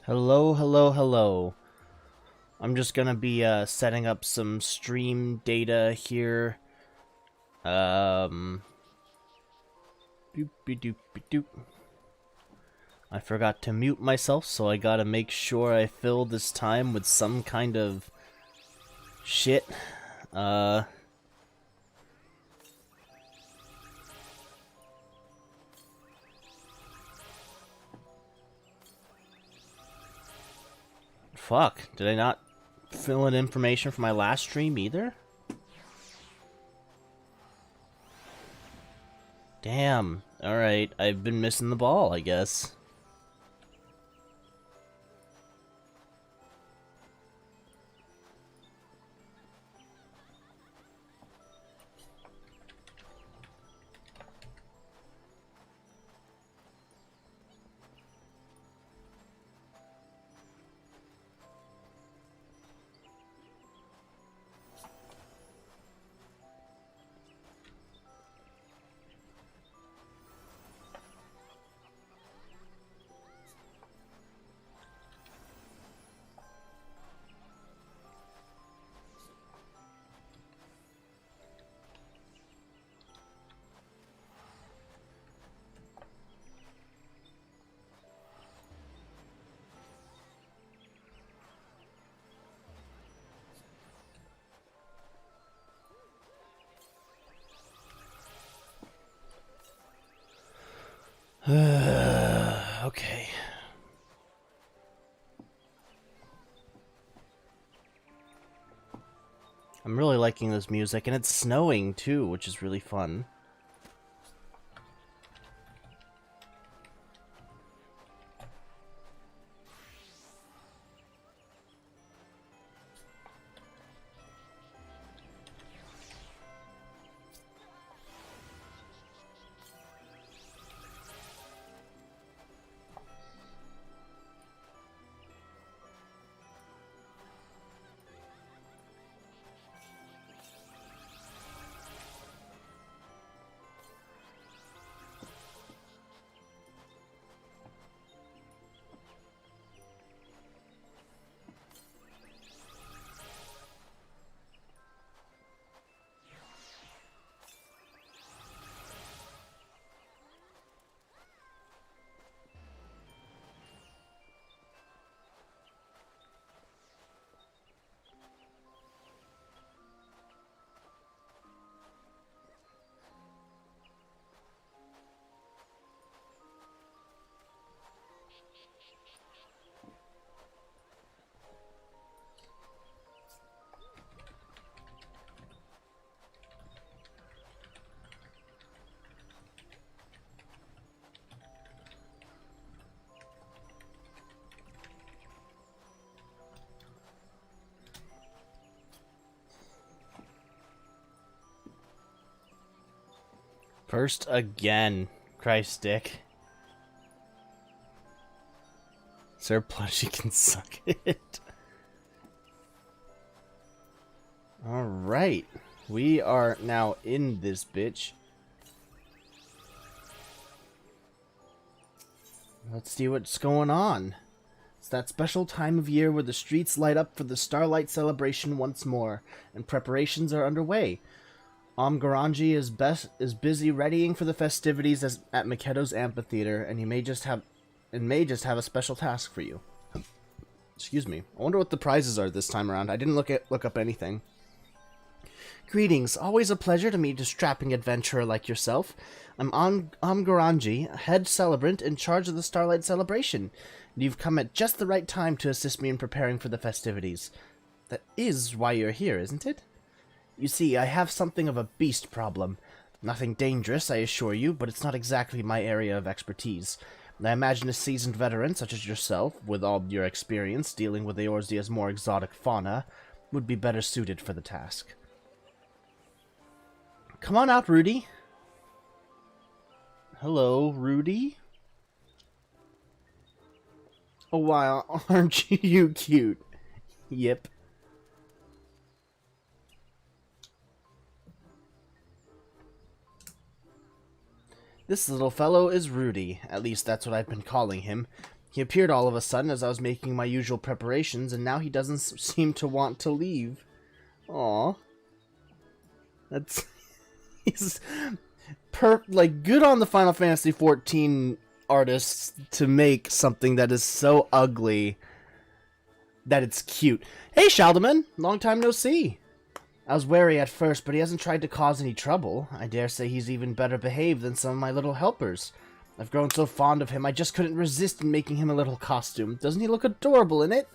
Hello, hello, hello. I'm just gonna be setting up some stream data here. Doopy doopy doop. I forgot to mute myself, so I gotta make sure I fill this time with some kind of shit. Fuck, did I not fill in information for my last stream either? Damn. Alright, I've been missing the ball, I guess. Okay. I'm really liking this music, and it's snowing too, which is really fun. First again. Christ, Dick. Sir Plushy can suck it. Alright. We are now in this bitch. Let's see what's going on. It's that special time of year where the streets light up for the Starlight celebration once more, and preparations are underway. Omgaranji is busy readying for the festivities at Makedo's amphitheater, and he may just have a special task for you. Excuse me. I wonder what the prizes are this time around. I didn't look up anything. Greetings. Always a pleasure to meet a strapping adventurer like yourself. I'm Omgaranji, head celebrant in charge of the Starlight celebration. You've come at just the right time to assist me in preparing for the festivities. That is why you're here, isn't it? You see, I have something of a beast problem. Nothing dangerous, I assure you, but it's not exactly my area of expertise. I imagine a seasoned veteran such as yourself, with all your experience dealing with Eorzea's more exotic fauna, would be better suited for the task. Come on out, Rudy. Hello, Rudy? Oh, wow, aren't you cute? Yep. This little fellow is Rudy. At least that's what I've been calling him. He appeared all of a sudden as I was making my usual preparations, and now he doesn't seem to want to leave. Aww. That's... He's... good on the Final Fantasy XIV artists to make something that is so ugly that it's cute. Hey, Shaldeman! Long time no see! I was wary at first, but he hasn't tried to cause any trouble. I dare say he's even better behaved than some of my little helpers. I've grown so fond of him, I just couldn't resist in making him a little costume. Doesn't he look adorable in it?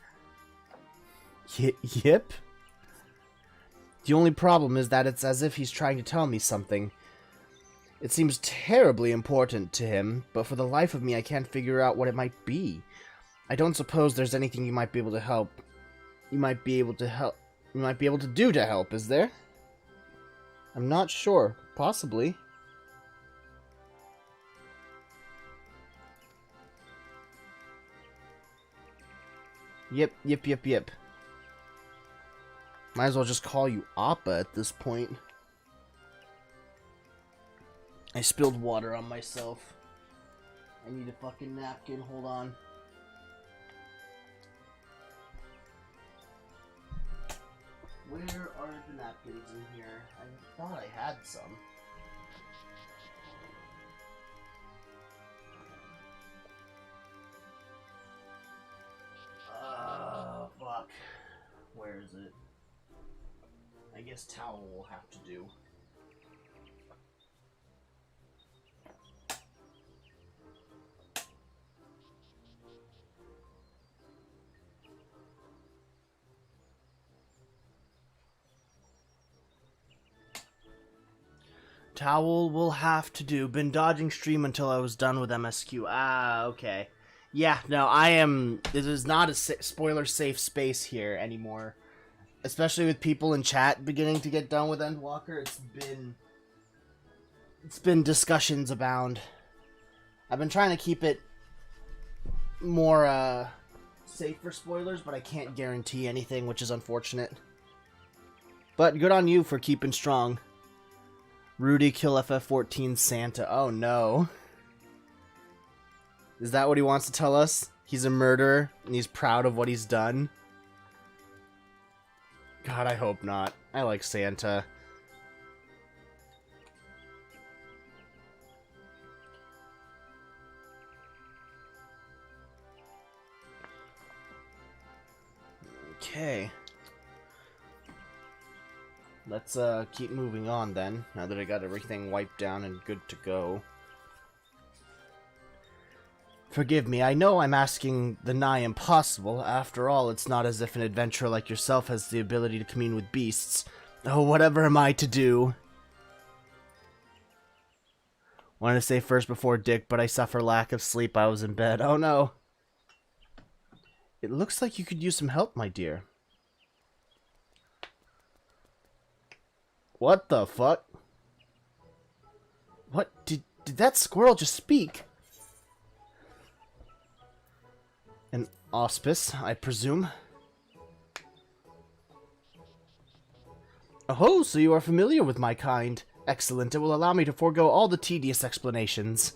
Yep. The only problem is that it's as if he's trying to tell me something. It seems terribly important to him, but for the life of me I can't figure out what it might be. I don't suppose there's anything you might be able to help. You might be able to do to help, is there? I'm not sure. Possibly. Yep. Might as well just call you Appa at this point. I spilled water on myself. I need a fucking napkin. Hold on. Where are the napkins in here? I thought I had some. Fuck. Where is it? I guess towel will have to do. Towel will have to do. Been dodging stream until I was done with MSQ. Ah, okay. Yeah, no, this is not a spoiler-safe space here anymore. Especially with people in chat beginning to get done with Endwalker, it's been discussions abound. I've been trying to keep it more, safe for spoilers, but I can't guarantee anything, which is unfortunate. But good on you for keeping strong. Rudy kill FF14 Santa. Oh no. Is that what he wants to tell us? He's a murderer, and he's proud of what he's done? God, I hope not. I like Santa. Okay. Let's keep moving on then, now that I got everything wiped down and good to go. Forgive me, I know I'm asking the nigh impossible. After all, it's not as if an adventurer like yourself has the ability to commune with beasts. Oh, whatever am I to do? Wanted to say first before Dick, but I suffer lack of sleep. I was in bed. Oh no. It looks like you could use some help, my dear. What the fuck? What? Did that squirrel just speak? An auspice, I presume. Oh, so you are familiar with my kind. Excellent, it will allow me to forego all the tedious explanations.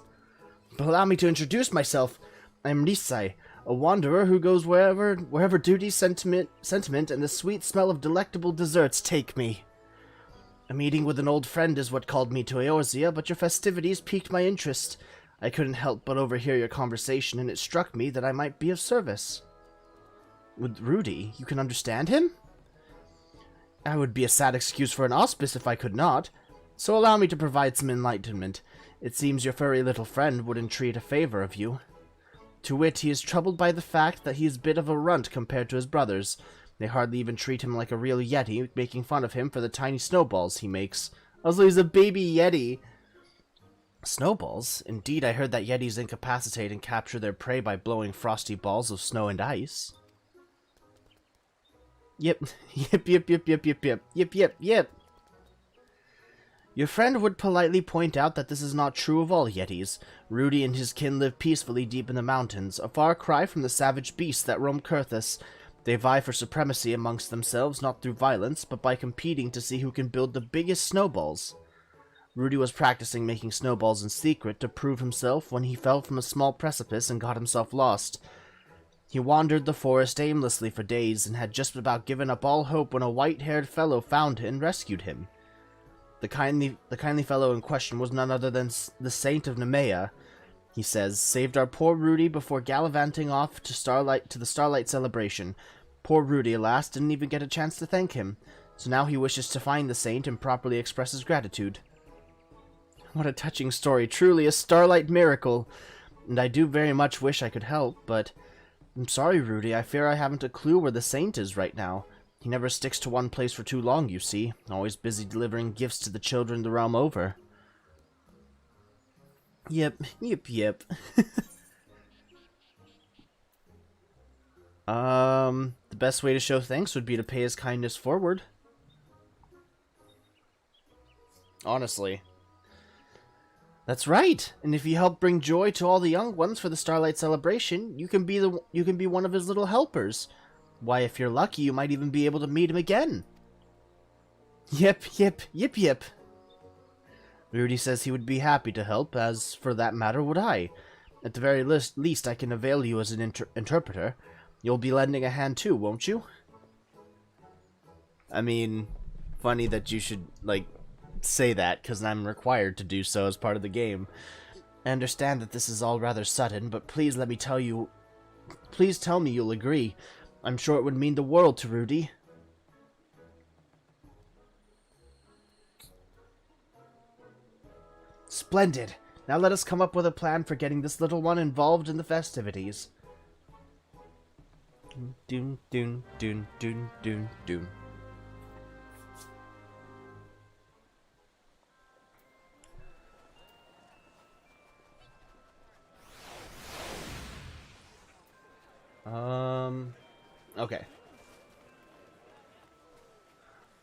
But allow me to introduce myself. I am Risai, a wanderer who goes wherever duty, sentiment, and the sweet smell of delectable desserts take me. A meeting with an old friend is what called me to Eorzea, but your festivities piqued my interest. I couldn't help but overhear your conversation, and it struck me that I might be of service. With Rudy, you can understand him? I would be a sad excuse for an auspice if I could not, so allow me to provide some enlightenment. It seems your furry little friend would entreat a favor of you. To wit, he is troubled by the fact that he is a bit of a runt compared to his brothers. They hardly even treat him like a real yeti, making fun of him for the tiny snowballs he makes. Also, he's a baby yeti. Snowballs? Indeed, I heard that yetis incapacitate and capture their prey by blowing frosty balls of snow and ice. Yep. Yep. Your friend would politely point out that this is not true of all yetis. Rudy and his kin live peacefully deep in the mountains, a far cry from the savage beasts that roam Kurthus. They vie for supremacy amongst themselves, not through violence, but by competing to see who can build the biggest snowballs. Rudy was practicing making snowballs in secret to prove himself when he fell from a small precipice and got himself lost. He wandered the forest aimlessly for days and had just about given up all hope when a white-haired fellow found him and rescued him. The kindly fellow in question was none other than the Saint of Nemea, he says, saved our poor Rudy before gallivanting off to the Starlight celebration. Poor Rudy, alas, didn't even get a chance to thank him, so now he wishes to find the Saint and properly express his gratitude. What a touching story, truly a Starlight miracle, and I do very much wish I could help, but I'm sorry, Rudy, I fear I haven't a clue where the Saint is right now. He never sticks to one place for too long, you see, always busy delivering gifts to the children the realm over. Yep. The best way to show thanks would be to pay his kindness forward. Honestly. That's right. And if you help bring joy to all the young ones for the Starlight celebration, you can be one of his little helpers. Why, if you're lucky, you might even be able to meet him again. Yep. Rudy says he would be happy to help, as for that matter would I. At the very least, I can avail you as an interpreter. You'll be lending a hand too, won't you? I mean, funny that you should, like, say that, because I'm required to do so as part of the game. I understand that this is all rather sudden, but please let me tell you... Please tell me you'll agree. I'm sure it would mean the world to Rudy. Splendid. Now let us come up with a plan for getting this little one involved in the festivities. Doon, doon, doon, doon, doon, doon. Okay.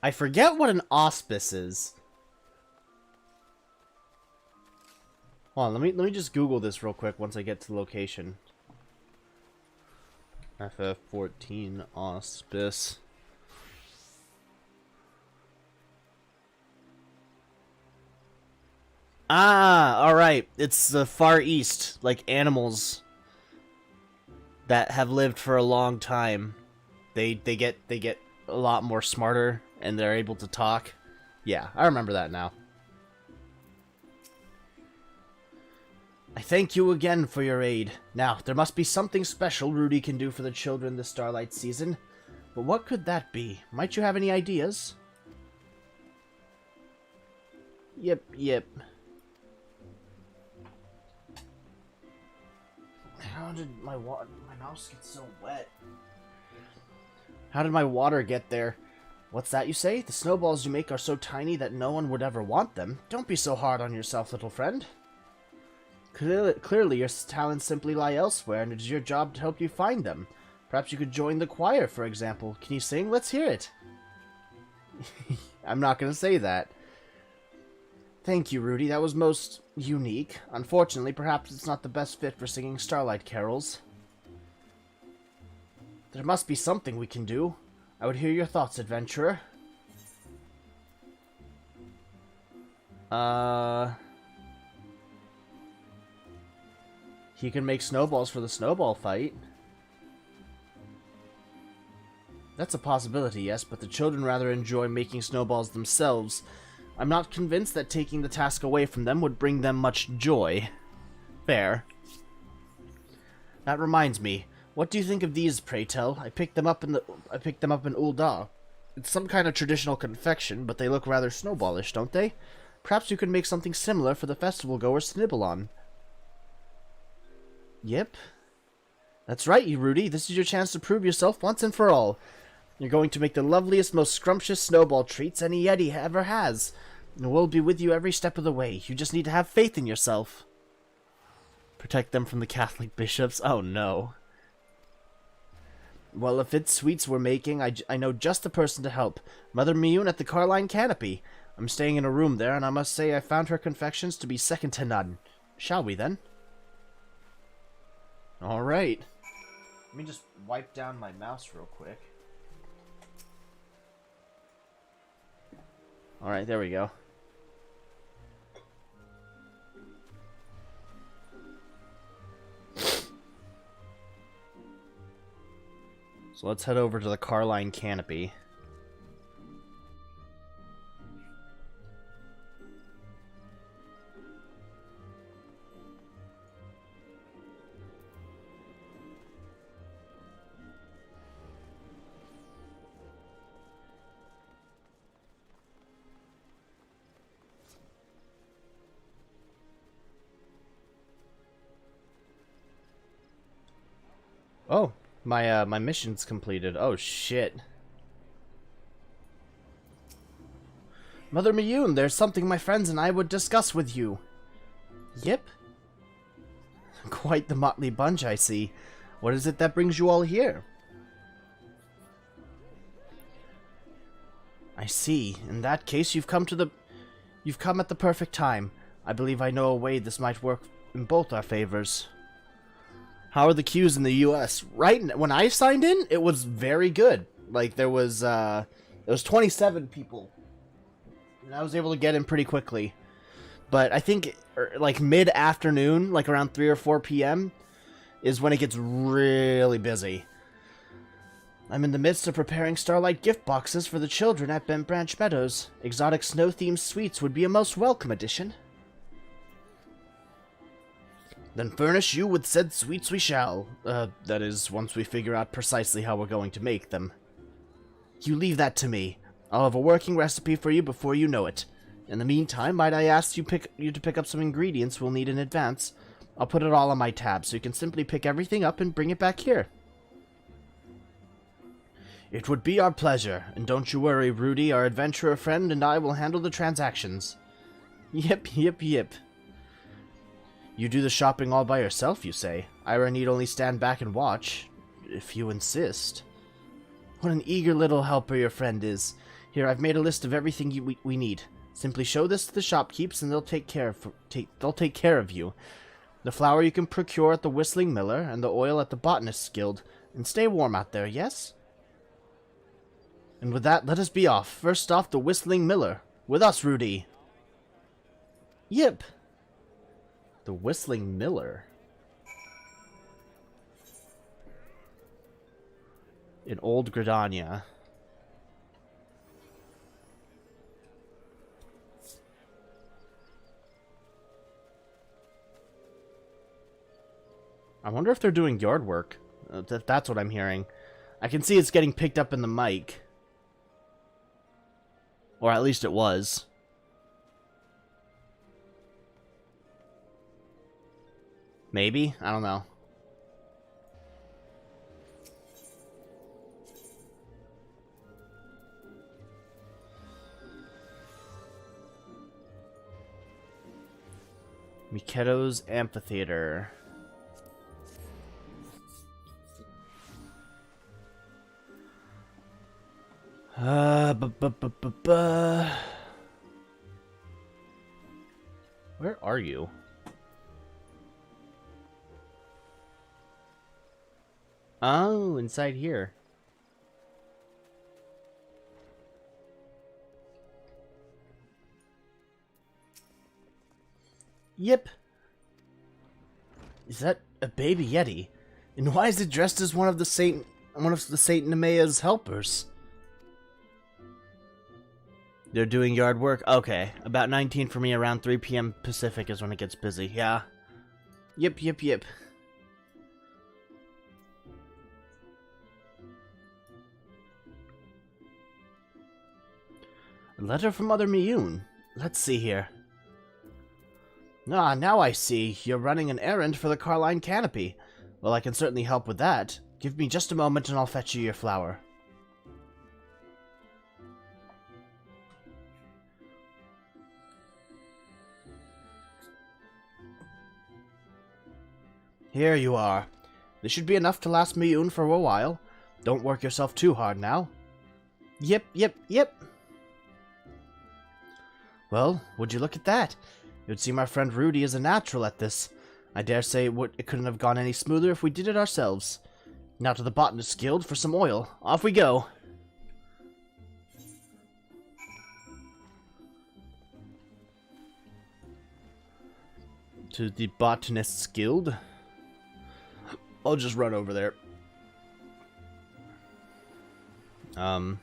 I forget what an auspice is. Hold on, let me just Google this real quick once I get to the location. FF14 auspice. Ah, alright. It's the Far East, like animals that have lived for a long time. They get a lot more smarter and they're able to talk. Yeah, I remember that now. I thank you again for your aid. Now, there must be something special Rudy can do for the children this Starlight season. But what could that be? Might you have any ideas? Yep. How did my mouse get so wet? How did my water get there? What's that you say? The snowballs you make are so tiny that no one would ever want them. Don't be so hard on yourself, little friend. Clearly, your talents simply lie elsewhere, and it is your job to help you find them. Perhaps you could join the choir, for example. Can you sing? Let's hear it. I'm not going to say that. Thank you, Rudy. That was most unique. Unfortunately, perhaps it's not the best fit for singing Starlight carols. There must be something we can do. I would hear your thoughts, adventurer. He can make snowballs for the snowball fight. That's a possibility, yes, but the children rather enjoy making snowballs themselves. I'm not convinced that taking the task away from them would bring them much joy. Fair. That reminds me. What do you think of these, pray tell? I picked them up in Ul'dah. It's some kind of traditional confection, but they look rather snowballish, don't they? Perhaps you could make something similar for the festival goers to nibble on. Yep. That's right, you Rudy. This is your chance to prove yourself once and for all. You're going to make the loveliest, most scrumptious snowball treats any Yeti ever has. And we'll be with you every step of the way. You just need to have faith in yourself. Protect them from the Catholic bishops? Oh no. Well, if it's sweets we're making, I know just the person to help. Mother Miyun at the Carline Canopy. I'm staying in a room there, and I must say I found her confections to be second to none. Shall we, then? Alright. Let me just wipe down my mouse real quick. Alright, there we go. So let's head over to the Carline Canopy. Oh, my mission's completed. Oh shit. Mother Miyun, there's something my friends and I would discuss with you. Yep. Quite the motley bunch, I see. What is it that brings you all here? I see. In that case, you've come at the perfect time. I believe I know a way this might work in both our favors. How are the queues in the US? Right when I signed in, it was very good. Like there was 27 people. And I was able to get in pretty quickly. But I think like mid-afternoon, like around 3 or 4 p.m. is when it gets really busy. I'm in the midst of preparing Starlight gift boxes for the children at Bent Branch Meadows. Exotic snow-themed sweets would be a most welcome addition. Then furnish you with said sweets we shall. That is, once we figure out precisely how we're going to make them. You leave that to me. I'll have a working recipe for you before you know it. In the meantime, might I ask you to pick up some ingredients we'll need in advance? I'll put it all on my tab, so you can simply pick everything up and bring it back here. It would be our pleasure, and don't you worry, Rudy, our adventurer friend and I will handle the transactions. Yep. You do the shopping all by yourself, you say? Ira need only stand back and watch, if you insist. What an eager little helper your friend is. Here, I've made a list of everything we need. Simply show this to the shopkeepers, and they'll take care of you. The flour you can procure at the Whistling Miller, and the oil at the Botanist's Guild. And stay warm out there, yes? And with that, let us be off. First off, the Whistling Miller. With us, Rudy. Yep. The Whistling Miller. In Old Gridania. I wonder if they're doing yard work. That's what I'm hearing. I can see it's getting picked up in the mic. Or at least it was. Maybe? I don't know. Miketo's Amphitheater. Where are you? Oh, inside here. Yep. Is that a baby Yeti? And why is it dressed as one of the Saint Nemea's helpers? They're doing yard work? Okay. About 19 for me, around 3 p.m. Pacific is when it gets busy. Yeah. Yep. A letter from Mother Miyun. Let's see here. Ah, now I see. You're running an errand for the Carline Canopy. Well, I can certainly help with that. Give me just a moment and I'll fetch you your flour. Here you are. This should be enough to last Miyun for a while. Don't work yourself too hard now. Yep. Well, would you look at that? It would seem our friend Rudy is a natural at this. I dare say it couldn't have gone any smoother if we did it ourselves. Now to the Botanist's Guild for some oil. Off we go. To the Botanist's Guild. I'll just run over there. Um...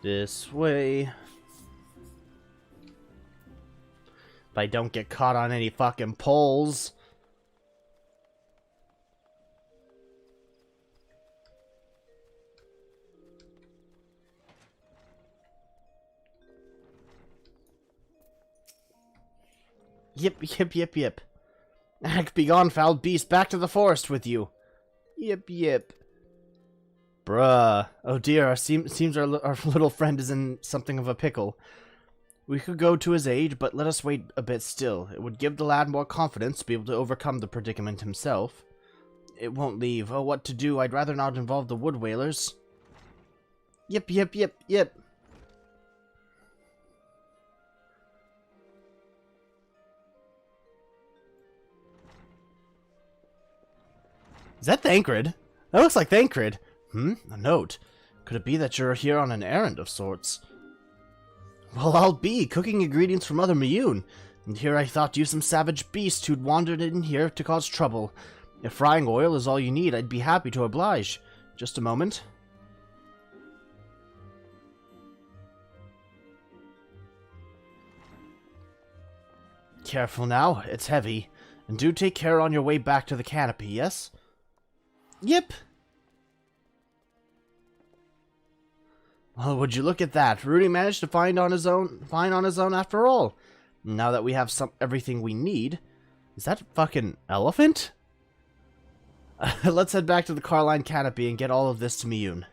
This way. If I don't get caught on any fucking poles. Yip, yip, yip, yip. Ack, begone, foul beast, back to the forest with you. Yip, yip. Bruh. Oh dear, seems our little friend is in something of a pickle. We could go to his aid, but let us wait a bit still. It would give the lad more confidence to be able to overcome the predicament himself. It won't leave. Oh, what to do? I'd rather not involve the wood whalers. Yip, yip, yip, yip. Is that Thancred? That looks like Thancred. A note. Could it be that you're here on an errand of sorts? Well, I'll be, cooking ingredients for Mother Miyun. And here I thought you some savage beast who'd wandered in here to cause trouble. If frying oil is all you need, I'd be happy to oblige. Just a moment. Careful now, it's heavy. And do take care on your way back to the canopy, yes? Yep. Well, would you look at that? Rudy managed to find on his own after all. Now that we have everything we need. Is that fucking elephant? Let's head back to the Carline canopy and get all of this to Miyun.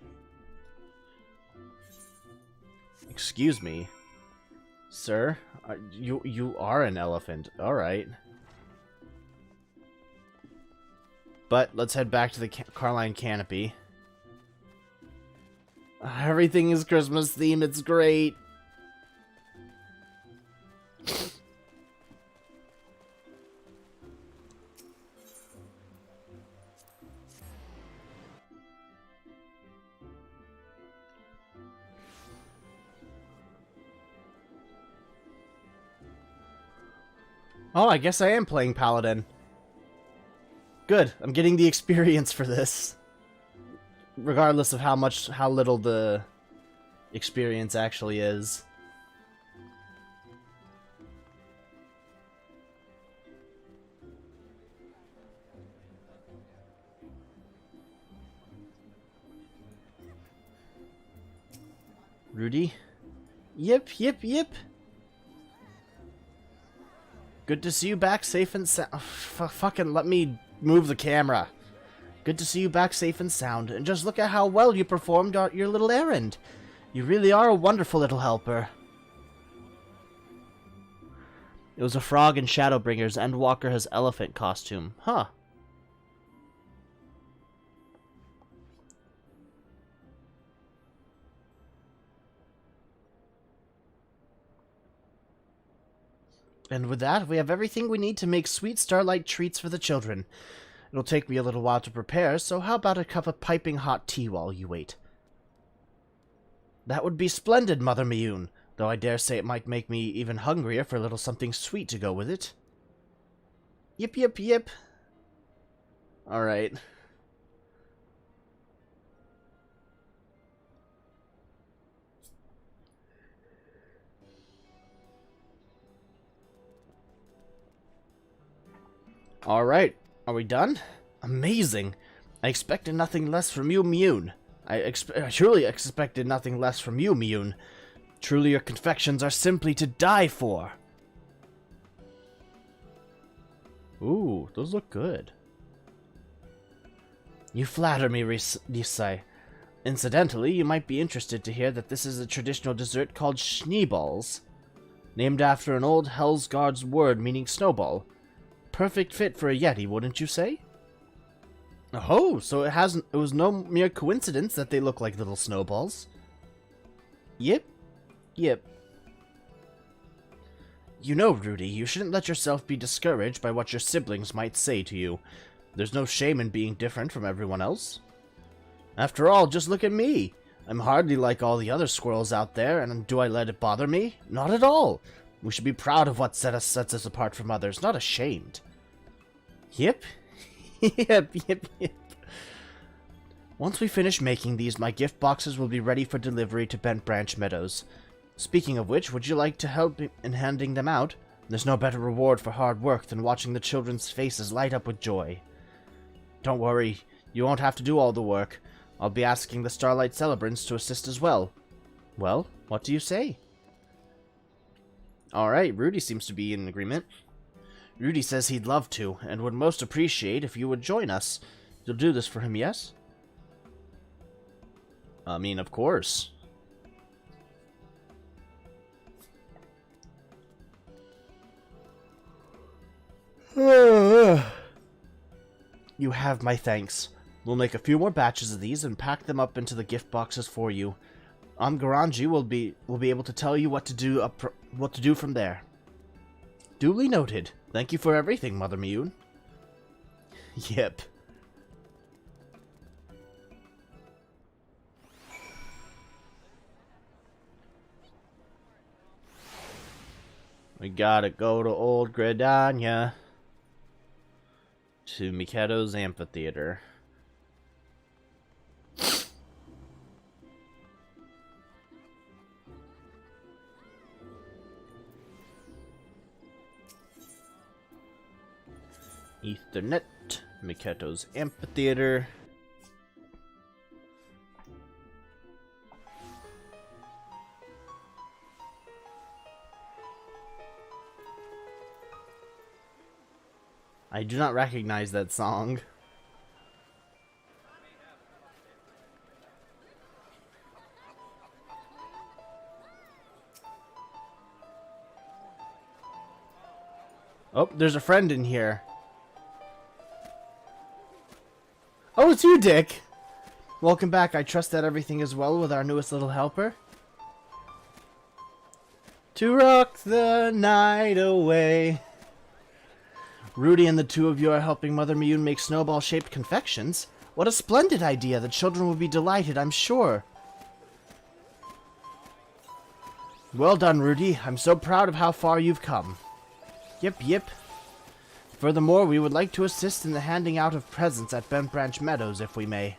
Excuse me. Sir, you are an elephant. Alright. But let's head back to the Carline canopy. Everything is Christmas themed, it's great. Oh, I guess I am playing Paladin. Good, I'm getting the experience for this. Regardless of how little the experience actually is. Rudy? Yip, yip, yip. Good to see you back safe and sound. Oh, fucking let me move the camera. Good to see you back safe and sound, and just look at how well you performed your little errand. You really are a wonderful little helper. It was a frog in Shadowbringer's Endwalker's elephant costume. Huh. And with that, we have everything we need to make sweet Starlight treats for the children. It'll take me a little while to prepare, so how about a cup of piping hot tea while you wait? That would be splendid, Mother Miyun, though I dare say it might make me even hungrier for a little something sweet to go with it. Yip, yip, yip. Alright. Alright. Are we done? Amazing! I expected nothing less from you, Miyun. I truly expected nothing less from you, Miyun. Truly your confections are simply to die for. Ooh, those look good. You flatter me, Risai. Incidentally, you might be interested to hear that this is a traditional dessert called schneeballs, named after an old Hellsguard's word meaning snowball. Perfect fit for a Yeti, wouldn't you say? Oh, so it was no mere coincidence that they look like little snowballs. Yep. Yep. You know, Rudy, you shouldn't let yourself be discouraged by what your siblings might say to you. There's no shame in being different from everyone else. After all, just look at me. I'm hardly like all the other squirrels out there, and do I let it bother me? Not at all. We should be proud of what sets us apart from others, not ashamed. Yep. Yep. Once we finish making these, my gift boxes will be ready for delivery to Bent Branch Meadows. Speaking of which, would you like to help in handing them out? There's no better reward for hard work than watching the children's faces light up with joy. Don't worry, you won't have to do all the work. I'll be asking the Starlight celebrants to assist as well. Well, what do you say? Alright, Rudy seems to be in agreement. Rudy says he'd love to, and would most appreciate if you would join us. You'll do this for him, yes? I mean, of course. You have my thanks. We'll make a few more batches of these and pack them up into the gift boxes for you. Garanji will be able to tell you what to do from there. Duly noted. Thank you for everything, Mother Miyun. Yep. We gotta go to Old Gridania. To Mikado's Amphitheater. Ethernet, Miketo's Amphitheater. I do not recognize that song. Oh, there's a friend in here. Oh, it's you, Dick! Welcome back. I trust that everything is well with our newest little helper. To rock the night away. Rudy and the two of you are helping Mother Miyun make snowball-shaped confections. What a splendid idea. The children will be delighted, I'm sure. Well done, Rudy. I'm so proud of how far you've come. Yep. Furthermore, we would like to assist in the handing out of presents at Bent Branch Meadows, if we may.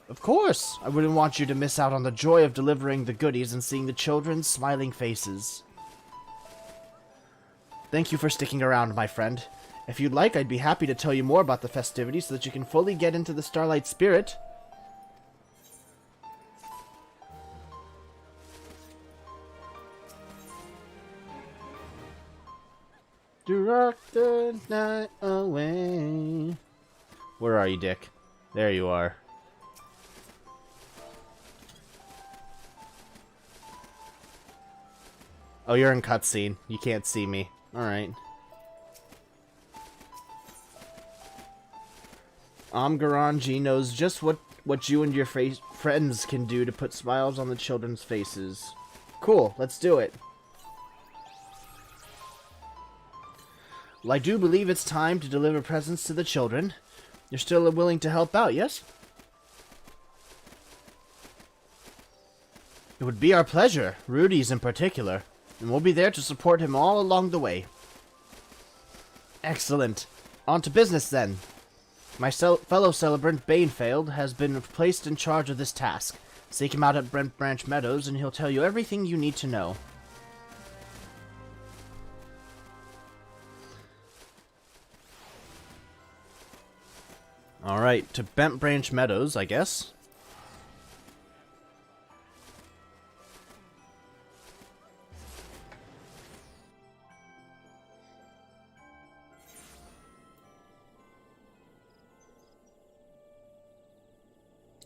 Of course! I wouldn't want you to miss out on the joy of delivering the goodies and seeing the children's smiling faces. Thank you for sticking around, my friend. If you'd like, I'd be happy to tell you more about the festivities so that you can fully get into the Starlight spirit. To rock the night away. Where are you, Dick? There you are. Oh, you're in cutscene. You can't see me. Alright. Garanji knows just what you and your friends can do to put smiles on the children's faces. Cool, let's do it. Well, I do believe it's time to deliver presents to the children. You're still willing to help out, yes? It would be our pleasure, Rudy's in particular, and we'll be there to support him all along the way. Excellent. On to business, then. My fellow celebrant, Banefeld, has been placed in charge of this task. Seek him out at Bent Branch Meadows, and he'll tell you everything you need to know. Alright, to Bent Branch Meadows, I guess.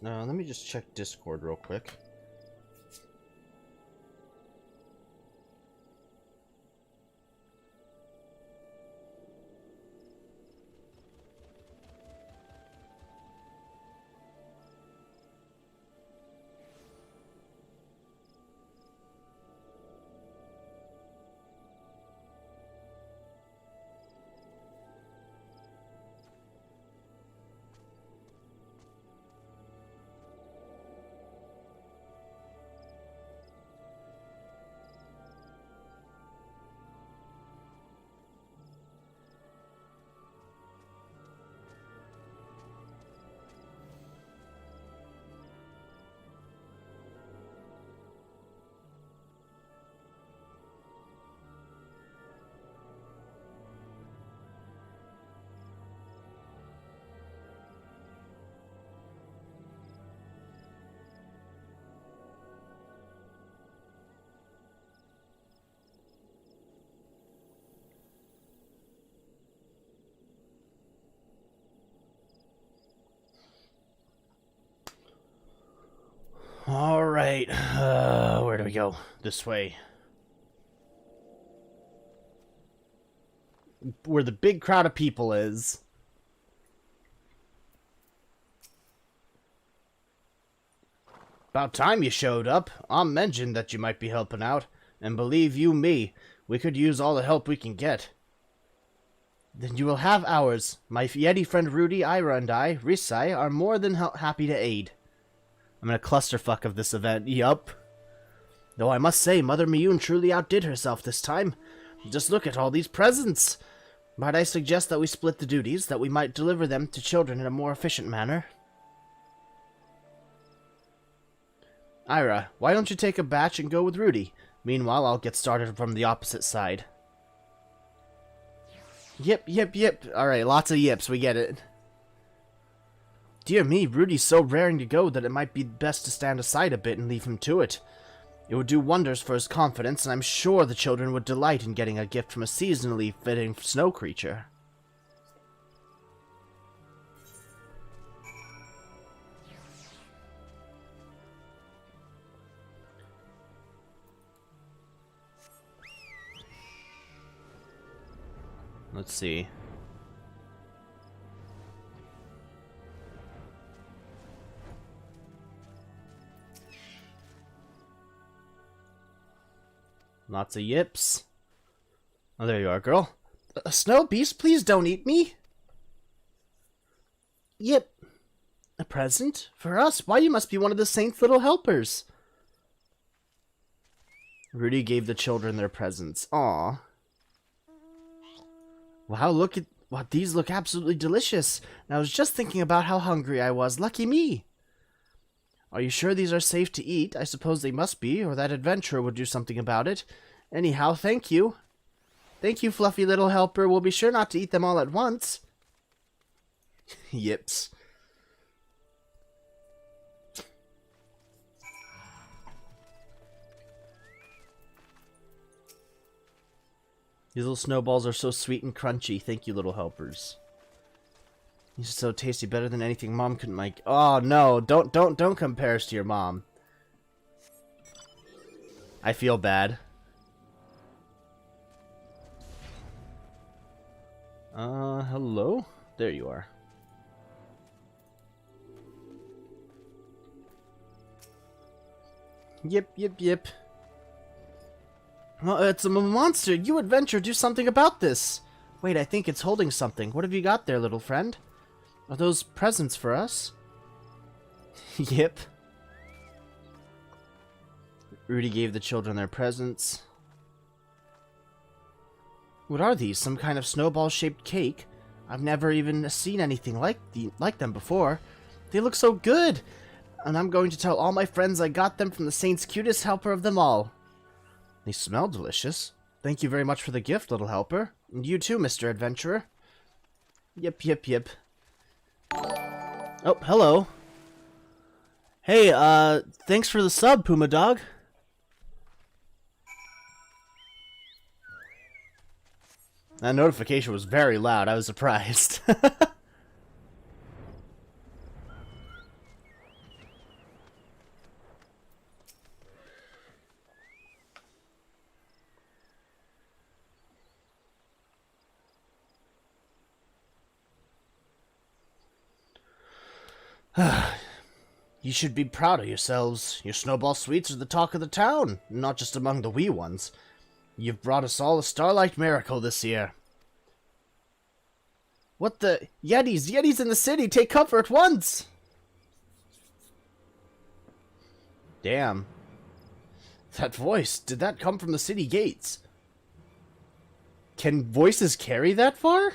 Let me just check Discord real quick. Alright, where do we go? This way. Where the big crowd of people is. About time you showed up. Am mentioned that you might be helping out. And believe you me, we could use all the help we can get. Then you will have ours. My Yeti friend Rudy, Ira, and I, Risai, are more than happy to aid. I'm in a clusterfuck of this event, yup. Though I must say, Mother Miyun truly outdid herself this time. Just look at all these presents. Might I suggest that we split the duties, that we might deliver them to children in a more efficient manner? Ira, why don't you take a batch and go with Rudy? Meanwhile, I'll get started from the opposite side. Yip. Alright, lots of yips, we get it. Dear me, Rudy's so raring to go that it might be best to stand aside a bit and leave him to it. It would do wonders for his confidence, and I'm sure the children would delight in getting a gift from a seasonally fitting snow creature. Let's see. Lots of yips. Oh, there you are, girl. A snow beast, please don't eat me. Yip. A present? For us? Why, you must be one of the saint's little helpers. Rudy gave the children their presents. Aww. Wow, look at what these look absolutely delicious. And I was just thinking about how hungry I was. Lucky me. Are you sure these are safe to eat? I suppose they must be, or that adventurer would do something about it. Anyhow, thank you. Thank you, fluffy little helper. We'll be sure not to eat them all at once. Yips. These little snowballs are so sweet and crunchy. Thank you, little helpers. These are so tasty, better than anything Mom couldn't make. Oh no, don't compare us to your mom. I feel bad. Hello? There you are. Yip. Oh, it's a monster. You adventure, do something about this. Wait, I think it's holding something. What have you got there, little friend? Are those presents for us? Yip. Rudy gave the children their presents. What are these? Some kind of snowball-shaped cake? I've never even seen anything like them before. They look so good! And I'm going to tell all my friends I got them from the saint's cutest helper of them all. They smell delicious. Thank you very much for the gift, little helper. And you too, Mr. Adventurer. Yip. Oh, hello. Hey, thanks for the sub, Puma Dog. That notification was very loud. I was surprised. You should be proud of yourselves. Your snowball sweets are the talk of the town, not just among the wee ones. You've brought us all a Starlight miracle this year. What the? Yetis! Yetis in the city! Take cover at once! Damn. That voice, did that come from the city gates? Can voices carry that far?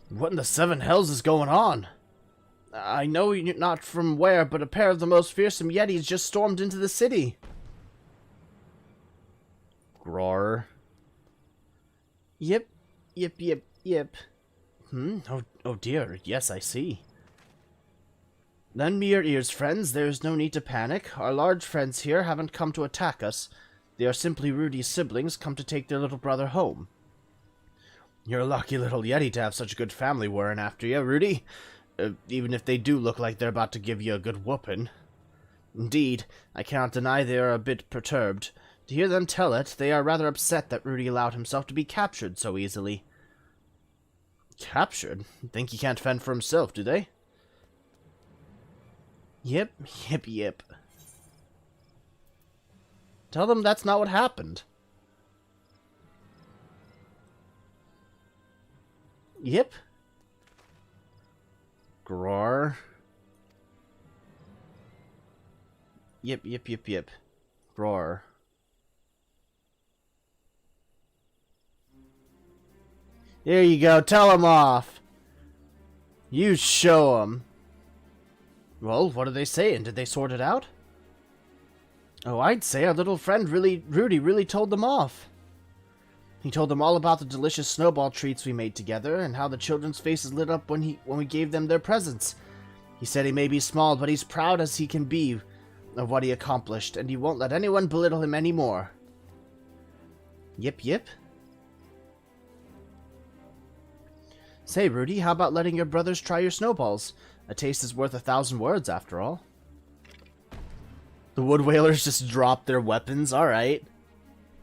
What in the seven hells is going on? I know you're not from where, but a pair of the most fearsome Yetis just stormed into the city. Roar. Yip. Oh dear, yes, I see. Lend me your ears, friends. There is no need to panic. Our large friends here haven't come to attack us. They are simply Rudy's siblings come to take their little brother home. You're a lucky little yeti to have such a good family whirring after you, Rudy. Even if they do look like they're about to give you a good whooping. Indeed, I cannot deny they are a bit perturbed. To hear them tell it, they are rather upset that Rudy allowed himself to be captured so easily. Captured? Think he can't fend for himself, do they? Yep. Tell them that's not what happened. Yep. Groar. Yep. Groar. There you go, tell him off. You show him. Well, what are they saying? Did they sort it out? Oh, I'd say our little friend Rudy really told them off. He told them all about the delicious snowball treats we made together, and how the children's faces lit up when we gave them their presents. He said he may be small, but he's proud as he can be of what he accomplished, and he won't let anyone belittle him anymore. Yep. Say, Rudy, how about letting your brothers try your snowballs? A taste is worth 1,000 words, after all. The wood whalers just dropped their weapons. Alright.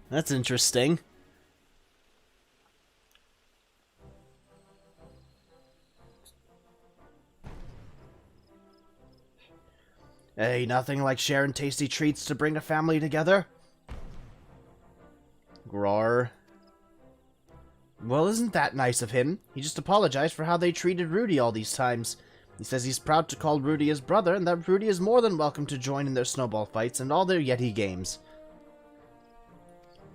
That's interesting. Hey, nothing like sharing tasty treats to bring a family together. Groar. Well, isn't that nice of him? He just apologized for how they treated Rudy all these times. He says he's proud to call Rudy his brother, and that Rudy is more than welcome to join in their snowball fights and all their Yeti games.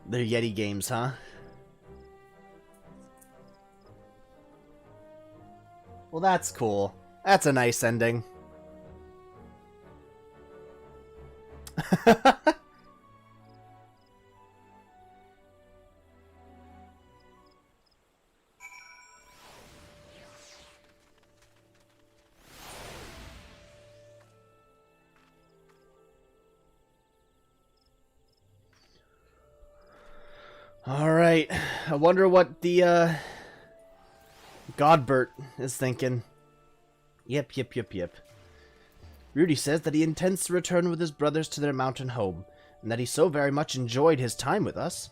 Their Yeti games, huh? Well, that's cool. That's a nice ending. Alright, I wonder what the, Godbert is thinking. Yep. Rudy says that he intends to return with his brothers to their mountain home, and that he so very much enjoyed his time with us.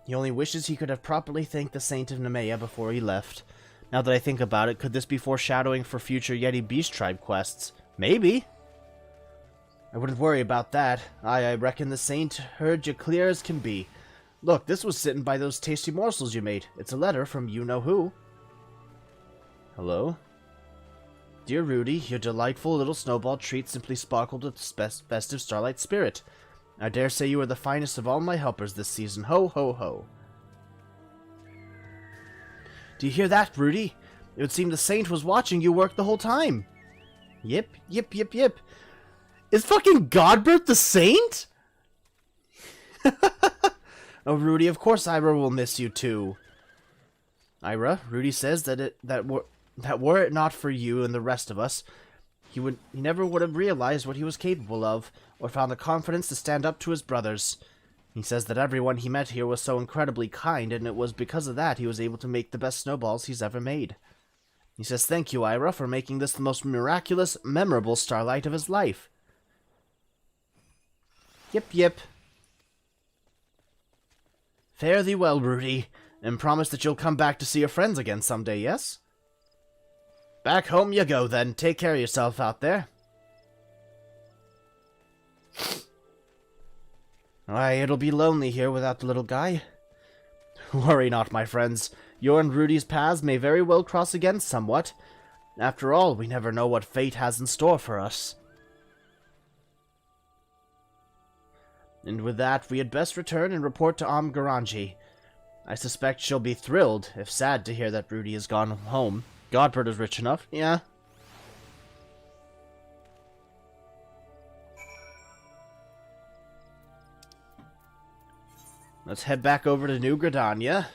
He only wishes he could have properly thanked the Saint of Nemea before he left. Now that I think about it, could this be foreshadowing for future Yeti Beast Tribe quests? Maybe. I wouldn't worry about that. I reckon the Saint heard you clear as can be. Look, this was sitting by those tasty morsels you made. It's a letter from you-know-who. Hello? Dear Rudy, your delightful little snowball treat simply sparkled with festive Starlight spirit. I dare say you are the finest of all my helpers this season. Ho, ho, ho. Do you hear that, Rudy? It would seem the Saint was watching you work the whole time. Yep. Is fucking Godbert the Saint? Oh, Rudy, of course Ira will miss you too. Ira, Rudy says that were it not for you and the rest of us, he never would have realized what he was capable of, or found the confidence to stand up to his brothers. He says that everyone he met here was so incredibly kind, and it was because of that he was able to make the best snowballs he's ever made. He says thank you, Ira, for making this the most miraculous, memorable Starlight of his life. Yep. Fare thee well, Rudy, and promise that you'll come back to see your friends again someday, yes? Back home you go, then. Take care of yourself out there. Why, it'll be lonely here without the little guy. Worry not, my friends. Your and Rudy's paths may very well cross again somewhat. After all, we never know what fate has in store for us. And with that, we had best return and report to Amer. I suspect she'll be thrilled, if sad, to hear that Rudy has gone home. Godbert is rich enough, yeah. Let's head back over to New Gridania.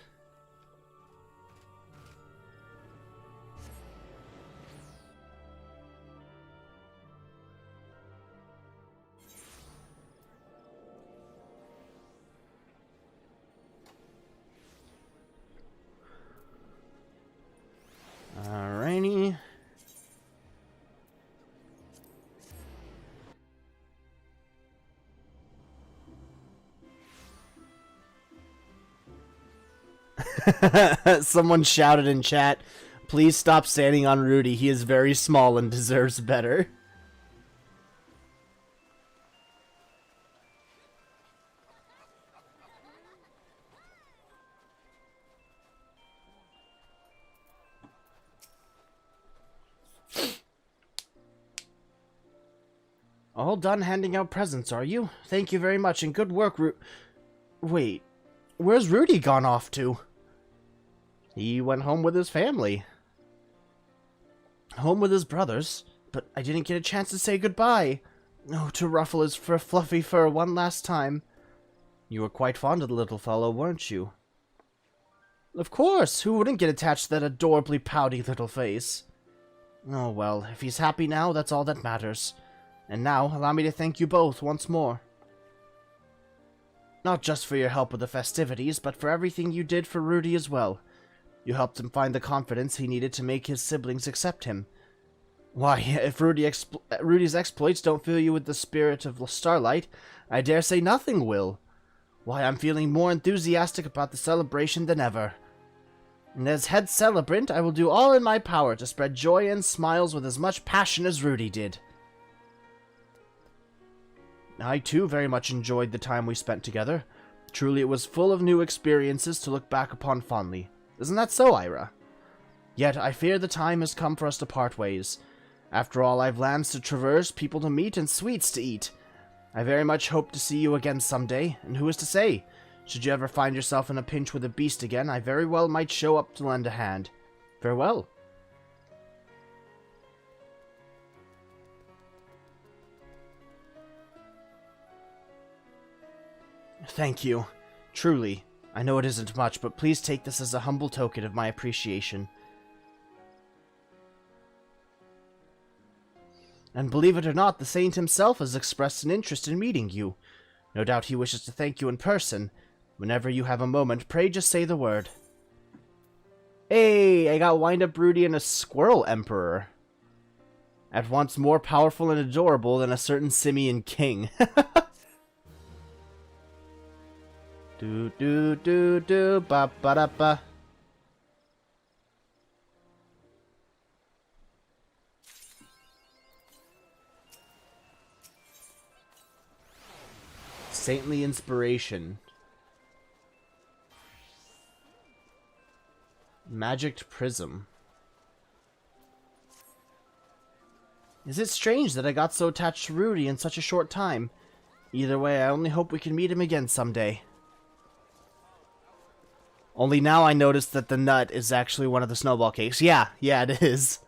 Someone shouted in chat, please stop standing on Rudy. He is very small and deserves better. All done handing out presents, are you? Thank you very much, and good work, Wait, where's Rudy gone off to? He went home with his family. Home with his brothers? But I didn't get a chance to say goodbye. Oh, to ruffle his fluffy fur one last time. You were quite fond of the little fellow, weren't you? Of course! Who wouldn't get attached to that adorably pouty little face? Oh well, if he's happy now, that's all that matters. And now, allow me to thank you both once more. Not just for your help with the festivities, but for everything you did for Rudy as well. You helped him find the confidence he needed to make his siblings accept him. Why, if Rudy's exploits don't fill you with the spirit of Starlight, I dare say nothing will. Why, I'm feeling more enthusiastic about the celebration than ever. And as head celebrant, I will do all in my power to spread joy and smiles with as much passion as Rudy did. I too very much enjoyed the time we spent together. Truly it was full of new experiences to look back upon fondly. Isn't that so, Ira? Yet I fear the time has come for us to part ways. After all, I've lands to traverse, people to meet, and sweets to eat. I very much hope to see you again someday, and who is to say? Should you ever find yourself in a pinch with a beast again, I very well might show up to lend a hand. Farewell. Thank you. Truly. I know it isn't much, but please take this as a humble token of my appreciation. And believe it or not, the saint himself has expressed an interest in meeting you. No doubt he wishes to thank you in person. Whenever you have a moment, pray just say the word. Hey, I got Wind-Up Rudy and a Squirrel Emperor. At once more powerful and adorable than a certain simian king. Do do do do ba ba da ba. Saintly inspiration. Magicked prism. Is it strange that I got so attached to Rudy in such a short time? Either way, I only hope we can meet him again someday. Only now I noticed that the nut is actually one of the snowball cakes. Yeah, it is.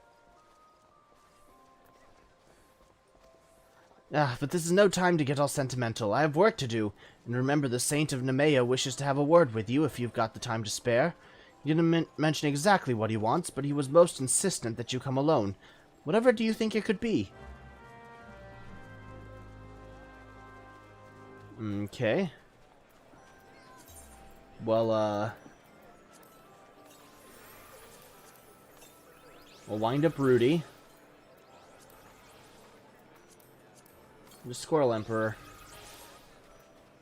But this is no time to get all sentimental. I have work to do, and remember the Saint of Nemea wishes to have a word with you if you've got the time to spare. He didn't mention exactly what he wants, but he was most insistent that you come alone. Whatever do you think it could be? Okay. Well, we'll wind up Rudy. The Squirrel Emperor.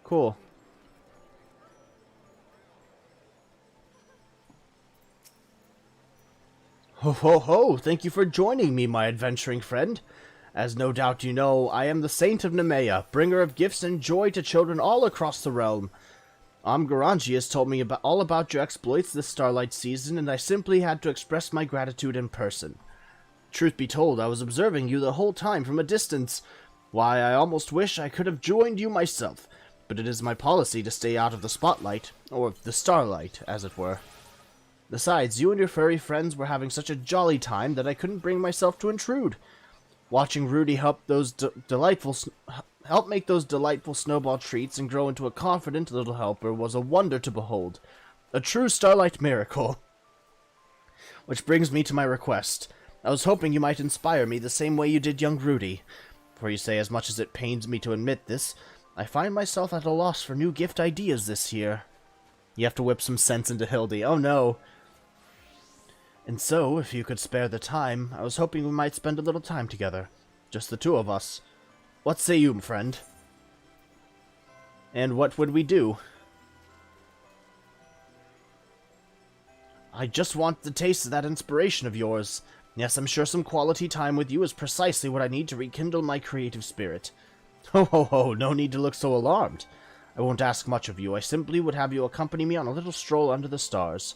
Cool. Ho ho ho! Thank you for joining me, my adventuring friend. As no doubt you know, I am the Saint of Nemea, bringer of gifts and joy to children all across the realm. Amer has told me all about your exploits this Starlight season, and I simply had to express my gratitude in person. Truth be told, I was observing you the whole time from a distance. Why, I almost wish I could have joined you myself, but it is my policy to stay out of the spotlight, or the starlight, as it were. Besides, you and your furry friends were having such a jolly time that I couldn't bring myself to intrude. Watching Rudy help make those delightful snowball treats and grow into a confident little helper was a wonder to behold. A true Starlight miracle. Which brings me to my request. I was hoping you might inspire me the same way you did young Rudy. For you say, as much as it pains me to admit this, I find myself at a loss for new gift ideas this year. You have to whip some sense into Hildy. Oh no. And so, if you could spare the time, I was hoping we might spend a little time together. Just the two of us. What say you, friend? And what would we do? I just want the taste of that inspiration of yours. Yes, I'm sure some quality time with you is precisely what I need to rekindle my creative spirit. Ho ho ho, no need to look so alarmed. I won't ask much of you. I simply would have you accompany me on a little stroll under the stars.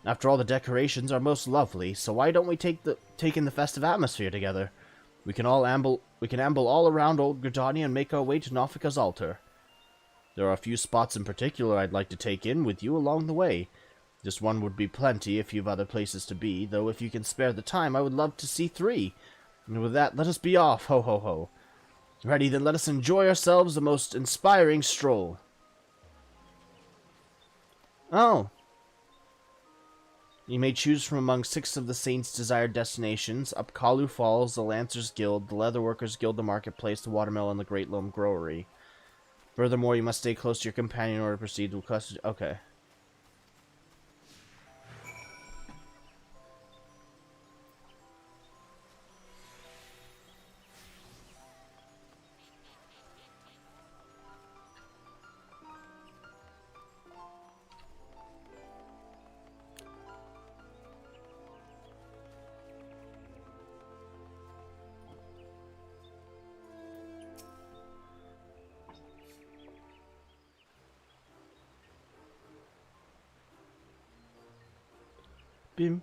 After all, the decorations are most lovely, so why don't we take in the festive atmosphere together? We can amble all around Old Gridania and make our way to Nofika's altar. There are a few spots in particular I'd like to take in with you along the way. Just one would be plenty if you've other places to be, though if you can spare the time, I would love to see 3. And with that, let us be off, ho ho ho. Ready, then let us enjoy ourselves a most inspiring stroll. Oh. You may choose from among 6 of the Saints' desired destinations: up Kalu Falls, the Lancers Guild, the Leatherworkers Guild, the Marketplace, the Watermill, and the Great Loam Growery. Furthermore, you must stay close to your companion in order to proceed with custody. Okay. Bim,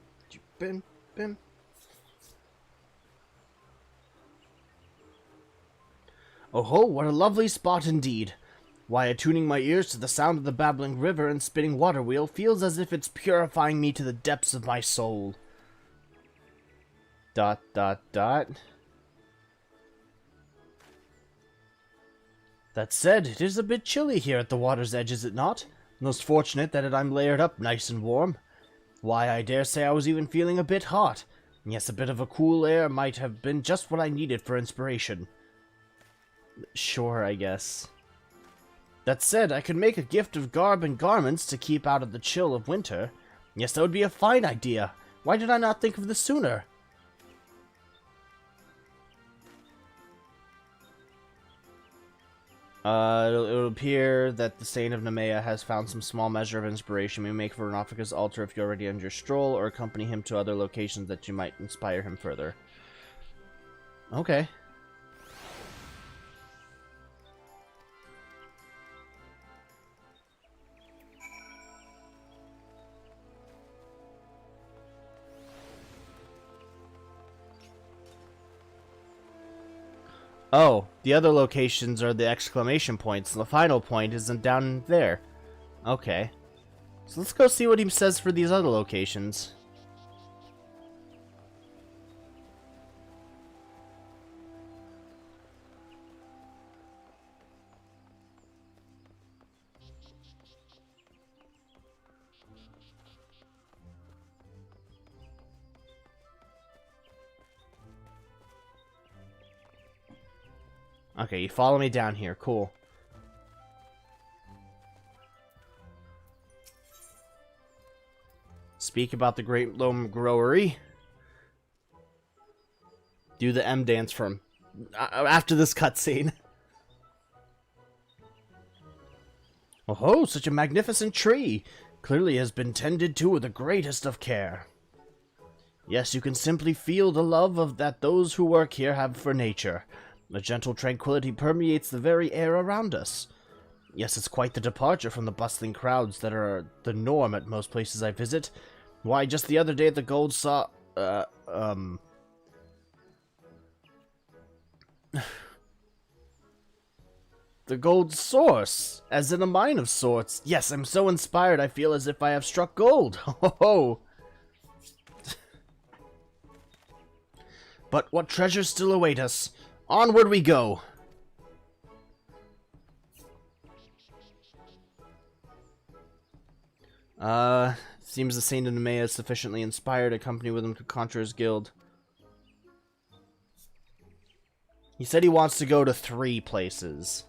bim, bim. Oh ho, what a lovely spot indeed. Why, attuning my ears to the sound of the babbling river and spinning water wheel feels as if it's purifying me to the depths of my soul. ... That said, it is a bit chilly here at the water's edge, is it not? Most fortunate that I'm layered up nice and warm. Why, I dare say I was even feeling a bit hot. Yes, a bit of a cool air might have been just what I needed for inspiration. Sure, I guess. That said, I could make a gift of garb and garments to keep out of the chill of winter. Yes, that would be a fine idea. Why did I not think of this sooner? It'll appear that the Saint of Nemea has found some small measure of inspiration. We make for Nofika's altar if you're already on your stroll, or accompany him to other locations that you might inspire him further. Okay. Oh, the other locations are the exclamation points, and the final point isn't down there. Okay. So let's go see what he says for these other locations. Okay, you follow me down here. Cool. Speak about the Great Loam Growery. Do the M dance from after this cutscene. Oh, such a magnificent tree! Clearly has been tended to with the greatest of care. Yes, you can simply feel the love that those who work here have for nature. A gentle tranquility permeates the very air around us. Yes, it's quite the departure from the bustling crowds that are the norm at most places I visit. Why, just the other day at the the Gold Source, as in a mine of sorts. Yes, I'm so inspired I feel as if I have struck gold. Ho ho! But what treasures still await us? Onward we go! Seems the Saint of Nemea is sufficiently inspired to accompany with him to Conjurer's Guild. He said he wants to go to 3 places.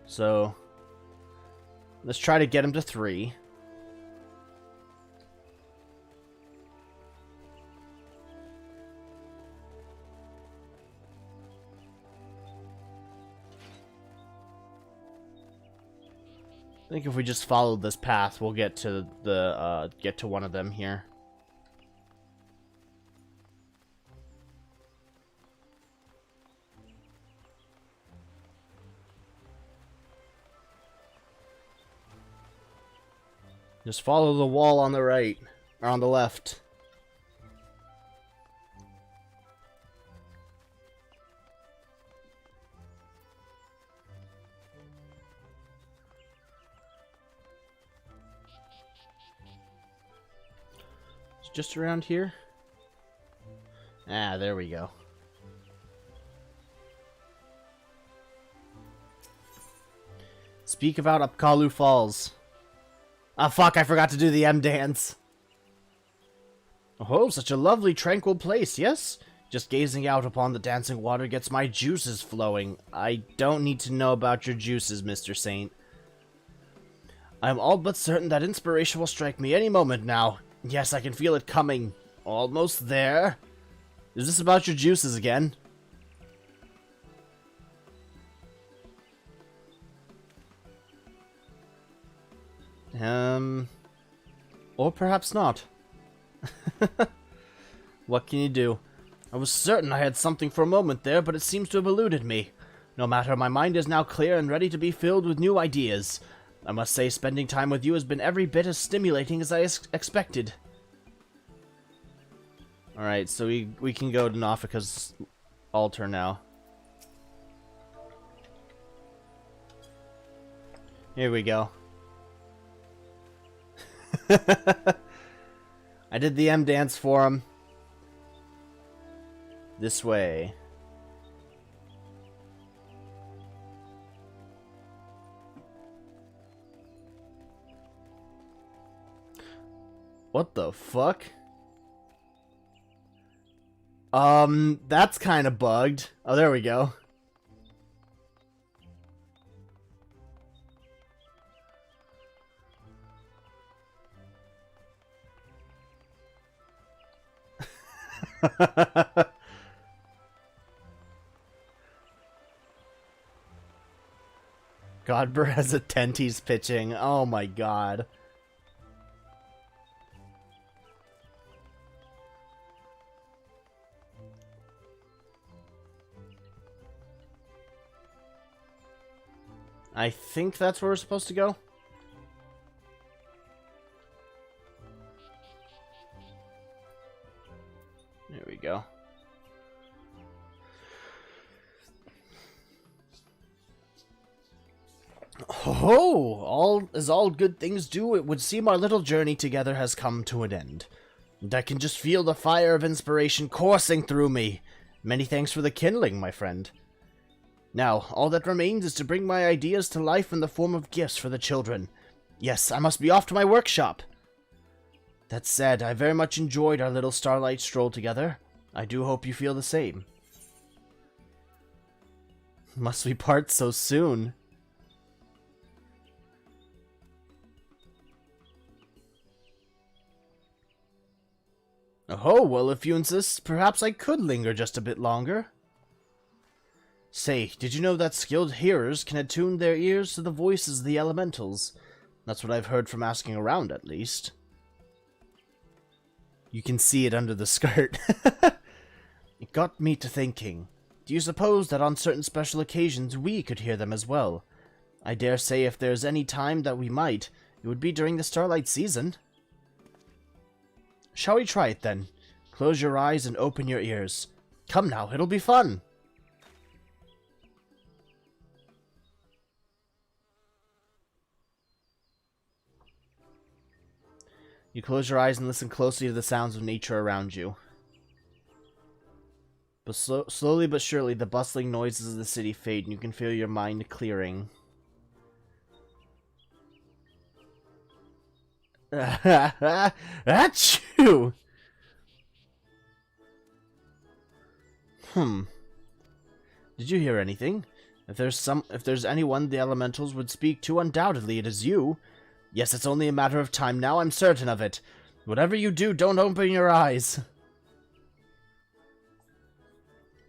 So, let's try to get him to 3. I think if we just follow this path, we'll get to the get to one of them here. Just follow the wall on the right, or on the left. It's just around here. Ah, there we go. Speak about Upkalu Falls. Ah, fuck, I forgot to do the M dance. Oh, such a lovely, tranquil place, yes? Just gazing out upon the dancing water gets my juices flowing. I don't need to know about your juices, Mr. Saint. I'm all but certain that inspiration will strike me any moment now. Yes, I can feel it coming. Almost there. Is this about your juices again? Or perhaps not. What can you do? I was certain I had something for a moment there, but it seems to have eluded me. No matter, my mind is now clear and ready to be filled with new ideas. I must say, spending time with you has been every bit as stimulating as I expected. Alright, so we can go to Nafika's altar now. Here we go. I did the M dance for him. This way. What the fuck? That's kind of bugged. Oh, there we go. Godber has a tent he's pitching. Oh my god. I think that's where we're supposed to go. There we go. Oh, all good things do, it would seem our little journey together has come to an end. And I can just feel the fire of inspiration coursing through me. Many thanks for the kindling, my friend. Now, all that remains is to bring my ideas to life in the form of gifts for the children. Yes, I must be off to my workshop. That said, I very much enjoyed our little Starlight stroll together. I do hope you feel the same. Must we part so soon? Oh, well, if you insist, perhaps I could linger just a bit longer. Say, did you know that skilled hearers can attune their ears to the voices of the elementals? That's what I've heard from asking around, at least. You can see it under the skirt. It got me to thinking. Do you suppose that on certain special occasions we could hear them as well? I dare say if there's any time that we might, it would be during the Starlight season. Shall we try it then? Close your eyes and open your ears. Come now, it'll be fun! You close your eyes and listen closely to the sounds of nature around you. But slowly but surely, the bustling noises of the city fade and you can feel your mind clearing. Achoo! Did you hear anything? If there's anyone the elementals would speak to, undoubtedly it is you. Yes, it's only a matter of time now, I'm certain of it. Whatever you do, don't open your eyes.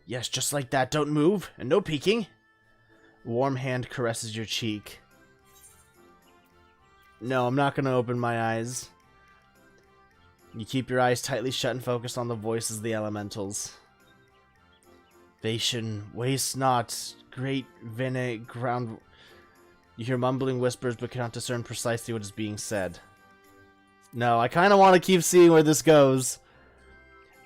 Yes, just like that, don't move, and no peeking. A warm hand caresses your cheek. No, I'm not gonna open my eyes. You keep your eyes tightly shut and focused on the voices of the elementals. Vation, waste not, great vene ground. You hear mumbling whispers but cannot discern precisely what is being said. No, I kind of want to keep seeing where this goes.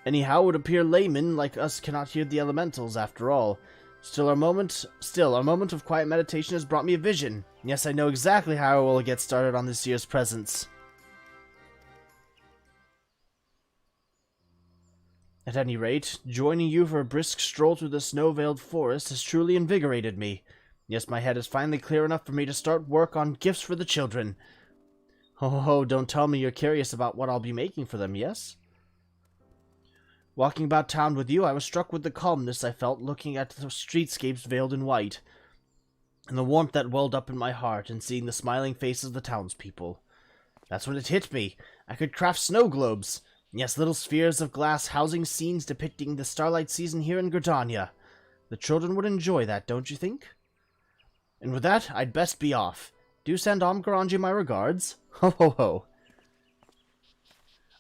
Anyhow, it would appear laymen like us cannot hear the elementals after all. Still, our moment of quiet meditation has brought me a vision. Yes, I know exactly how I will get started on this year's presents. At any rate, joining you for a brisk stroll through the snow-veiled forest has truly invigorated me. Yes, my head is finally clear enough for me to start work on gifts for the children. Ho ho ho, don't tell me you're curious about what I'll be making for them, yes? Walking about town with you, I was struck with the calmness I felt looking at the streetscapes veiled in white, and the warmth that welled up in my heart and seeing the smiling faces of the townspeople. That's when it hit me. I could craft snow globes. Yes, little spheres of glass housing scenes depicting the Starlight season here in Gridania. The children would enjoy that, don't you think? And with that, I'd best be off. Do send Omgaranji my regards. Ho ho ho.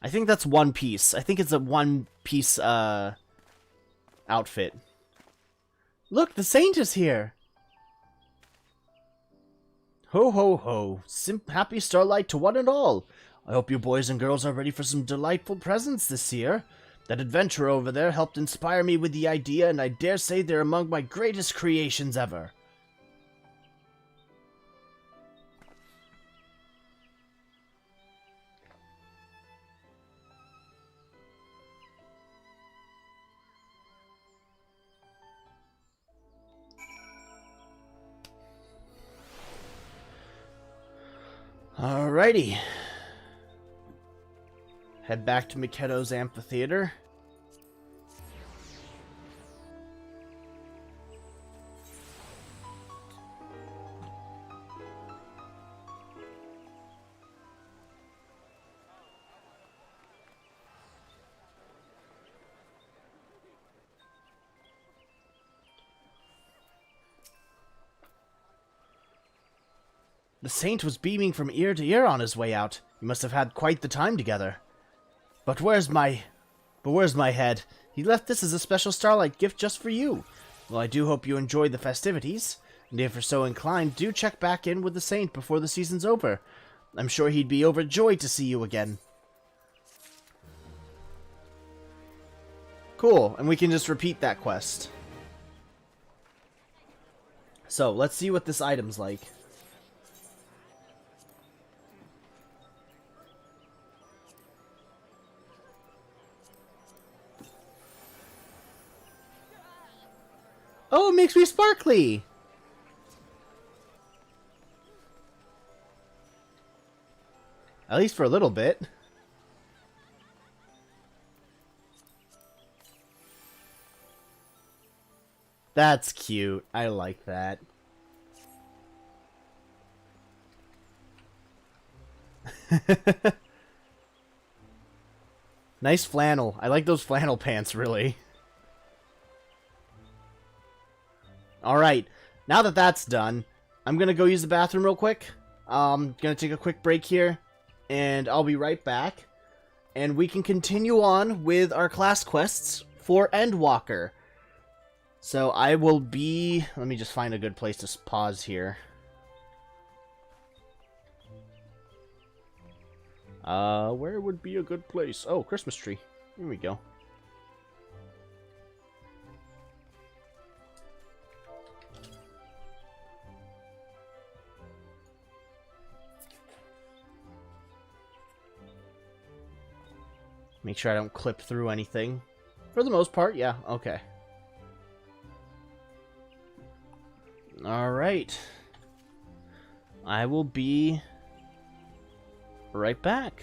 I think that's one piece. I think it's a one-piece, outfit. Look, the saint is here! Ho ho ho. Happy Starlight to one and all. I hope you boys and girls are ready for some delightful presents this year. That adventurer over there helped inspire me with the idea, and I dare say they're among my greatest creations ever. Alrighty. Head back to Miketo's amphitheater. The saint was beaming from ear to ear on his way out. You must have had quite the time together. But where's my head? He left this as a special Starlight gift just for you. Well, I do hope you enjoyed the festivities. And if you're so inclined, do check back in with the saint before the season's over. I'm sure he'd be overjoyed to see you again. Cool, and we can just repeat that quest. So, let's see what this item's like. Oh, it makes me sparkly! At least for a little bit. That's cute. I like that. Nice flannel. I like those flannel pants, really. Alright, now that that's done, I'm gonna go use the bathroom real quick. Gonna take a quick break here, and I'll be right back. And we can continue on with our class quests for Endwalker. So I will be... Let me just find a good place to pause here. Where would be a good place? Oh, Christmas tree. Here we go. Make sure I don't clip through anything. For the most part, yeah, okay. Alright. I will be right back.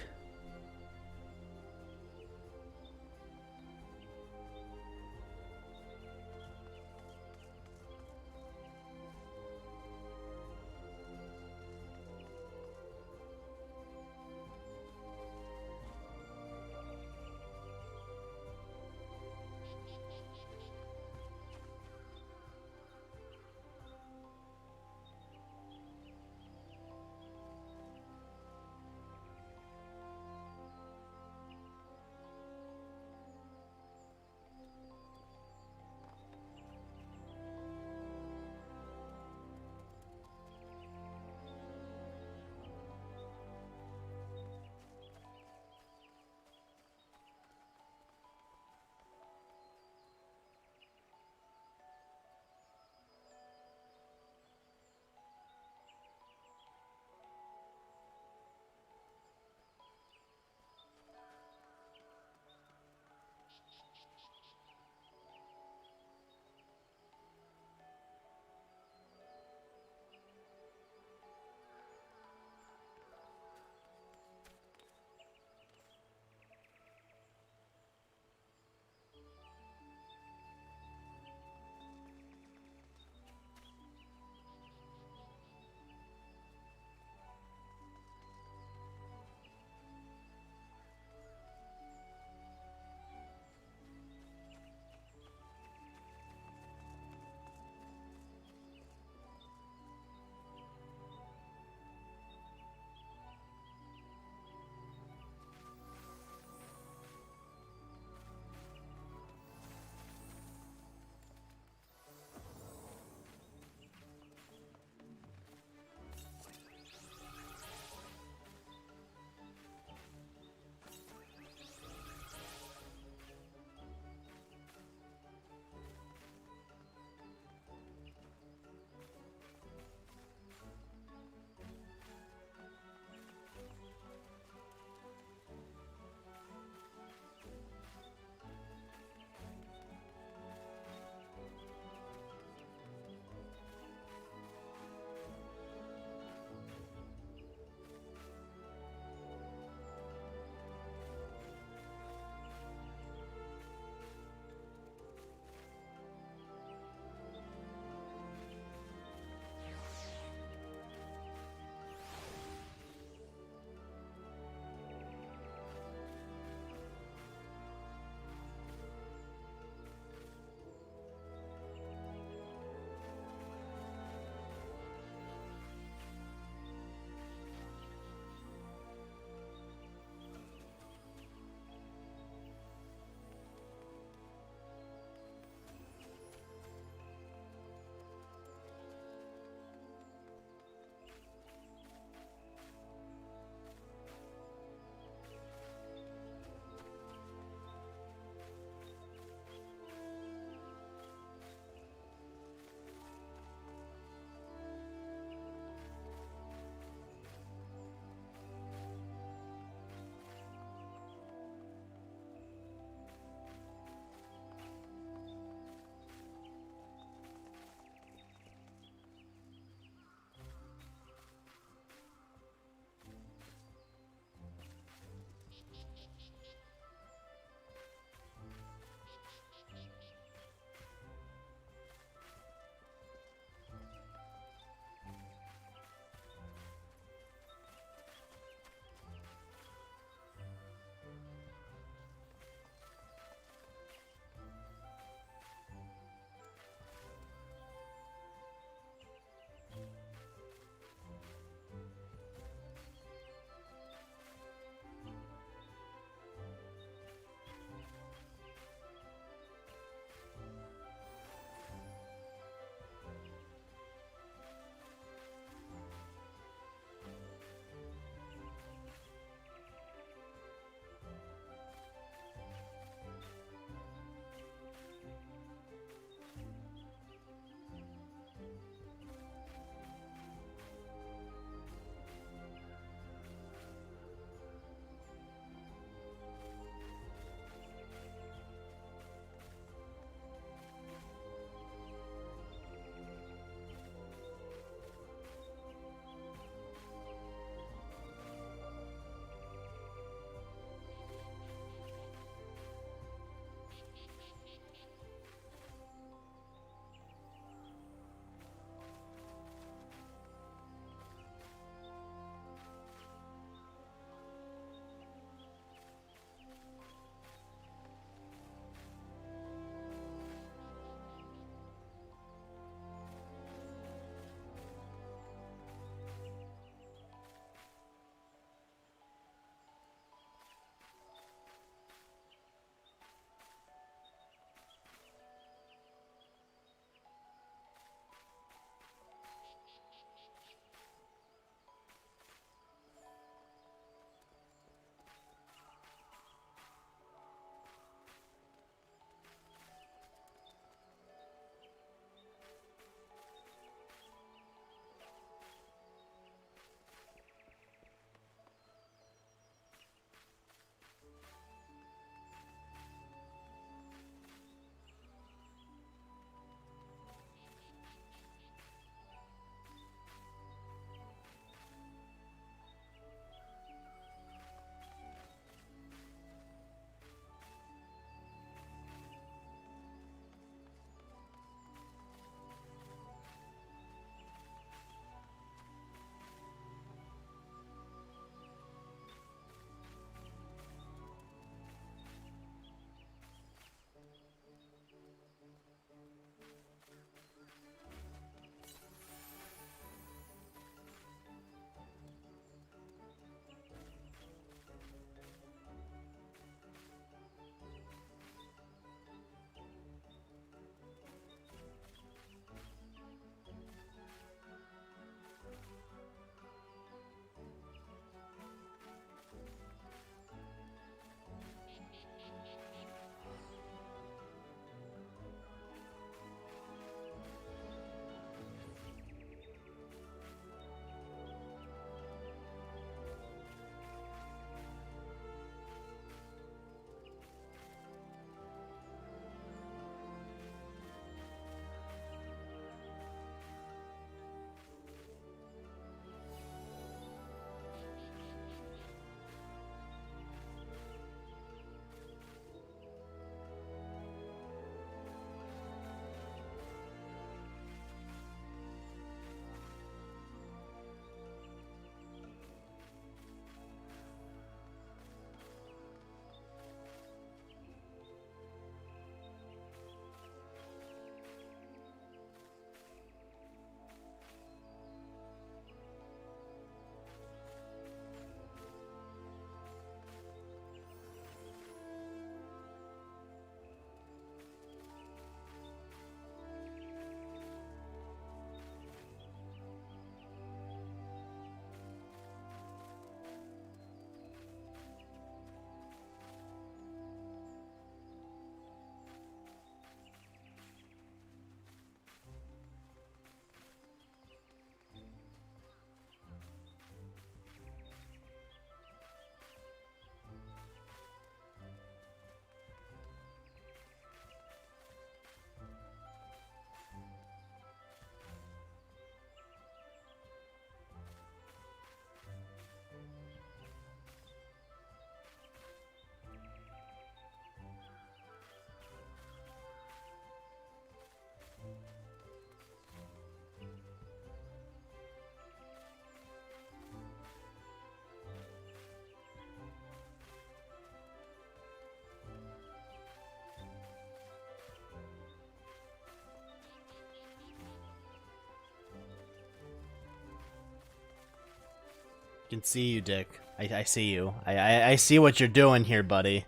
can see you, Dick. I see you. I see what you're doing here, buddy.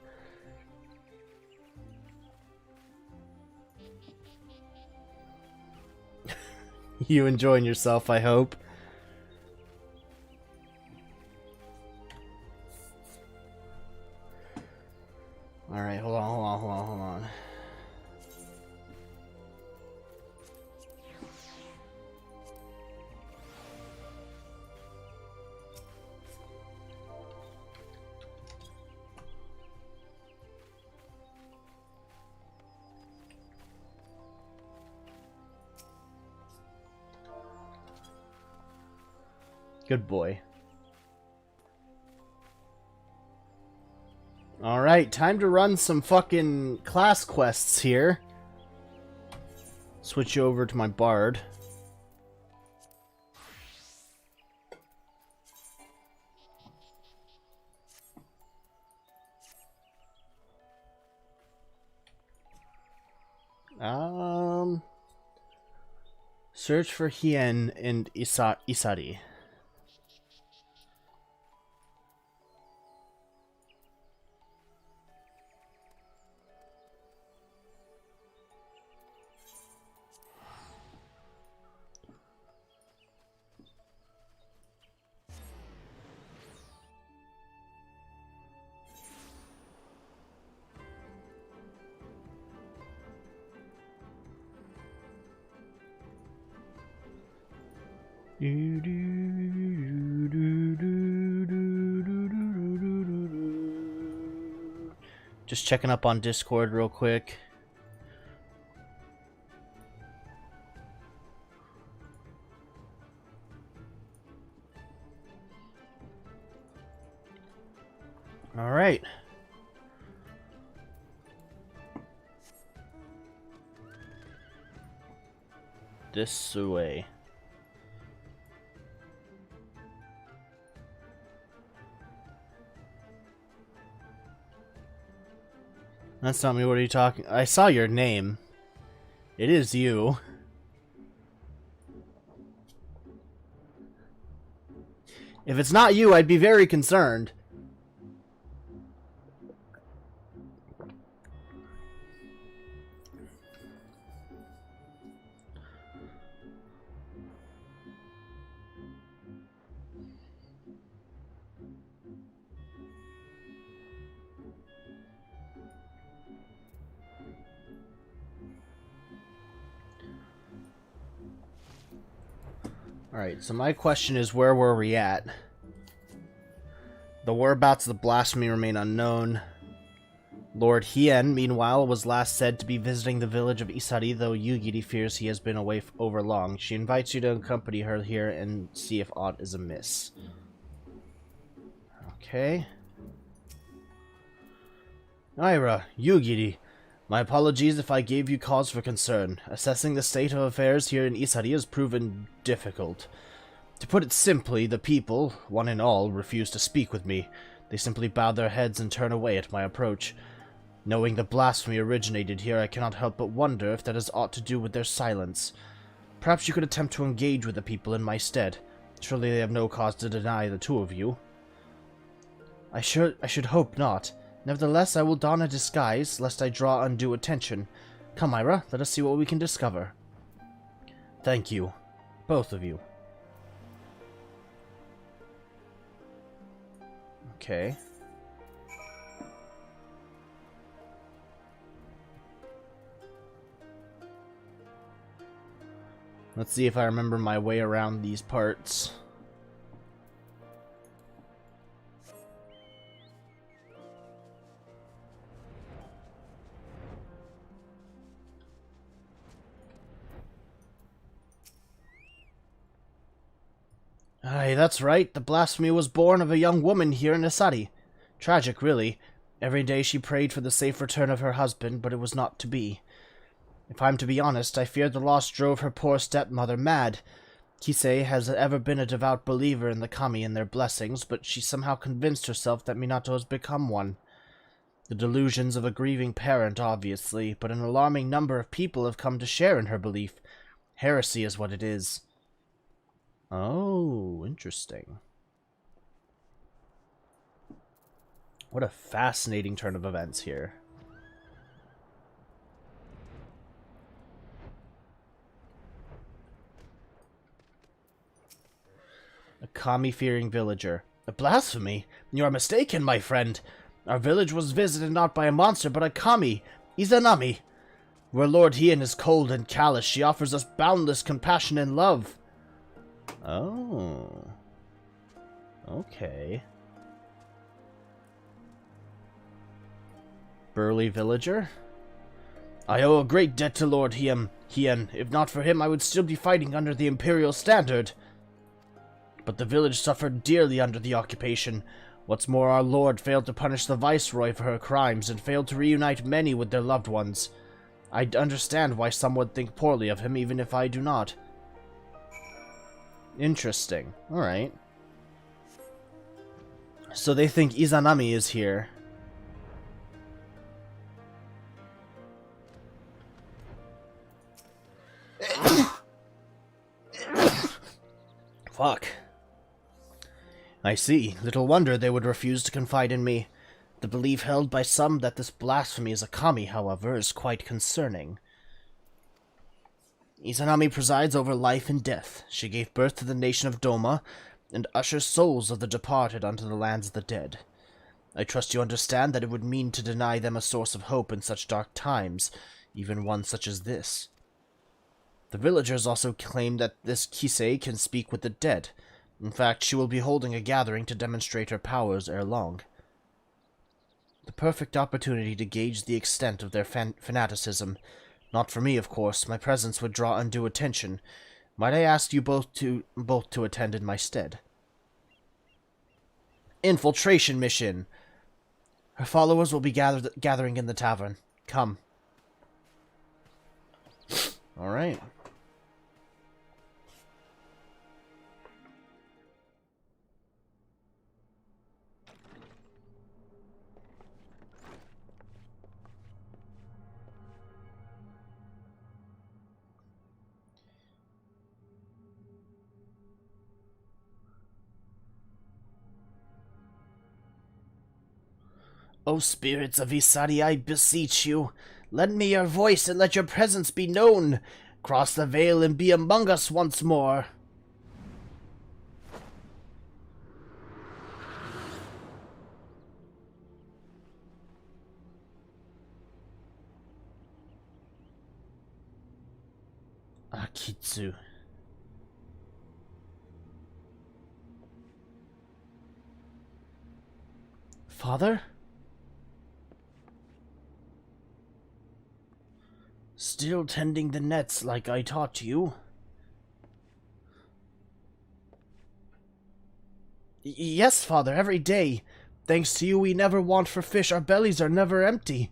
You enjoying yourself, I hope. Alright, hold on. Good boy. Alright, time to run some fucking class quests here. Switch you over to my bard. Search for Hien and Isari. Just checking up on Discord real quick. All right. This way. That's not me. What are you talking? I saw your name. It is you. If it's not you, I'd be very concerned. Alright, so my question is, where were we at? The whereabouts of the blasphemy remain unknown. Lord Hien, meanwhile, was last said to be visiting the village of Isari, though Yugiri fears he has been away over long. She invites you to accompany her here and see if aught is amiss. Okay. Ira, Yugiri. My apologies if I gave you cause for concern. Assessing the state of affairs here in Isari has proven difficult. To put it simply, the people, one and all, refuse to speak with me. They simply bow their heads and turn away at my approach. Knowing the blasphemy originated here, I cannot help but wonder if that has aught to do with their silence. Perhaps you could attempt to engage with the people in my stead. Surely they have no cause to deny the two of you. I should hope not. Nevertheless, I will don a disguise, lest I draw undue attention. Come, Ira, let us see what we can discover. Thank you. Both of you. Okay. Let's see if I remember my way around these parts. Aye, that's right. The blasphemy was born of a young woman here in Isari. Tragic, really. Every day she prayed for the safe return of her husband, but it was not to be. If I'm to be honest, I fear the loss drove her poor stepmother mad. Kisei has ever been a devout believer in the kami and their blessings, but she somehow convinced herself that Minato has become one. The delusions of a grieving parent, obviously, but an alarming number of people have come to share in her belief. Heresy is what it is. Oh, interesting. What a fascinating turn of events here. A kami-fearing villager. A blasphemy? You are mistaken, my friend. Our village was visited not by a monster, but a kami, Izanami. Where Lord Heian is cold and callous, she offers us boundless compassion and love. Oh. Okay. Burly villager? I owe a great debt to Lord Heian. If not for him, I would still be fighting under the Imperial standard. But the village suffered dearly under the occupation. What's more, our lord failed to punish the viceroy for her crimes and failed to reunite many with their loved ones. I understand why some would think poorly of him, even if I do not. Interesting. Alright. So they think Izanami is here. Fuck. I see. Little wonder they would refuse to confide in me. The belief held by some that this blasphemy is a kami, however, is quite concerning. Izanami presides over life and death. She gave birth to the nation of Doma, and ushers souls of the departed unto the lands of the dead. I trust you understand that it would mean to deny them a source of hope in such dark times, even one such as this. The villagers also claim that this Kisei can speak with the dead. In fact, she will be holding a gathering to demonstrate her powers ere long. The perfect opportunity to gauge the extent of their fanaticism. Not for me, of course. My presence would draw undue attention. Might I ask you both to attend in my stead? Infiltration mission. Her followers will be gathering in the tavern. Come. All right. O spirits of Isari, I beseech you, lend me your voice and let your presence be known. Cross the veil and be among us once more. Akitsu. Father? Still tending the nets like I taught you? Yes, Father, every day. Thanks to you, we never want for fish. Our bellies are never empty.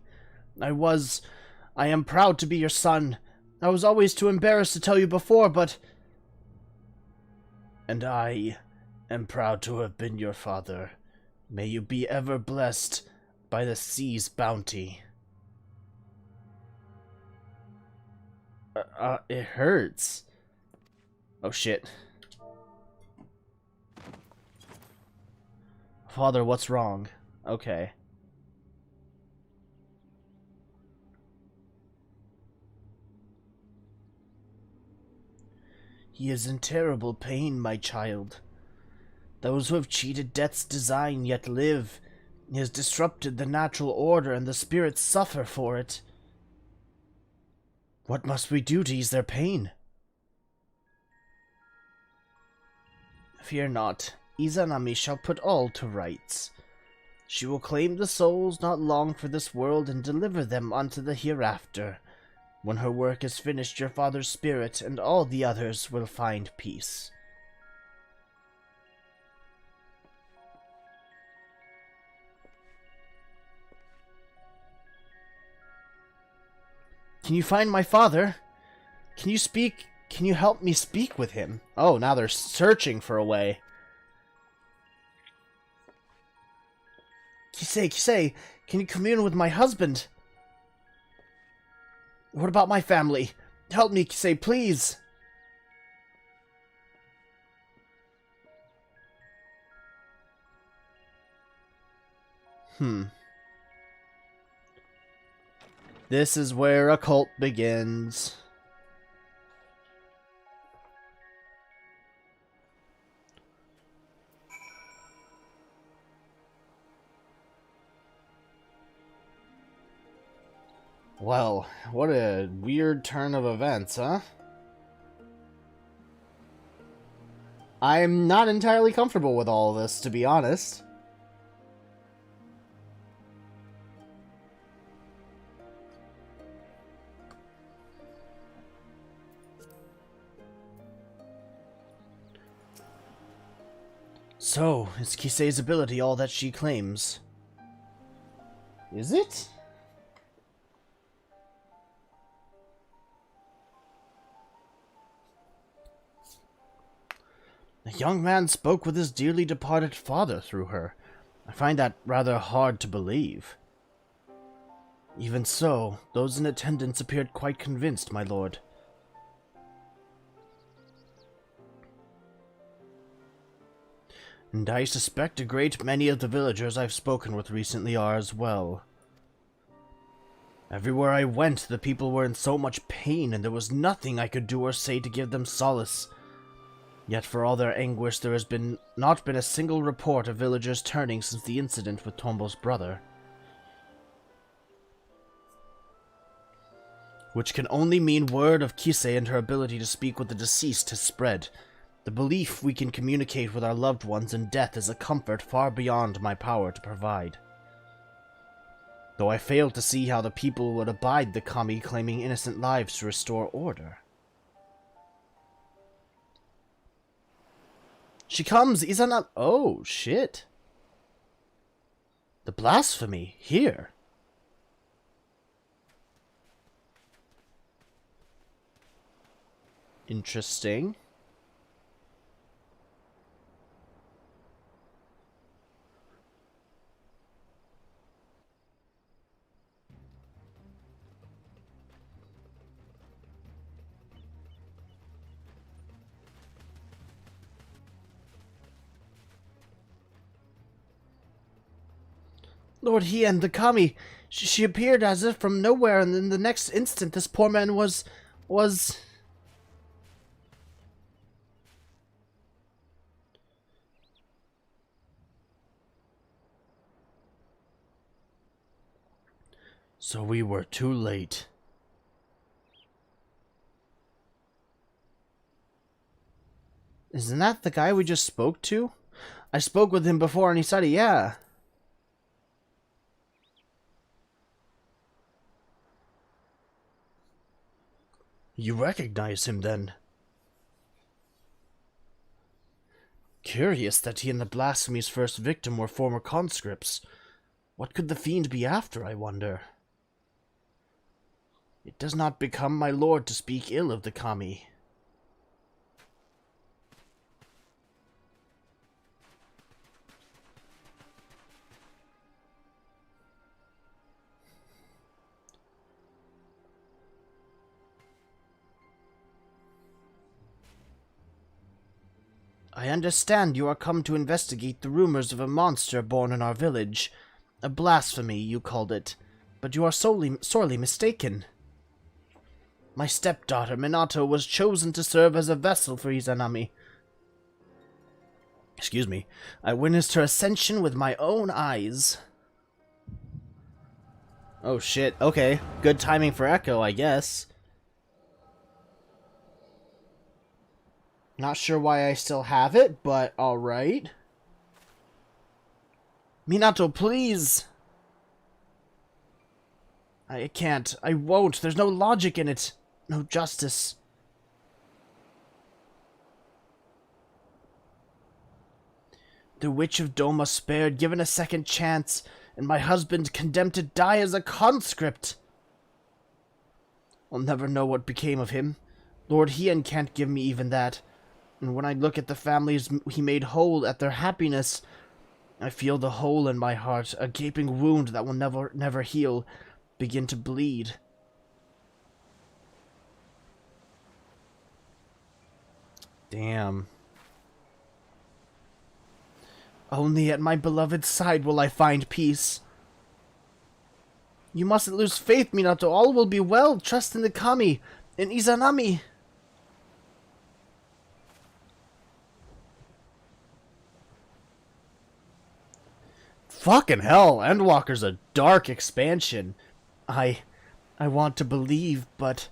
I am proud to be your son. I was always too embarrassed to tell you before, but... And I am proud to have been your father. May you be ever blessed by the sea's bounty. It hurts. Oh, shit. Father, what's wrong? Okay. He is in terrible pain, my child. Those who have cheated death's design yet live. He has disrupted the natural order, and the spirits suffer for it. What must we do to ease their pain? Fear not. Izanami shall put all to rights. She will claim the souls not long for this world and deliver them unto the hereafter. When her work is finished, your father's spirit and all the others will find peace. Can you find my father? Can you speak? Can you help me speak with him? Oh, now they're searching for a way. Kisei, can you commune with my husband? What about my family? Help me, Kisei, please. This is where a cult begins. Well, what a weird turn of events, huh? I'm not entirely comfortable with all of this, to be honest. So, is Kisei's ability all that she claims? Is it? The young man spoke with his dearly departed father through her. I find that rather hard to believe. Even so, those in attendance appeared quite convinced, my lord. And I suspect a great many of the villagers I've spoken with recently are as well. Everywhere I went, the people were in so much pain, and there was nothing I could do or say to give them solace. Yet for all their anguish, there has not been a single report of villagers turning since the incident with Tombo's brother. Which can only mean word of Kisei and her ability to speak with the deceased has spread. The belief we can communicate with our loved ones in death is a comfort far beyond my power to provide. Though I fail to see how the people would abide the kami claiming innocent lives to restore order. She comes, Izana. Oh, shit. The blasphemy here. Interesting. Lord Hien, the kami, she appeared as if from nowhere, and in the next instant this poor man was... So we were too late. Isn't that the guy we just spoke to? I spoke with him before and he said, yeah. You recognize him, then? Curious that he and the blasphemy's first victim were former conscripts. What could the fiend be after, I wonder? It does not become my lord to speak ill of the kami. I understand you are come to investigate the rumors of a monster born in our village. A blasphemy, you called it. But you are sorely mistaken. My stepdaughter, Minato, was chosen to serve as a vessel for Izanami. Excuse me. I witnessed her ascension with my own eyes. Oh shit, okay. Good timing for Echo, I guess. Not sure why I still have it, but alright. Minato, please! I can't. I won't. There's no logic in it. No justice. The Witch of Doma spared, given a second chance, and my husband condemned to die as a conscript. I'll never know what became of him. Lord Hien can't give me even that. And when I look at the families he made whole at their happiness, I feel the hole in my heart, a gaping wound that will never heal, begin to bleed. Damn. Only at my beloved's side will I find peace. You mustn't lose faith, Minato. All will be well. Trust in the Kami, in Izanami. Fucking hell, Endwalker's a dark expansion. I want to believe, but...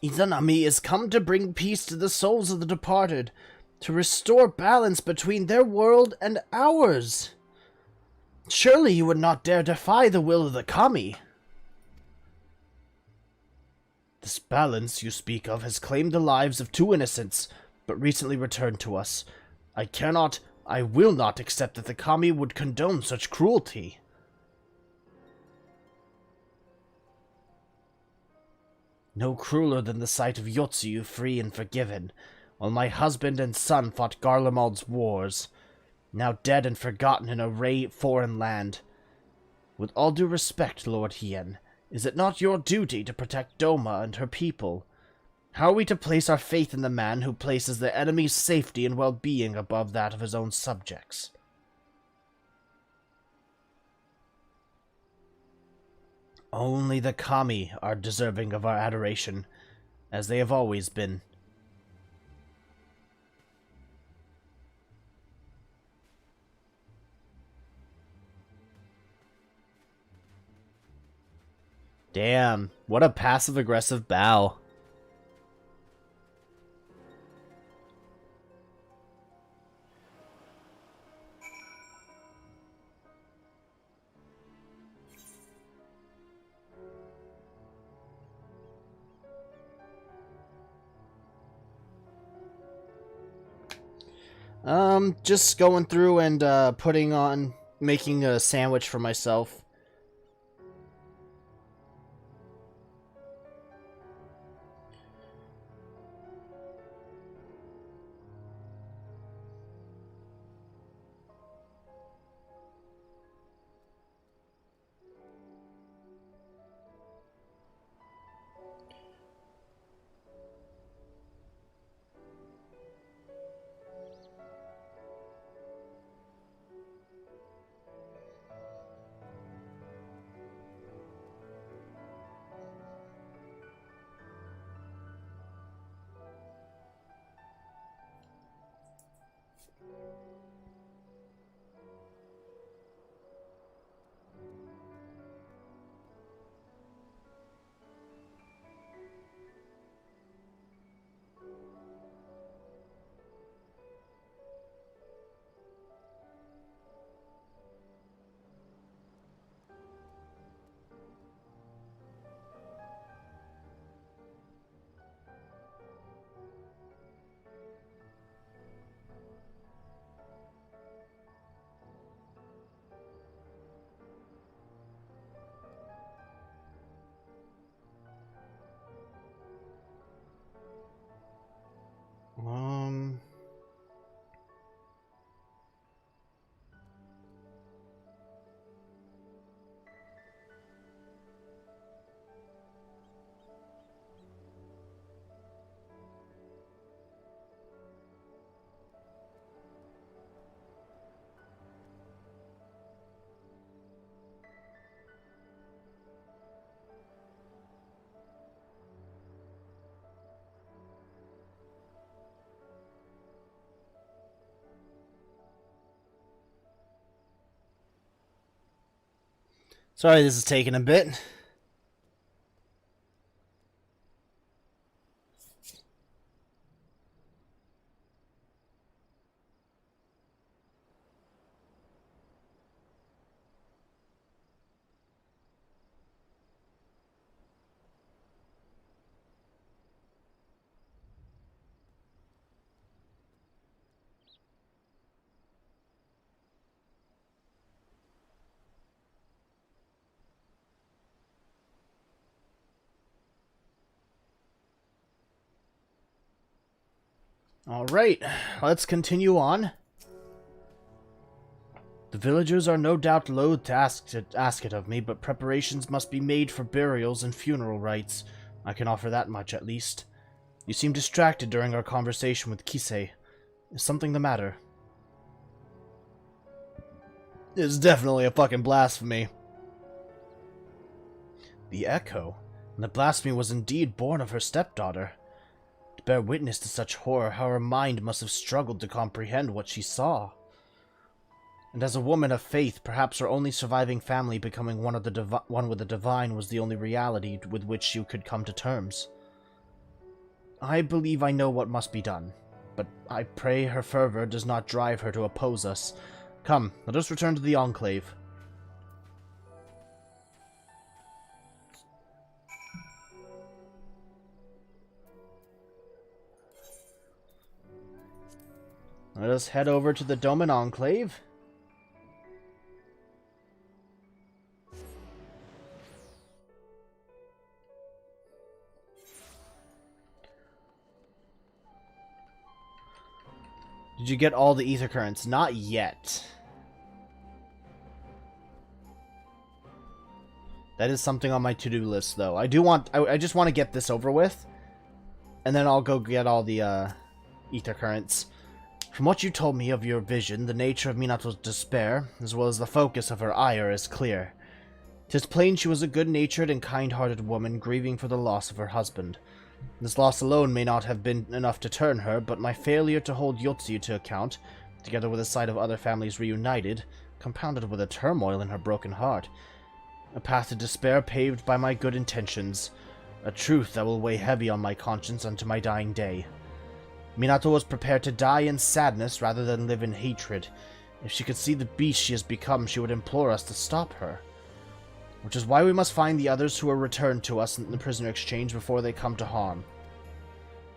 Izanami is come to bring peace to the souls of the departed, to restore balance between their world and ours. Surely you would not dare defy the will of the Kami. This balance you speak of has claimed the lives of 2 innocents, but recently returned to us. I will not accept that the Kami would condone such cruelty. No crueler than the sight of Yotsuyu free and forgiven, while my husband and son fought Garlemald's wars, now dead and forgotten in a foreign land. With all due respect, Lord Hien, is it not your duty to protect Doma and her people? How are we to place our faith in the man who places the enemy's safety and well-being above that of his own subjects? Only the Kami are deserving of our adoration, as they have always been. Damn, what a passive-aggressive bow. Just going through and making a sandwich for myself. Um... Sorry this is taking a bit. Alright, let's continue on. The villagers are no doubt loath to ask it of me, but preparations must be made for burials and funeral rites. I can offer that much, at least. You seem distracted during our conversation with Kisei. Is something the matter? It's definitely a fucking blasphemy. The echo, and the blasphemy was indeed born of her stepdaughter. To bear witness to such horror, how her mind must have struggled to comprehend what she saw. And as a woman of faith, perhaps her only surviving family becoming one with the divine was the only reality with which she could come to terms. I believe I know what must be done, but I pray her fervor does not drive her to oppose us. Come, let us return to the Enclave. Let us head over to the Doman Enclave. Did you get all the ether currents? Not yet. That is something on my to-do list, though. I just want to get this over with, and then I'll go get all the ether currents. From what you told me of your vision, the nature of Minato's despair, as well as the focus of her ire, is clear. 'Tis plain she was a good-natured and kind-hearted woman grieving for the loss of her husband. This loss alone may not have been enough to turn her, but my failure to hold Yotsuyu to account, together with the sight of other families reunited, compounded with a turmoil in her broken heart. A path to despair paved by my good intentions, a truth that will weigh heavy on my conscience unto my dying day. Minato was prepared to die in sadness rather than live in hatred. If she could see the beast she has become, she would implore us to stop her. Which is why we must find the others who were returned to us in the prisoner exchange before they come to harm.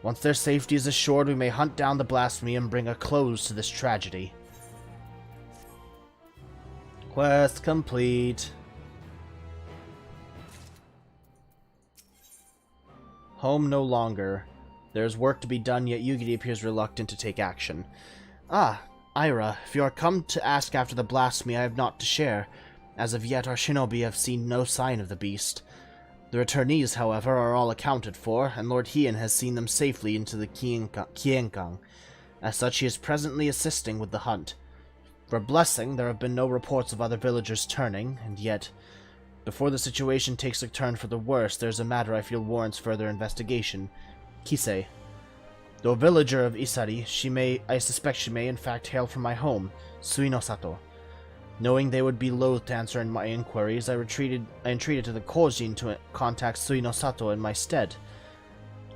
Once their safety is assured, we may hunt down the blasphemy and bring a close to this tragedy. Quest complete. Home no longer. There is work to be done, yet Yugiri appears reluctant to take action. Ah, Ira, if you are come to ask after the blasphemy, I have naught to share. As of yet, our shinobi have seen no sign of the beast. The returnees, however, are all accounted for, and Lord Hien has seen them safely into the Kienkang. As such, he is presently assisting with the hunt. For blessing, there have been no reports of other villagers turning, and yet, before the situation takes a turn for the worse, there is a matter I feel warrants further investigation. Kisei. Though a villager of Isari, I suspect she may in fact hail from my home, Suinosato. Knowing they would be loath to answer my inquiries, I entreated to the Kojin to contact Suinosato in my stead.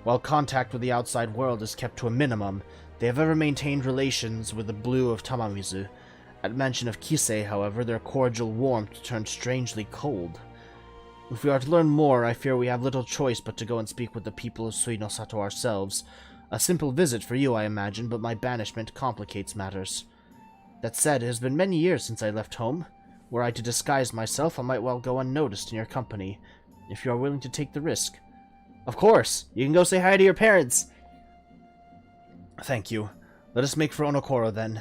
While contact with the outside world is kept to a minimum, they have ever maintained relations with the blue of Tamamizu. At mention of Kisei, however, their cordial warmth turned strangely cold. If we are to learn more, I fear we have little choice but to go and speak with the people of Suinosato ourselves. A simple visit for you, I imagine, but my banishment complicates matters. That said, it has been many years since I left home. Were I to disguise myself, I might well go unnoticed in your company, if you are willing to take the risk. Of course! You can go say hi to your parents! Thank you. Let us make for Onokoro, then.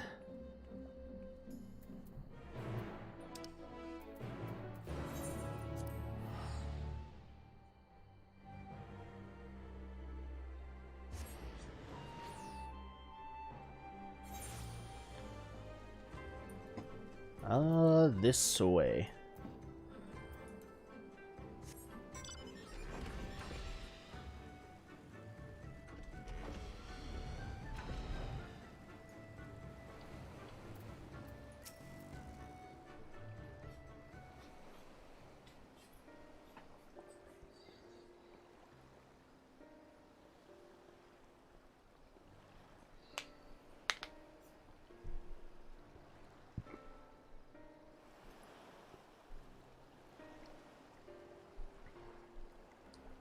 This way.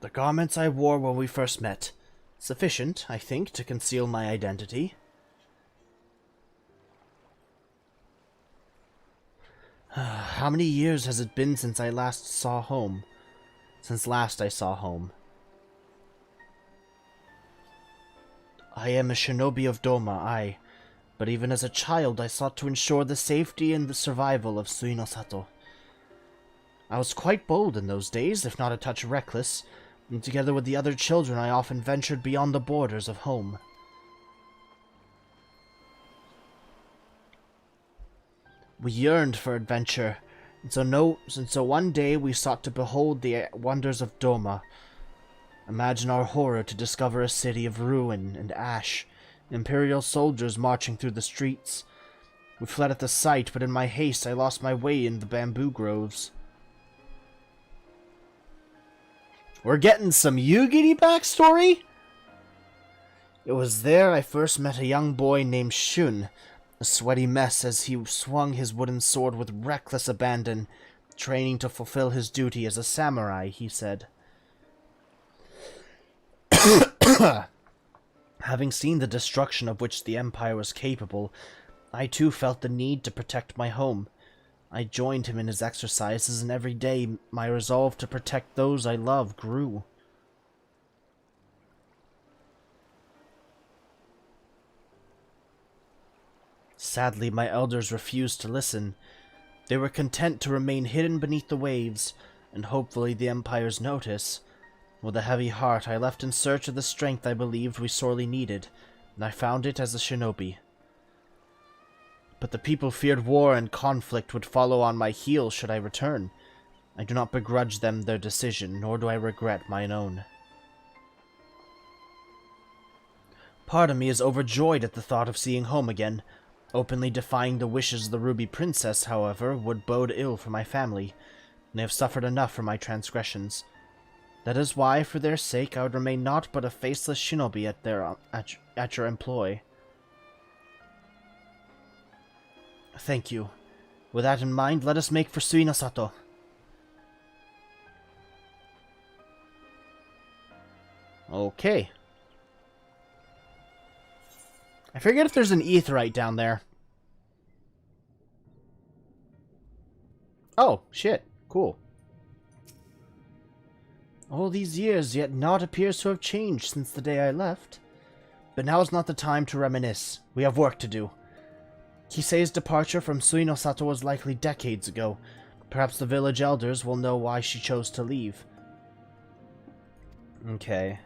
The garments I wore when we first met. Sufficient, I think, to conceal my identity. How many years has it been since I last saw home? Since last I saw home. I am a shinobi of Doma, aye. But even as a child, I sought to ensure the safety and the survival of Suinosato. I was quite bold in those days, if not a touch reckless, and together with the other children I often ventured beyond the borders of home. We yearned for adventure, and so one day we sought to behold the wonders of Doma. Imagine our horror to discover a city of ruin and ash, Imperial soldiers marching through the streets. We fled at the sight, but in my haste I lost my way in the bamboo groves. We're getting some Yugiri backstory? It was there I first met a young boy named Shun, a sweaty mess as he swung his wooden sword with reckless abandon, training to fulfill his duty as a samurai, he said. Having seen the destruction of which the Empire was capable, I too felt the need to protect my home. I joined him in his exercises, and every day my resolve to protect those I love grew. Sadly, my elders refused to listen. They were content to remain hidden beneath the waves, and hopefully the Empire's notice. With a heavy heart, I left in search of the strength I believed we sorely needed, and I found it as a shinobi. But the people feared war and conflict would follow on my heels should I return. I do not begrudge them their decision, nor do I regret mine own. Part of me is overjoyed at the thought of seeing home again. Openly defying the wishes of the Ruby Princess, however, would bode ill for my family, and they have suffered enough for my transgressions. That is why, for their sake, I would remain naught but a faceless shinobi at your employ. Thank you. With that in mind, let us make for Suinosato. Okay. I forget if there's an aetheryte down there. Oh, shit. Cool. All these years, yet naught appears to have changed since the day I left. But now is not the time to reminisce. We have work to do. Kisei's departure from Suinosato was likely decades ago. Perhaps the village elders will know why she chose to leave. Okay.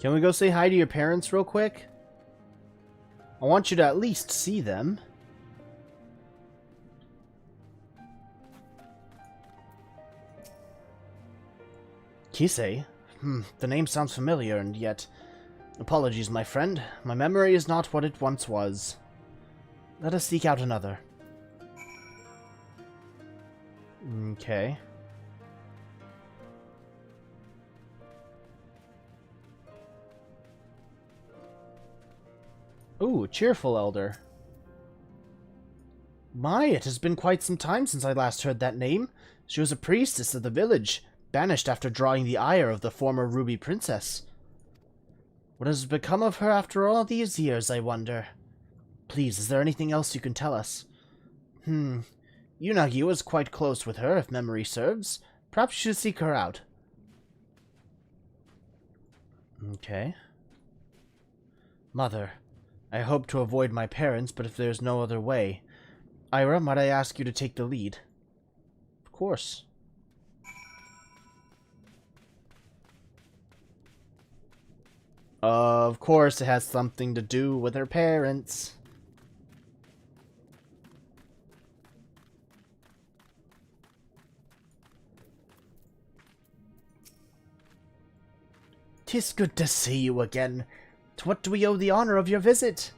Can we go say hi to your parents real quick? I want you to at least see them. Kisei? The name sounds familiar, and yet... Apologies, my friend. My memory is not what it once was. Let us seek out another. Okay. Ooh, cheerful elder. My, it has been quite some time since I last heard that name. She was a priestess of the village, banished after drawing the ire of the former Ruby Princess. What has become of her after all these years, I wonder? Please, is there anything else you can tell us? Unagi was quite close with her, if memory serves. Perhaps you should seek her out. Okay. Mother, I hope to avoid my parents, but if there's no other way... Ira, might I ask you to take the lead? Of course. Of course it has something to do with her parents. "'Tis good to see you again. To what do we owe the honor of your visit?"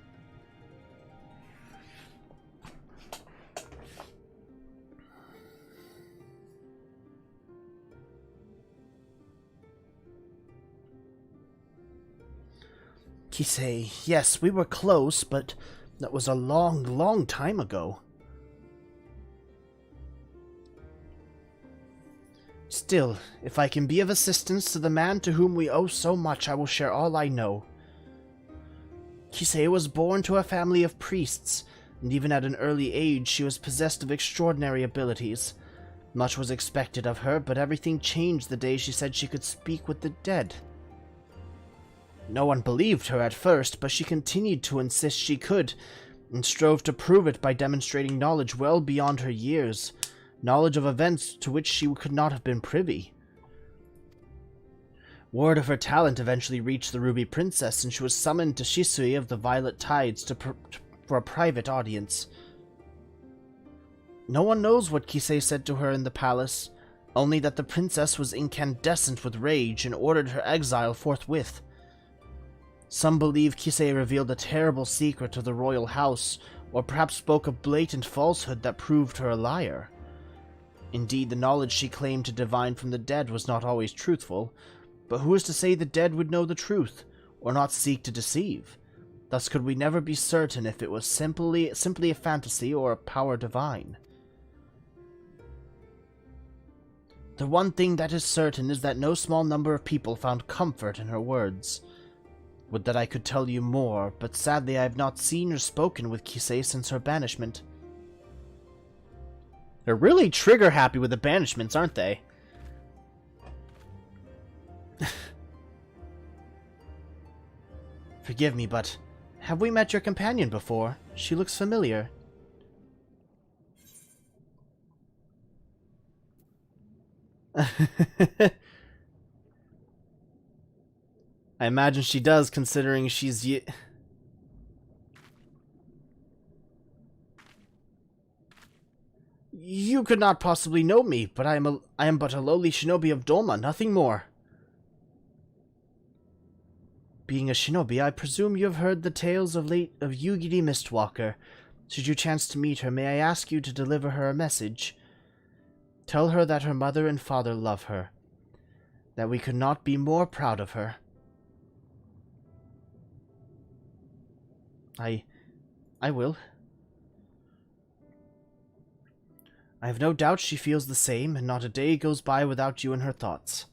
Kisei, yes, we were close, but that was a long, long time ago. Still, if I can be of assistance to the man to whom we owe so much, I will share all I know. Kisei was born to a family of priests, and even at an early age she was possessed of extraordinary abilities. Much was expected of her, but everything changed the day she said she could speak with the dead. No one believed her at first, but she continued to insist she could, and strove to prove it by demonstrating knowledge well beyond her years, knowledge of events to which she could not have been privy. Word of her talent eventually reached the Ruby Princess, and she was summoned to Shisui of the Violet Tides for a private audience. No one knows what Kisei said to her in the palace, only that the princess was incandescent with rage and ordered her exile forthwith. Some believe Kisei revealed a terrible secret to the royal house, or perhaps spoke a blatant falsehood that proved her a liar. Indeed, the knowledge she claimed to divine from the dead was not always truthful, but who is to say the dead would know the truth, or not seek to deceive? Thus could we never be certain if it was simply a fantasy or a power divine. The one thing that is certain is that no small number of people found comfort in her words. Would that I could tell you more, but sadly I have not seen or spoken with Kisei since her banishment. They're really trigger-happy with the banishments, aren't they? Forgive me, but have we met your companion before? She looks familiar. I imagine she does, considering she's You could not possibly know me, but I am but a lowly shinobi of Doma, nothing more. Being a shinobi, I presume you have heard the tales of Yugiri Mistwalker. Should you chance to meet her, may I ask you to deliver her a message? Tell her that her mother and father love her, that we could not be more proud of her. I will. I have no doubt she feels the same, and not a day goes by without you in her thoughts.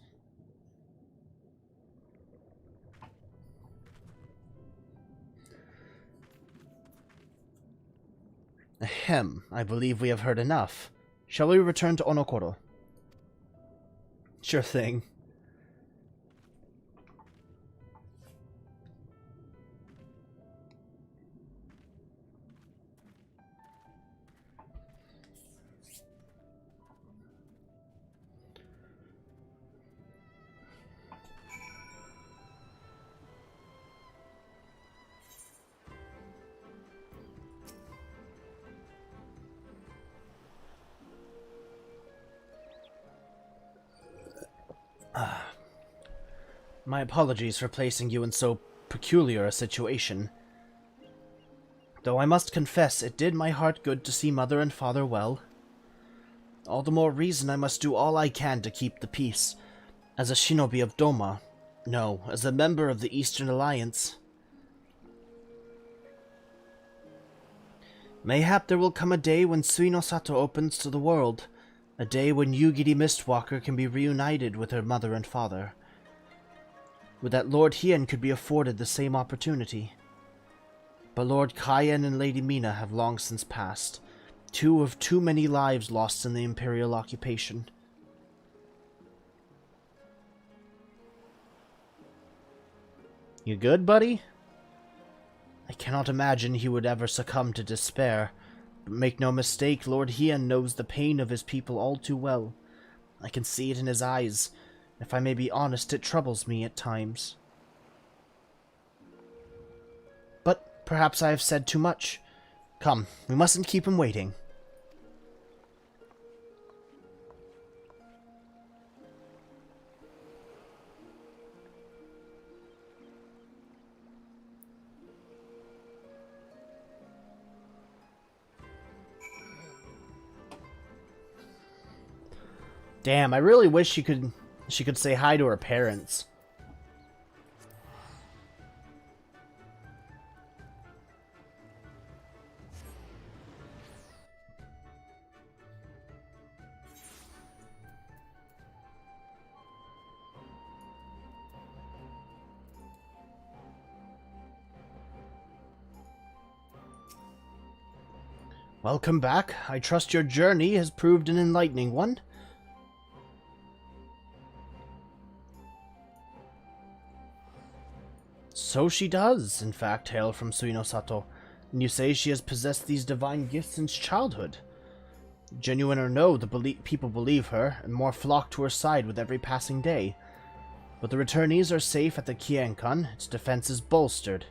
Ahem, I believe we have heard enough. Shall we return to Onokoro? Sure thing. My apologies for placing you in so peculiar a situation. Though I must confess, it did my heart good to see mother and father well. All the more reason I must do all I can to keep the peace, as a shinobi of Doma. No, as a member of the Eastern Alliance. Mayhap there will come a day when Suinosato opens to the world, a day when Yugiri Mistwalker can be reunited with her mother and father. Would that Lord Hien could be afforded the same opportunity. But Lord Kaien and Lady Mina have long since passed, two of too many lives lost in the Imperial occupation. You good, buddy? I cannot imagine he would ever succumb to despair, but make no mistake, Lord Hien knows the pain of his people all too well. I can see it in his eyes. If I may be honest, it troubles me at times. But perhaps I have said too much. Come, we mustn't keep him waiting. Damn, I really wish she could say hi to her parents. Welcome back. I trust your journey has proved an enlightening one. So she does, in fact, hail from Suino Sato, and you say she has possessed these divine gifts since childhood. Genuine or no, the people believe her, and more flock to her side with every passing day. But the returnees are safe at the Kienkan, its defense is bolstered.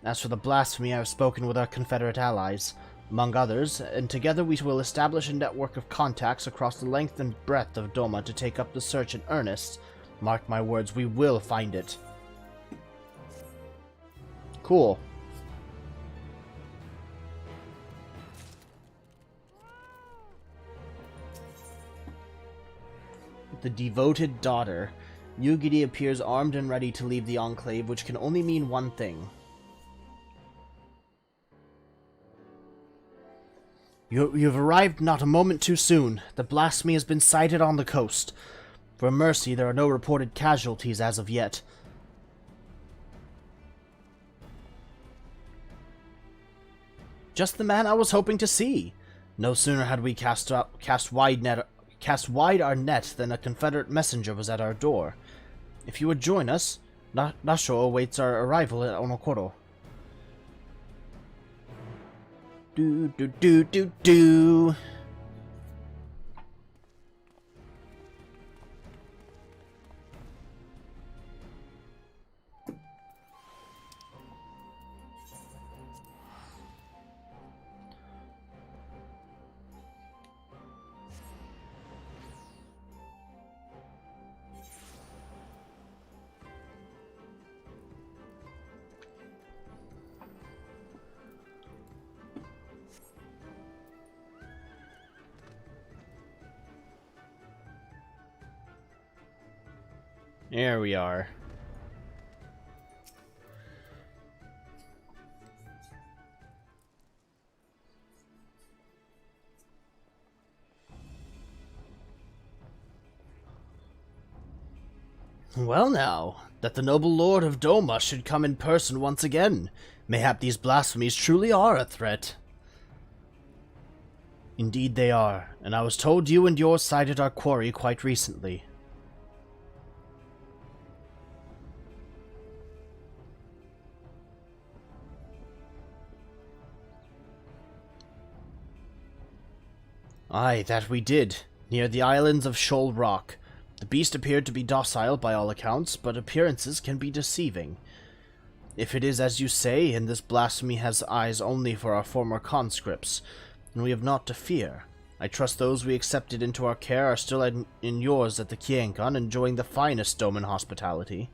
As for the blasphemy, I have spoken with our Confederate allies, among others, and together we will establish a network of contacts across the length and breadth of Doma to take up the search in earnest. Mark my words, we will find it. Cool. The devoted daughter. Yugiri appears armed and ready to leave the Enclave, which can only mean one thing. You've arrived not a moment too soon. The blasphemy has been sighted on the coast. For mercy, there are no reported casualties as of yet. Just the man I was hoping to see. No sooner had we cast wide our net than a Confederate messenger was at our door. If you would join us, Nasho awaits our arrival at Onokoro. Do. There we are. Well now, that the noble lord of Doma should come in person once again. Mayhap these blasphemies truly are a threat. Indeed they are, and I was told you and yours sighted our quarry quite recently. Aye, that we did, near the islands of Shoal Rock. The beast appeared to be docile by all accounts, but appearances can be deceiving. If it is as you say, and this blasphemy has eyes only for our former conscripts, then we have naught to fear. I trust those we accepted into our care are still in yours at the Kienkan, enjoying the finest Doman hospitality.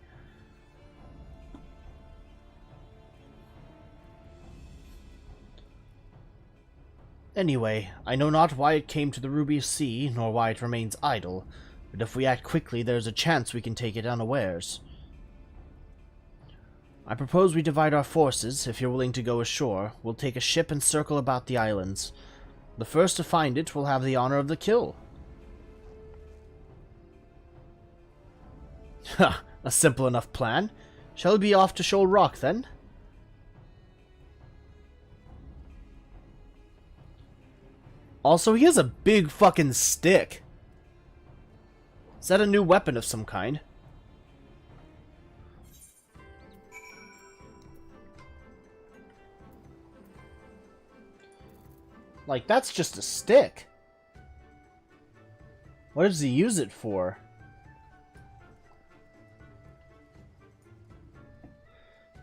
Anyway, I know not why it came to the Ruby Sea, nor why it remains idle, but if we act quickly, there's a chance we can take it unawares. I propose we divide our forces. If you're willing to go ashore, we'll take a ship and circle about the islands. The first to find it will have the honor of the kill. Ha! A simple enough plan. Shall we be off to Shoal Rock, then? Also, he has a big fucking stick. Is that a new weapon of some kind? Like, that's just a stick. What does he use it for?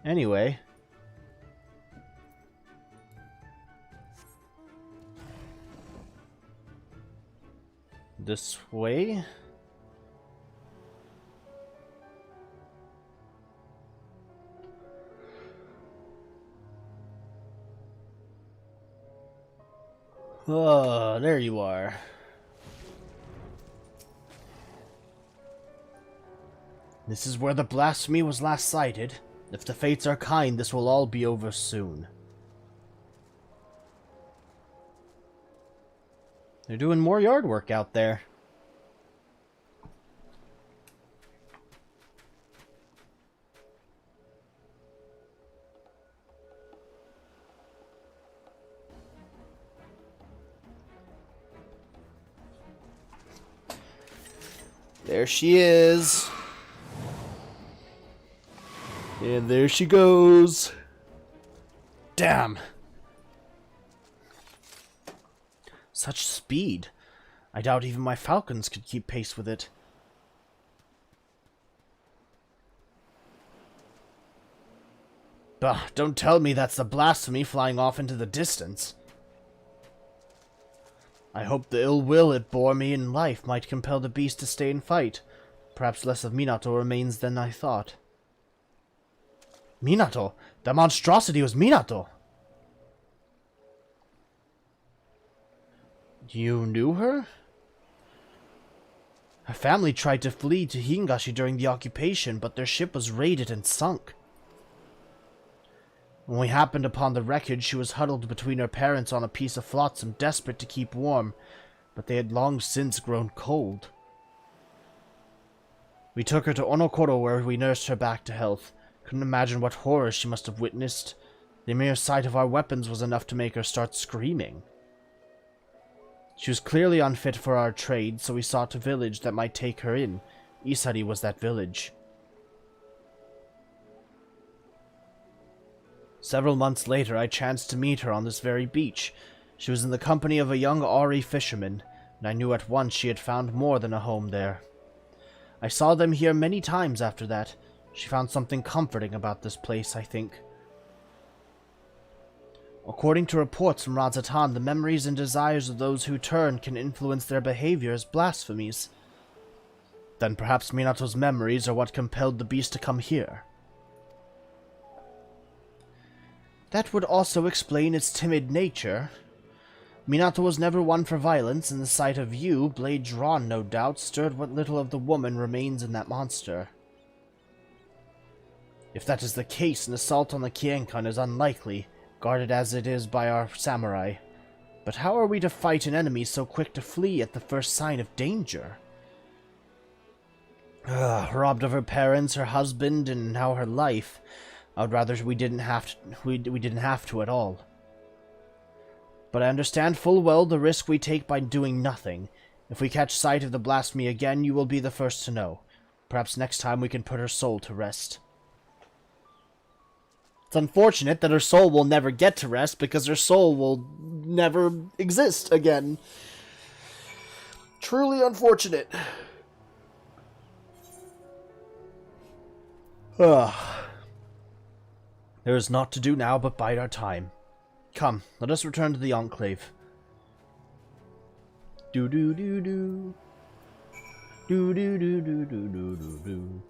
Anyway. This way? Oh, there you are. This is where the blasphemy was last sighted. If the fates are kind, this will all be over soon. They're doing more yard work out there. There she is. And there she goes. Damn. Such speed. I doubt even my falcons could keep pace with it. Bah, don't tell me that's the blasphemy flying off into the distance. I hope the ill will it bore me in life might compel the beast to stay and fight. Perhaps less of Minato remains than I thought. Minato? That monstrosity was Minato! You knew her? Her family tried to flee to Higashi during the occupation, but their ship was raided and sunk. When we happened upon the wreckage, she was huddled between her parents on a piece of flotsam, desperate to keep warm, but they had long since grown cold. We took her to Onokoro, where we nursed her back to health. Couldn't imagine what horrors she must have witnessed. The mere sight of our weapons was enough to make her start screaming. She was clearly unfit for our trade, so we sought a village that might take her in. Isari was that village. Several months later, I chanced to meet her on this very beach. She was in the company of a young Ari fisherman, and I knew at once she had found more than a home there. I saw them here many times after that. She found something comforting about this place, I think. According to reports from Razatan, the memories and desires of those who turn can influence their behavior as blasphemies. Then perhaps Minato's memories are what compelled the beast to come here. That would also explain its timid nature. Minato was never one for violence, and the sight of you, blade drawn no doubt, stirred what little of the woman remains in that monster. If that is the case, an assault on the Kienkan is unlikely, guarded as it is by our samurai. But how are we to fight an enemy so quick to flee at the first sign of danger? Robbed of her parents, her husband, and now her life. I would rather we didn't have to at all. But I understand full well the risk we take by doing nothing. If we catch sight of the blasphemy again, you will be the first to know. Perhaps next time we can put her soul to rest. It's unfortunate that her soul will never get to rest, because her soul will never exist again. Truly unfortunate. There is naught to do now but bide our time. Come, let us return to the Enclave. Do-do-do-do. Do-do-do-do-do-do-do-do.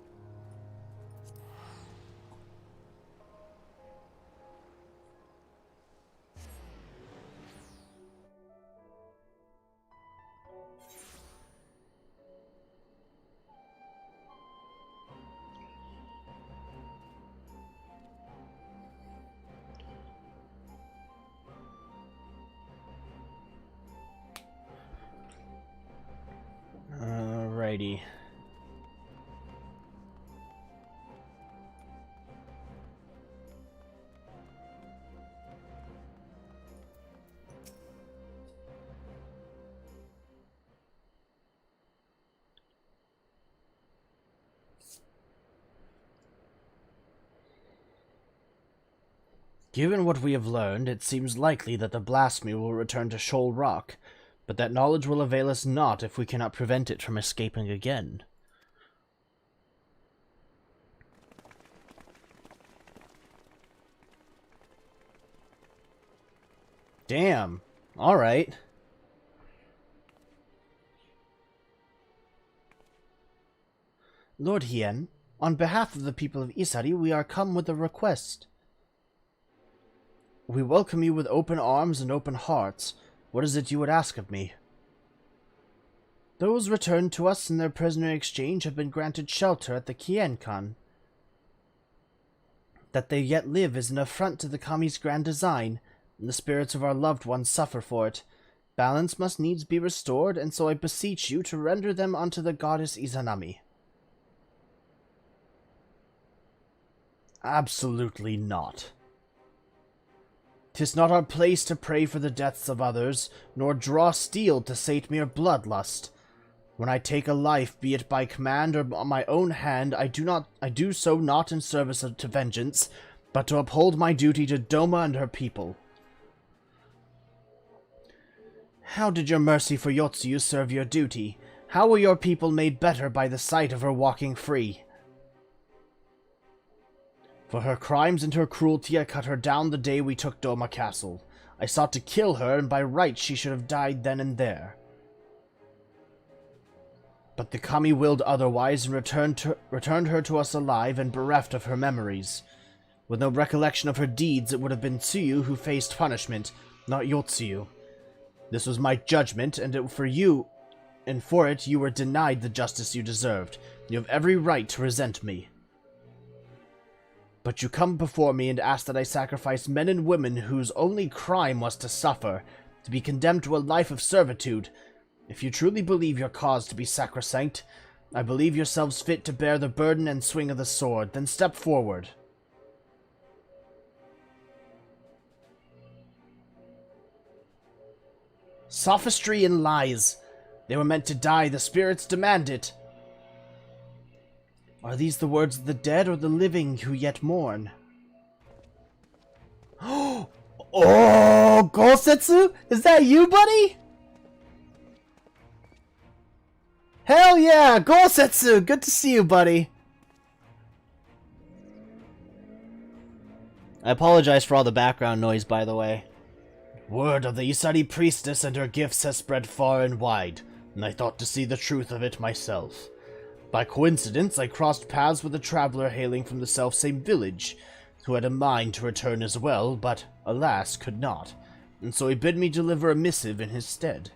Alrighty. Given what we have learned, it seems likely that the blasphemy will return to Shoal Rock, but that knowledge will avail us not if we cannot prevent it from escaping again. Damn. Alright. Lord Hien, on behalf of the people of Isari, we are come with a request. We welcome you with open arms and open hearts. What is it you would ask of me? Those returned to us in their prisoner exchange have been granted shelter at the Kienkan. That they yet live is an affront to the Kami's grand design, and the spirits of our loved ones suffer for it. Balance must needs be restored, and so I beseech you to render them unto the goddess Izanami. Absolutely not. 'Tis not our place to pray for the deaths of others, nor draw steel to sate mere bloodlust. When I take a life, be it by command or on my own hand, I do so not in service to vengeance, but to uphold my duty to Doma and her people. How did your mercy for Yotsuyu serve your duty? How were your people made better by the sight of her walking free? For her crimes and her cruelty, I cut her down the day we took Doma Castle. I sought to kill her, and by rights she should have died then and there. But the kami willed otherwise and returned her to us alive and bereft of her memories. With no recollection of her deeds, it would have been Tsuyu who faced punishment, not Yotsuyu. This was my judgment, and for it you were denied the justice you deserved. You have every right to resent me. But you come before me and ask that I sacrifice men and women whose only crime was to suffer, to be condemned to a life of servitude. If you truly believe your cause to be sacrosanct, I believe yourselves fit to bear the burden and swing of the sword, then step forward. Sophistry and lies. They were meant to die, the spirits demand it. Are these the words of the dead or the living who yet mourn? Oh, Gosetsu? Is that you, buddy? Hell yeah, Gosetsu! Good to see you, buddy. I apologize for all the background noise, by the way. Word of the Isari priestess and her gifts has spread far and wide, and I thought to see the truth of it myself. By coincidence, I crossed paths with a traveler hailing from the selfsame village, who had a mind to return as well, but, alas, could not, and so he bid me deliver a missive in his stead.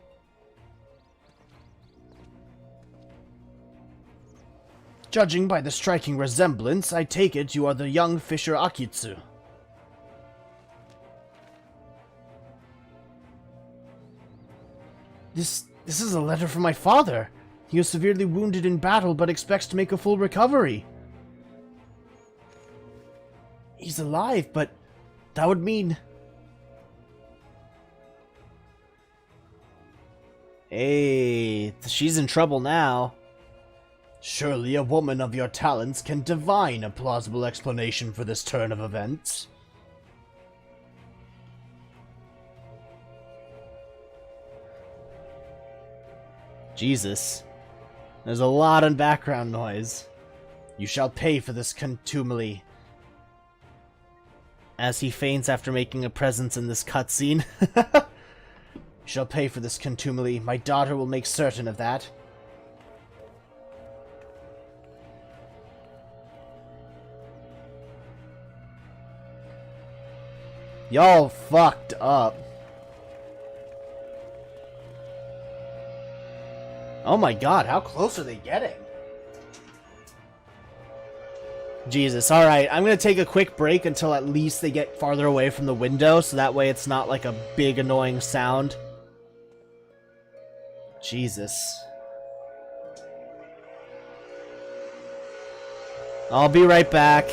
Judging by the striking resemblance, I take it you are the young fisher Akitsu. This is a letter from my father. He was severely wounded in battle, but expects to make a full recovery. He's alive, but that would mean... Hey, she's in trouble now. Surely a woman of your talents can divine a plausible explanation for this turn of events. Jesus. There's a lot of background noise. You shall pay for this contumely. As he faints after making a presence in this cutscene. You shall pay for this contumely. My daughter will make certain of that. Y'all fucked up. Oh my god, how close are they getting? Jesus, alright, I'm gonna take a quick break until at least they get farther away from the window, so that way it's not like a big annoying sound. Jesus. I'll be right back.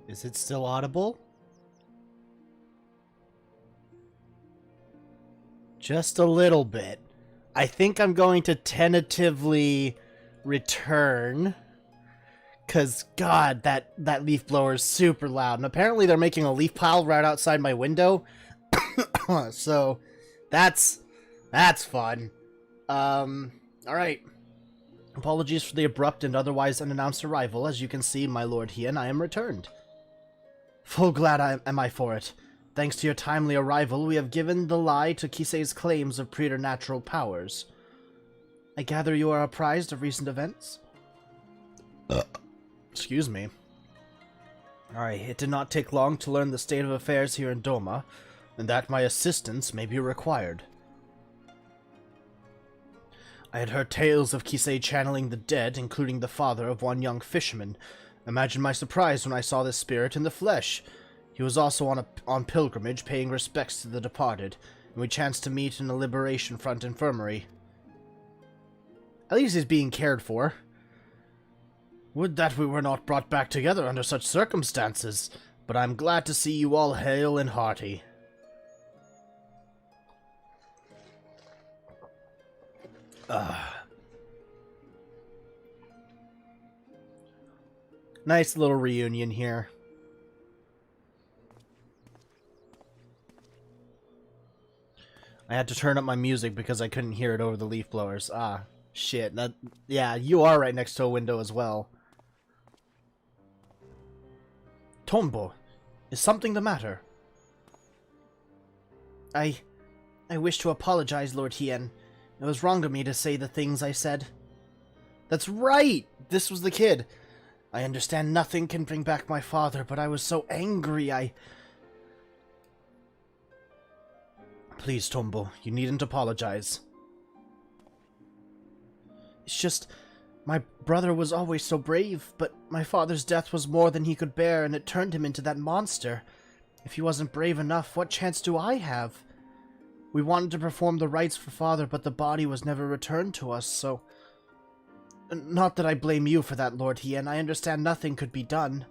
Is it still audible? Just a little bit. I think I'm going to tentatively return. Because, God, that leaf blower is super loud. And apparently they're making a leaf pile right outside my window. So, that's fun. Alright. Apologies for the abrupt and otherwise unannounced arrival. As you can see, my Lord Hien, I am returned. Full glad am I for it. Thanks to your timely arrival, we have given the lie to Kisei's claims of preternatural powers. I gather you are apprised of recent events? Excuse me. Alright, it did not take long to learn the state of affairs here in Doma, and that my assistance may be required. I had heard tales of Kisei channeling the dead, including the father of one young fisherman. Imagine my surprise when I saw this spirit in the flesh. He was also on pilgrimage, paying respects to the departed, and we chanced to meet in the Liberation Front infirmary. At least he's being cared for. Would that we were not brought back together under such circumstances, but I'm glad to see you all hale and hearty. Nice little reunion here. I had to turn up my music because I couldn't hear it over the leaf blowers. Ah, shit. Yeah, you are right next to a window as well. Tombo, is something the matter? I wish to apologize, Lord Hien. It was wrong of me to say the things I said. That's right! This was the kid. I understand nothing can bring back my father, but I was so angry Please, Tombo, you needn't apologize. It's just, my brother was always so brave, but my father's death was more than he could bear, and it turned him into that monster. If he wasn't brave enough, what chance do I have? We wanted to perform the rites for father, but the body was never returned to us, so... Not that I blame you for that, Lord Hien. I understand nothing could be done.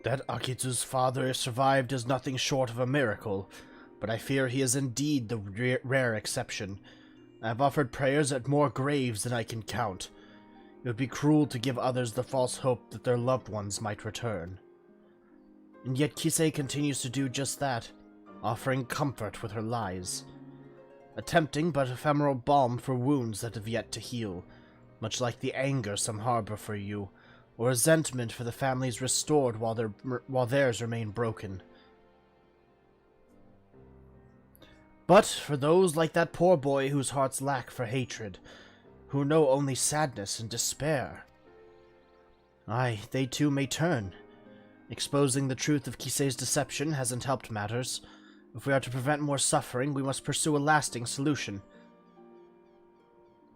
That Akitsu's father survived is nothing short of a miracle, but I fear he is indeed the rare exception. I have offered prayers at more graves than I can count. It would be cruel to give others the false hope that their loved ones might return. And yet Kisei continues to do just that, offering comfort with her lies. A tempting but ephemeral balm for wounds that have yet to heal, much like the anger some harbor for you, or resentment for the families restored while theirs remain broken. But for those like that poor boy whose hearts lack for hatred, who know only sadness and despair, aye, they too may turn. Exposing the truth of Kisei's deception hasn't helped matters. If we are to prevent more suffering, we must pursue a lasting solution.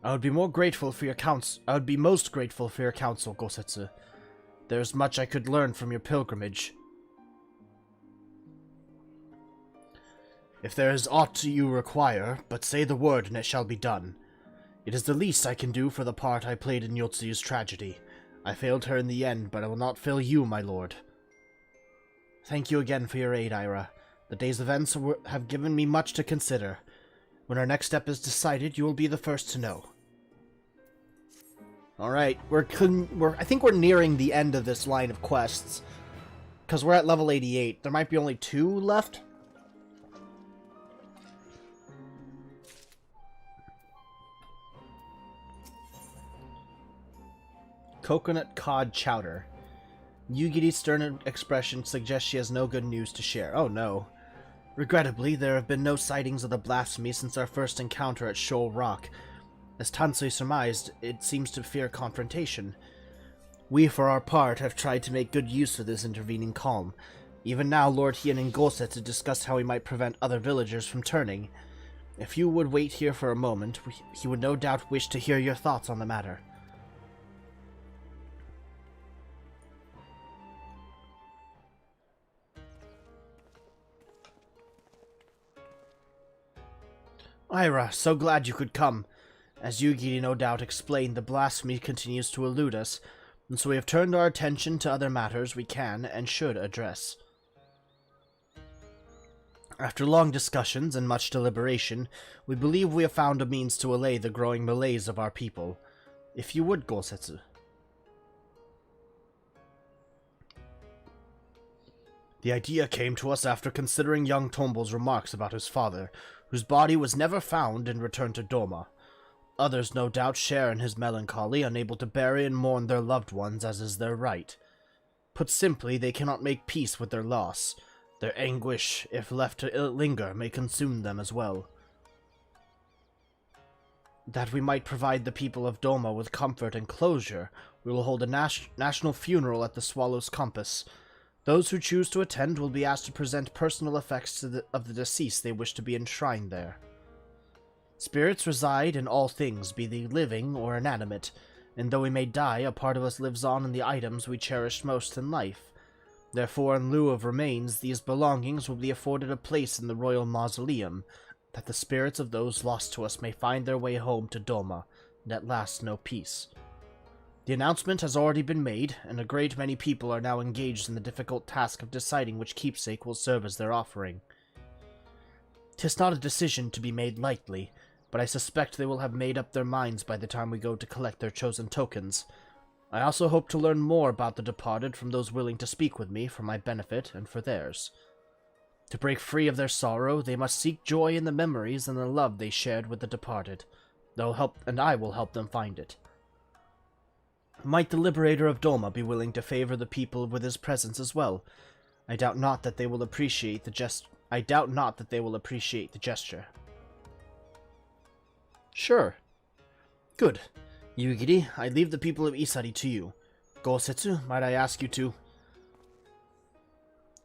I would be most grateful for your counsel, Gosetsu. There is much I could learn from your pilgrimage. If there is aught you require, but say the word and it shall be done. It is the least I can do for the part I played in Yotsuyu's tragedy. I failed her in the end, but I will not fail you, my lord. Thank you again for your aid, Ira. The day's events have given me much to consider. When our next step is decided, you will be the first to know. Alright, I think we're nearing the end of this line of quests. Because we're at level 88. There might be only 2 left. Coconut Cod Chowder. Yugiri's stern expression suggests she has no good news to share. Oh no. Regrettably, there have been no sightings of the blasphemy since our first encounter at Shoal Rock. As Tansui surmised, it seems to fear confrontation. We, for our part, have tried to make good use of this intervening calm. Even now, Lord Hien and Gosetsu discussed how we might prevent other villagers from turning. If you would wait here for a moment, he would no doubt wish to hear your thoughts on the matter. Ira, so glad you could come. As Yugiri no doubt explained, the blasphemy continues to elude us, and so we have turned our attention to other matters we can and should address. After long discussions and much deliberation, we believe we have found a means to allay the growing malaise of our people. If you would, Gosetsu. The idea came to us after considering young Tombo's remarks about his father, whose body was never found and returned to Doma. Others no doubt share in his melancholy, unable to bury and mourn their loved ones as is their right. Put simply, they cannot make peace with their loss. Their anguish, if left to linger, may consume them as well. That we might provide the people of Doma with comfort and closure, we will hold a national funeral at the Swallow's Compass. Those who choose to attend will be asked to present personal effects of the deceased they wish to be enshrined there. Spirits reside in all things, be they living or inanimate, and though we may die, a part of us lives on in the items we cherish most in life. Therefore, in lieu of remains, these belongings will be afforded a place in the royal mausoleum, that the spirits of those lost to us may find their way home to Doma, and at last know peace. The announcement has already been made, and a great many people are now engaged in the difficult task of deciding which keepsake will serve as their offering. 'Tis not a decision to be made lightly, but I suspect they will have made up their minds by the time we go to collect their chosen tokens. I also hope to learn more about the departed from those willing to speak with me for my benefit and for theirs. To break free of their sorrow, they must seek joy in the memories and the love they shared with the departed. I will help them find it. Might the Liberator of Doma be willing to favor the people with his presence as well? I doubt not that they will appreciate the gesture. Sure. Good. Yugiri, I leave the people of Isari to you. Gosetsu, might I ask you to...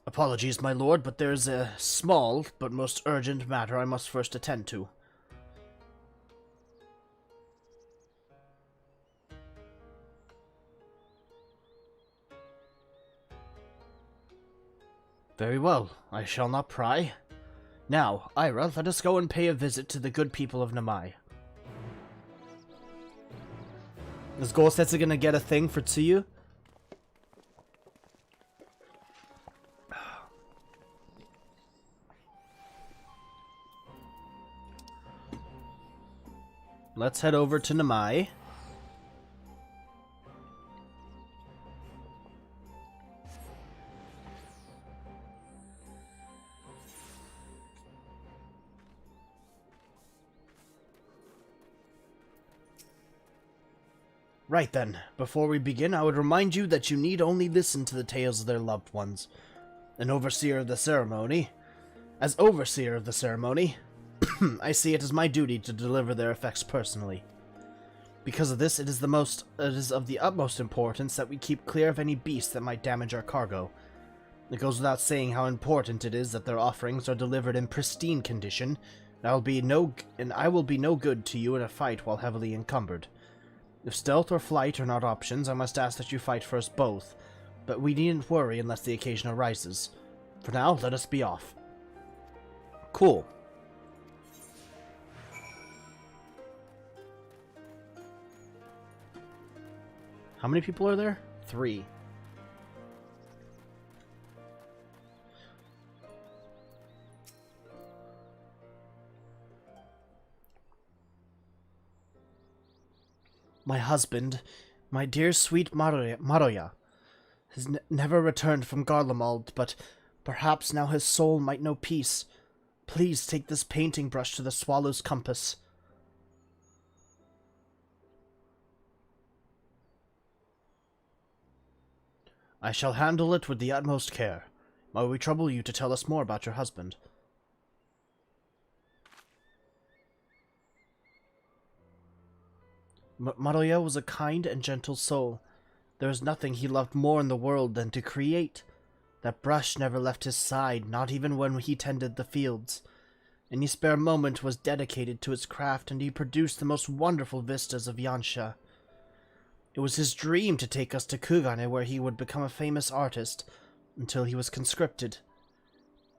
Apologies, my lord, but there is a small but most urgent matter I must first attend to. Very well, I shall not pry. Now, Ira, let us go and pay a visit to the good people of Namai. Is Gosetsu gonna get a thing for Tsuyu? Let's head over to Namai. Right then, before we begin, I would remind you that you need only listen to the tales of their loved ones. As overseer of the ceremony, I see it as my duty to deliver their effects personally. Because of this, it is of the utmost importance that we keep clear of any beasts that might damage our cargo. It goes without saying how important it is that their offerings are delivered in pristine condition, and I will be no good to you in a fight while heavily encumbered. If stealth or flight are not options, I must ask that you fight first both, but we needn't worry unless the occasion arises. For now, let us be off. Cool. How many people are there? 3. My husband, my dear sweet Maroya, has never returned from Garlemald, but perhaps now his soul might know peace. Please take this painting brush to the Swallow's Compass. I shall handle it with the utmost care. Might we trouble you to tell us more about your husband? Maroya was a kind and gentle soul. There was nothing he loved more in the world than to create. That brush never left his side, not even when he tended the fields. Any spare moment was dedicated to his craft, and he produced the most wonderful vistas of Yansha. It was his dream to take us to Kugane, where he would become a famous artist, until he was conscripted.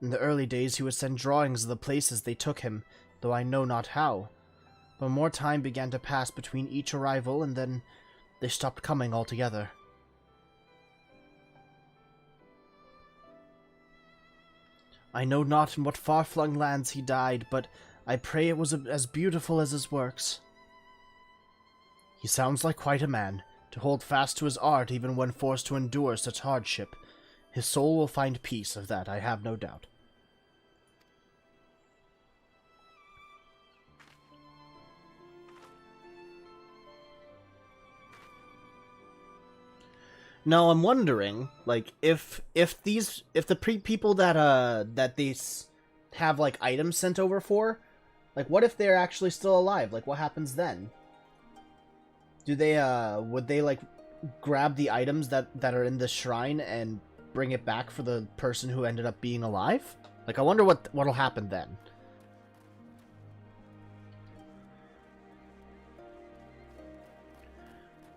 In the early days he would send drawings of the places they took him, though I know not how. but more time began to pass between each arrival, and then they stopped coming altogether. I know not in what far-flung lands he died, but I pray it was as beautiful as his works. He sounds like quite a man, to hold fast to his art even when forced to endure such hardship. His soul will find peace, of that I have no doubt. Now I'm wondering, like, if the people that they have like items sent over for, like, what if they're actually still alive? Like, what happens then? Do they would they like grab the items that are in the shrine and bring it back for the person who ended up being alive? Like, I wonder what'll happen then.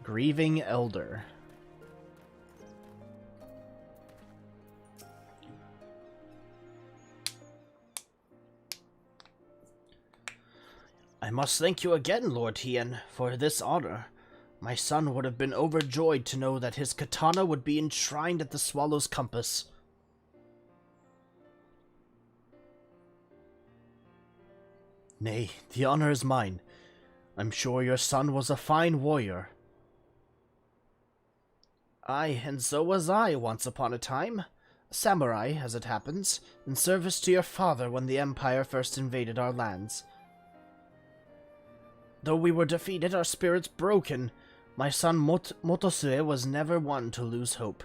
Grieving Elder. I must thank you again, Lord Tien, for this honor. My son would have been overjoyed to know that his katana would be enshrined at the Swallow's compass. Nay, the honor is mine. I'm sure your son was a fine warrior. Aye, and so was I once upon a time. A samurai, as it happens, in service to your father when the Empire first invaded our lands. Though we were defeated, our spirits broken, my son Motosue was never one to lose hope.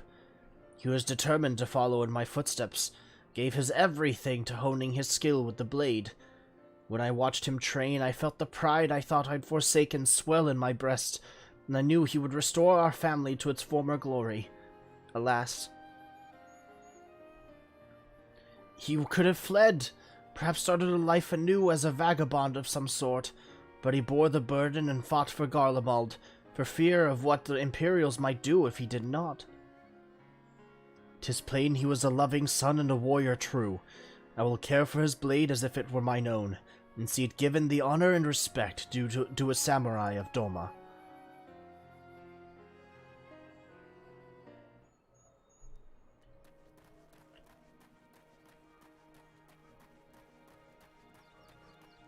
He was determined to follow in my footsteps, gave his everything to honing his skill with the blade. When I watched him train, I felt the pride I thought I'd forsaken swell in my breast, and I knew he would restore our family to its former glory. Alas, he could have fled, perhaps started a life anew as a vagabond of some sort, but he bore the burden and fought for Garlemald, for fear of what the Imperials might do if he did not. 'Tis plain he was a loving son and a warrior true. I will care for his blade as if it were mine own, and see it given the honor and respect due to a samurai of Doma.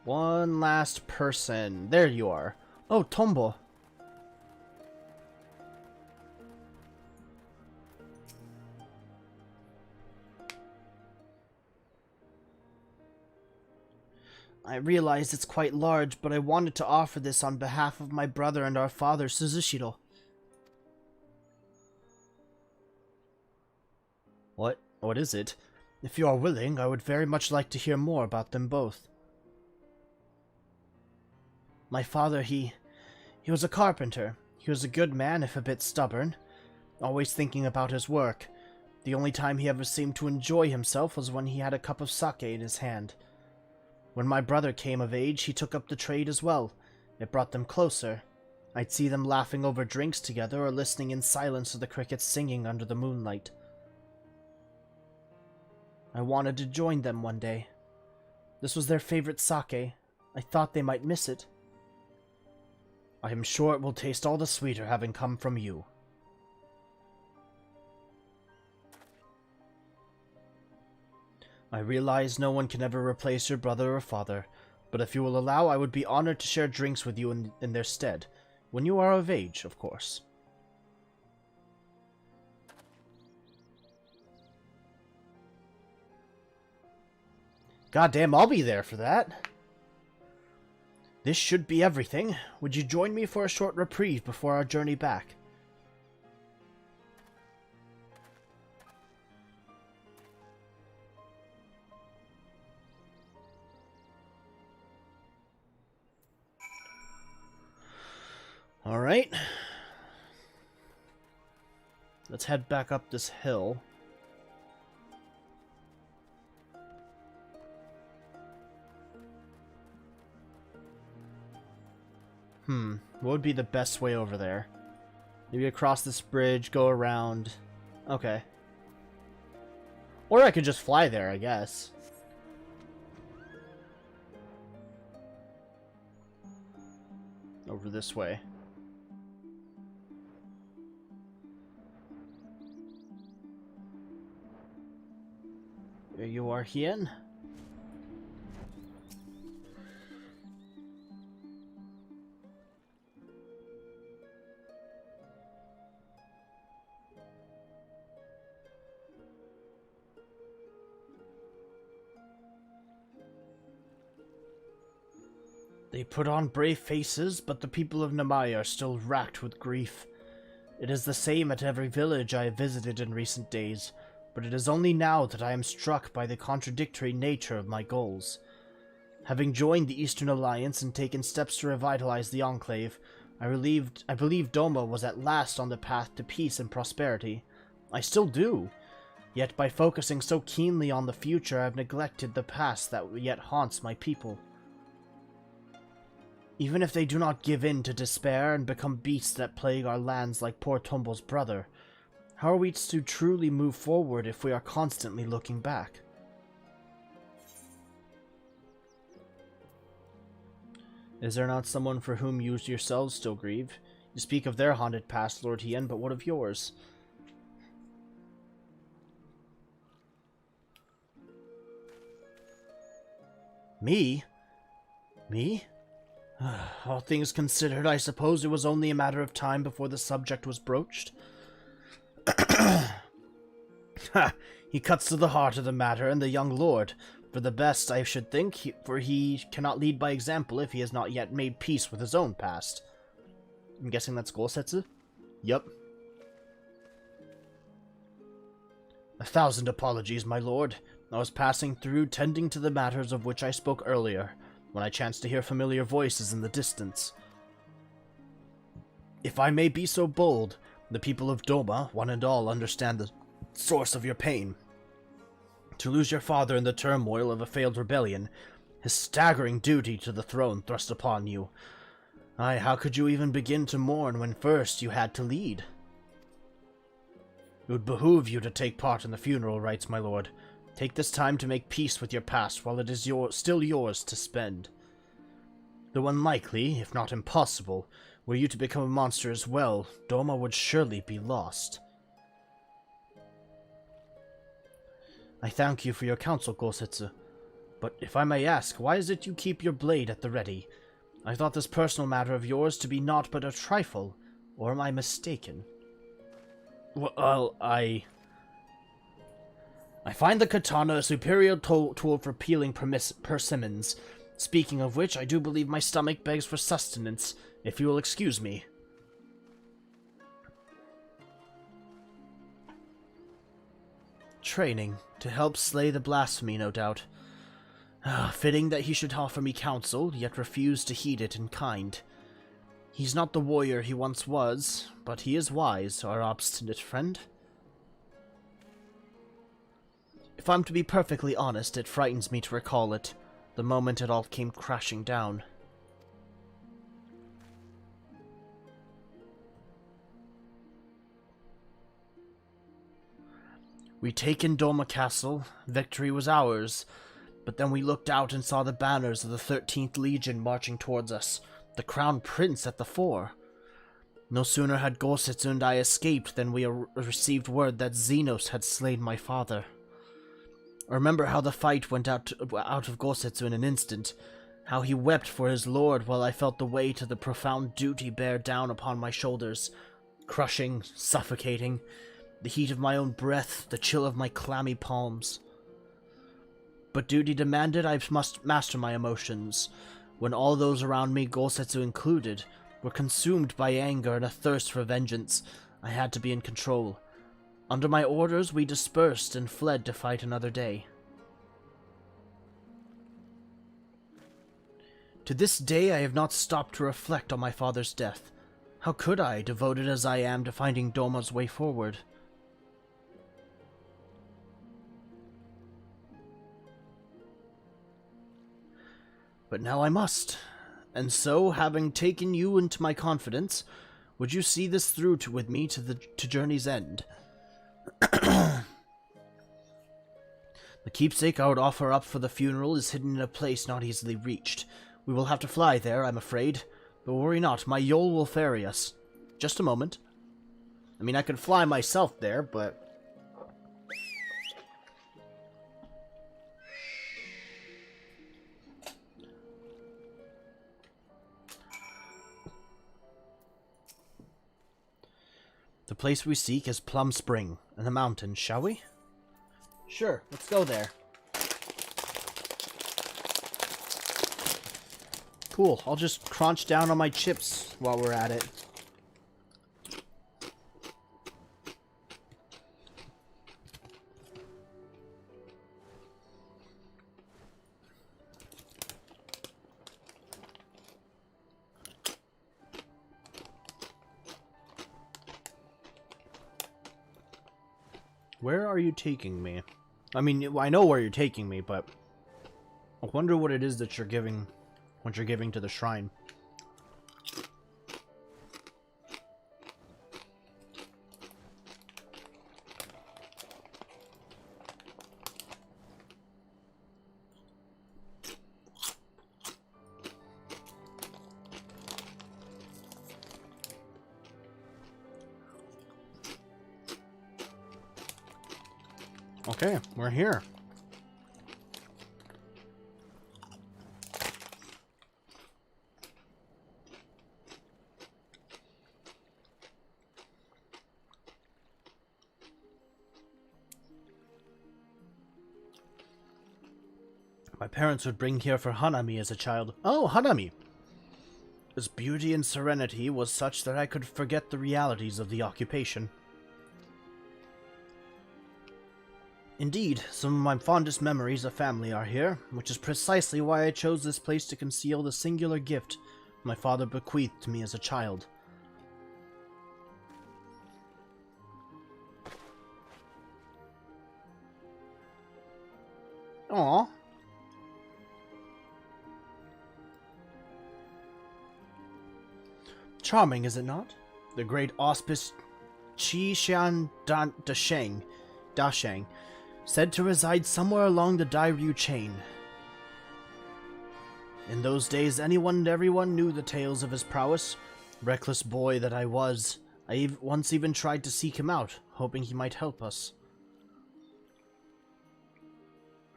One last person. There you are. Oh, Tombo. I realize it's quite large, but I wanted to offer this on behalf of my brother and our father, Suzushiro. What? What is it? If you are willing, I would very much like to hear more about them both. My father, he was a carpenter. He was a good man, if a bit stubborn, always thinking about his work. The only time he ever seemed to enjoy himself was when he had a cup of sake in his hand. When my brother came of age, he took up the trade as well. It brought them closer. I'd see them laughing over drinks together or listening in silence to the crickets singing under the moonlight. I wanted to join them one day. This was their favorite sake. I thought they might miss it. I am sure it will taste all the sweeter having come from you. I realize no one can ever replace your brother or father, but if you will allow, I would be honored to share drinks with you in their stead, when you are of age, of course. Goddamn, I'll be there for that. This should be everything. Would you join me for a short reprieve before our journey back? Alright. Let's head back up this hill. What would be the best way over there? Maybe across this bridge, go around. Okay. Or I could just fly there, I guess. Over this way. Here you are, Hien. They put on brave faces, but the people of Namaya are still racked with grief. It is the same at every village I have visited in recent days, but it is only now that I am struck by the contradictory nature of my goals. Having joined the Eastern Alliance and taken steps to revitalize the Enclave, I believe Doma was at last on the path to peace and prosperity. I still do. Yet by focusing so keenly on the future, I have neglected the past that yet haunts my people. Even if they do not give in to despair and become beasts that plague our lands like poor Tombo's brother, how are we to truly move forward if we are constantly looking back? Is there not someone for whom you yourselves still grieve? You speak of their haunted past, Lord Hien, but what of yours? Me? Me? All things considered, I suppose it was only a matter of time before the subject was broached. Ha! He cuts to the heart of the matter, and the young lord. For the best, I should think, for he cannot lead by example if he has not yet made peace with his own past. I'm guessing that's Gosetsu? Yup. 1,000 apologies, my lord. I was passing through, tending to the matters of which I spoke earlier, when I chanced to hear familiar voices in the distance. If I may be so bold, the people of Doma, one and all, understand the source of your pain. To lose your father in the turmoil of a failed rebellion, his staggering duty to the throne thrust upon you. Aye, how could you even begin to mourn when first you had to lead? It would behoove you to take part in the funeral rites, my lord. Take this time to make peace with your past while it is still yours to spend. Though unlikely, if not impossible, were you to become a monster as well, Doma would surely be lost. I thank you for your counsel, Gosetsu. But if I may ask, why is it you keep your blade at the ready? I thought this personal matter of yours to be naught but a trifle, or am I mistaken? Well, I find the katana a superior tool for peeling persimmons. Speaking of which, I do believe my stomach begs for sustenance, if you will excuse me. Training, to help slay the blasphemy, no doubt. Fitting that he should offer me counsel, yet refuse to heed it in kind. He's not the warrior he once was, but he is wise, our obstinate friend. If I'm to be perfectly honest, it frightens me to recall it, the moment it all came crashing down. We taken Doma Castle, victory was ours, but then we looked out and saw the banners of the 13th Legion marching towards us, the Crown Prince at the fore. No sooner had Gosetsu and I escaped than we received word that Xenos had slain my father. I remember how the fight went out of Gosetsu in an instant, how he wept for his lord while I felt the weight of the profound duty bear down upon my shoulders, crushing, suffocating, the heat of my own breath, the chill of my clammy palms. But duty demanded I must master my emotions, when all those around me, Gosetsu included, were consumed by anger and a thirst for vengeance. I had to be in control. Under my orders, we dispersed and fled to fight another day. To this day, I have not stopped to reflect on my father's death. How could I, devoted as I am to finding Doma's way forward? But now I must. And so, having taken you into my confidence, would you see this through with me to journey's end? The keepsake I would offer up for the funeral is hidden in a place not easily reached. We will have to fly there, I'm afraid. But worry not, my Yol will ferry us. Just a moment. I mean, I could fly myself there, but... The place we seek is Plum Spring, in the mountains, shall we? Sure, let's go there. Cool, I'll just crunch down on my chips while we're at it. Where are you taking me? I mean, I know where you're taking me, but I wonder what it is that you're giving, what you're giving to the shrine. Okay, we're here. My parents would bring here for Hanami as a child. Oh, Hanami! Its beauty and serenity was such that I could forget the realities of the occupation. Indeed, some of my fondest memories of family are here, which is precisely why I chose this place to conceal the singular gift my father bequeathed to me as a child. Aww. Charming, is it not? The great auspicious Qi Xian Dasheng, said to reside somewhere along the Dairyu chain. In those days, anyone and everyone knew the tales of his prowess. Reckless boy that I was, I once even tried to seek him out, hoping he might help us.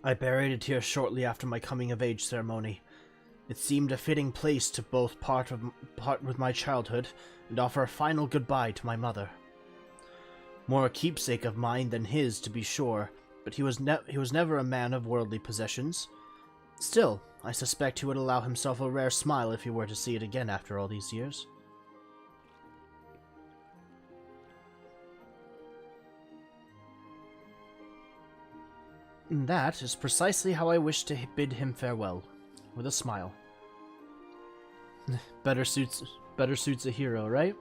I buried it here shortly after my coming-of-age ceremony. It seemed a fitting place to both part with my childhood and offer a final goodbye to my mother. More a keepsake of mine than his, to be sure, but he was never a man of worldly possessions. Still, I suspect he would allow himself a rare smile if he were to see it again after all these years. And that is precisely how I wish to bid him farewell, with a smile. Better suits a hero, right?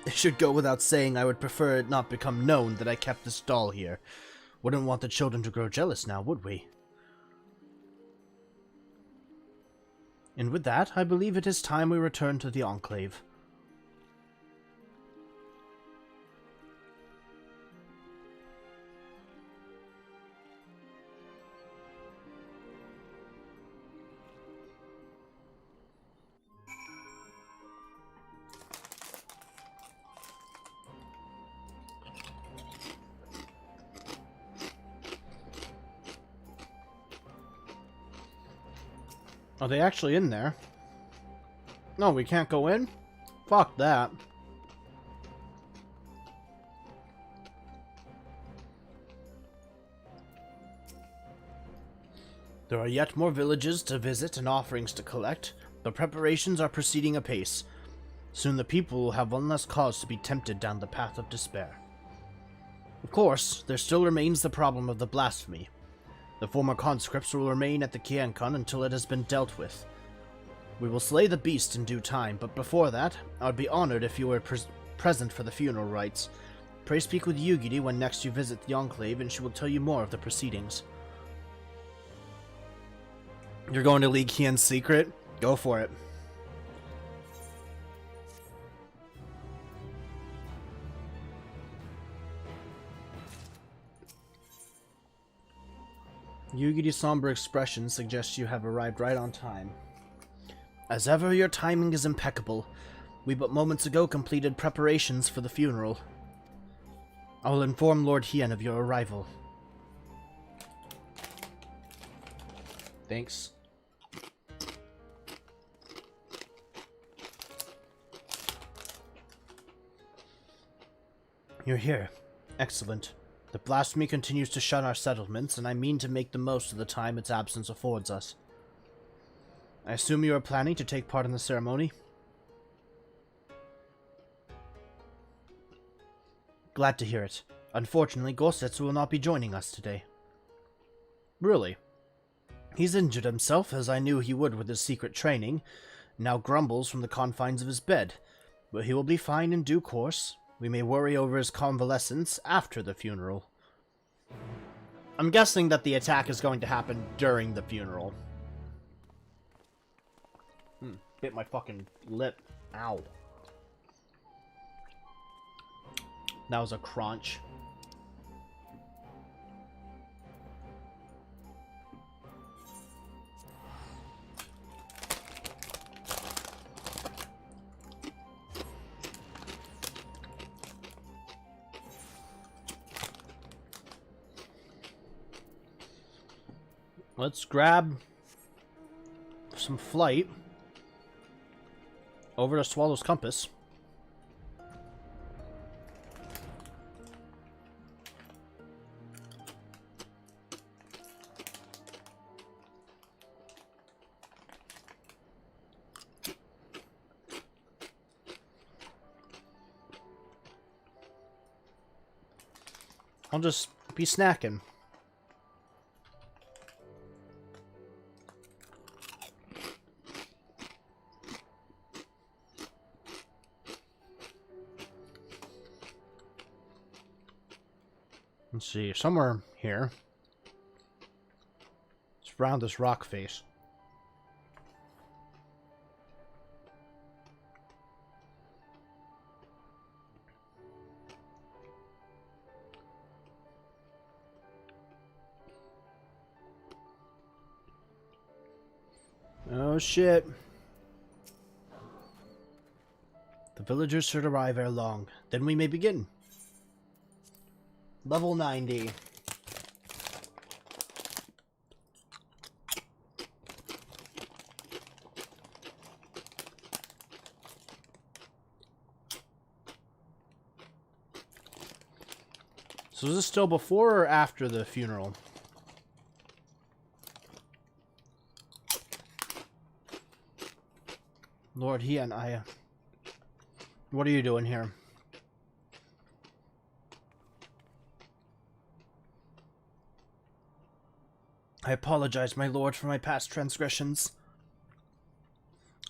It should go without saying I would prefer it not become known that I kept this doll here. Wouldn't want the children to grow jealous now, would we? And with that, I believe it is time we return to the Enclave. Are they actually in there? No, we can't go in? Fuck that. There are yet more villages to visit and offerings to collect, but preparations are proceeding apace. Soon the people will have one less cause to be tempted down the path of despair. Of course, there still remains the problem of the blasphemy. The former conscripts will remain at the Kiankun until it has been dealt with. We will slay the beast in due time, but before that, I would be honored if you were present for the funeral rites. Pray speak with Yugiri when next you visit the Enclave, and she will tell you more of the proceedings. You're going to Li Qian's secret? Go for it. Yugi's somber expression suggests you have arrived right on time. As ever, your timing is impeccable. We but moments ago completed preparations for the funeral. I will inform Lord Hien of your arrival. Thanks. You're here. Excellent. The blasphemy continues to shun our settlements, and I mean to make the most of the time its absence affords us. I assume you are planning to take part in the ceremony? Glad to hear it. Unfortunately, Gosetsu will not be joining us today. Really? He's injured himself, as I knew he would with his secret training, now grumbles from the confines of his bed, but he will be fine in due course. We may worry over his convalescence after the funeral. I'm guessing that the attack is going to happen during the funeral. Bit my fucking lip. Ow. That was a crunch. Let's grab some flight over to Swallow's Compass. I'll just be snacking. Let's see, somewhere here. It's around this rock face. Oh shit. The villagers should arrive ere long. Then we may begin. Level 90. So is this still before or after the funeral? Lord Hien, what are you doing here? I apologize, my lord, for my past transgressions.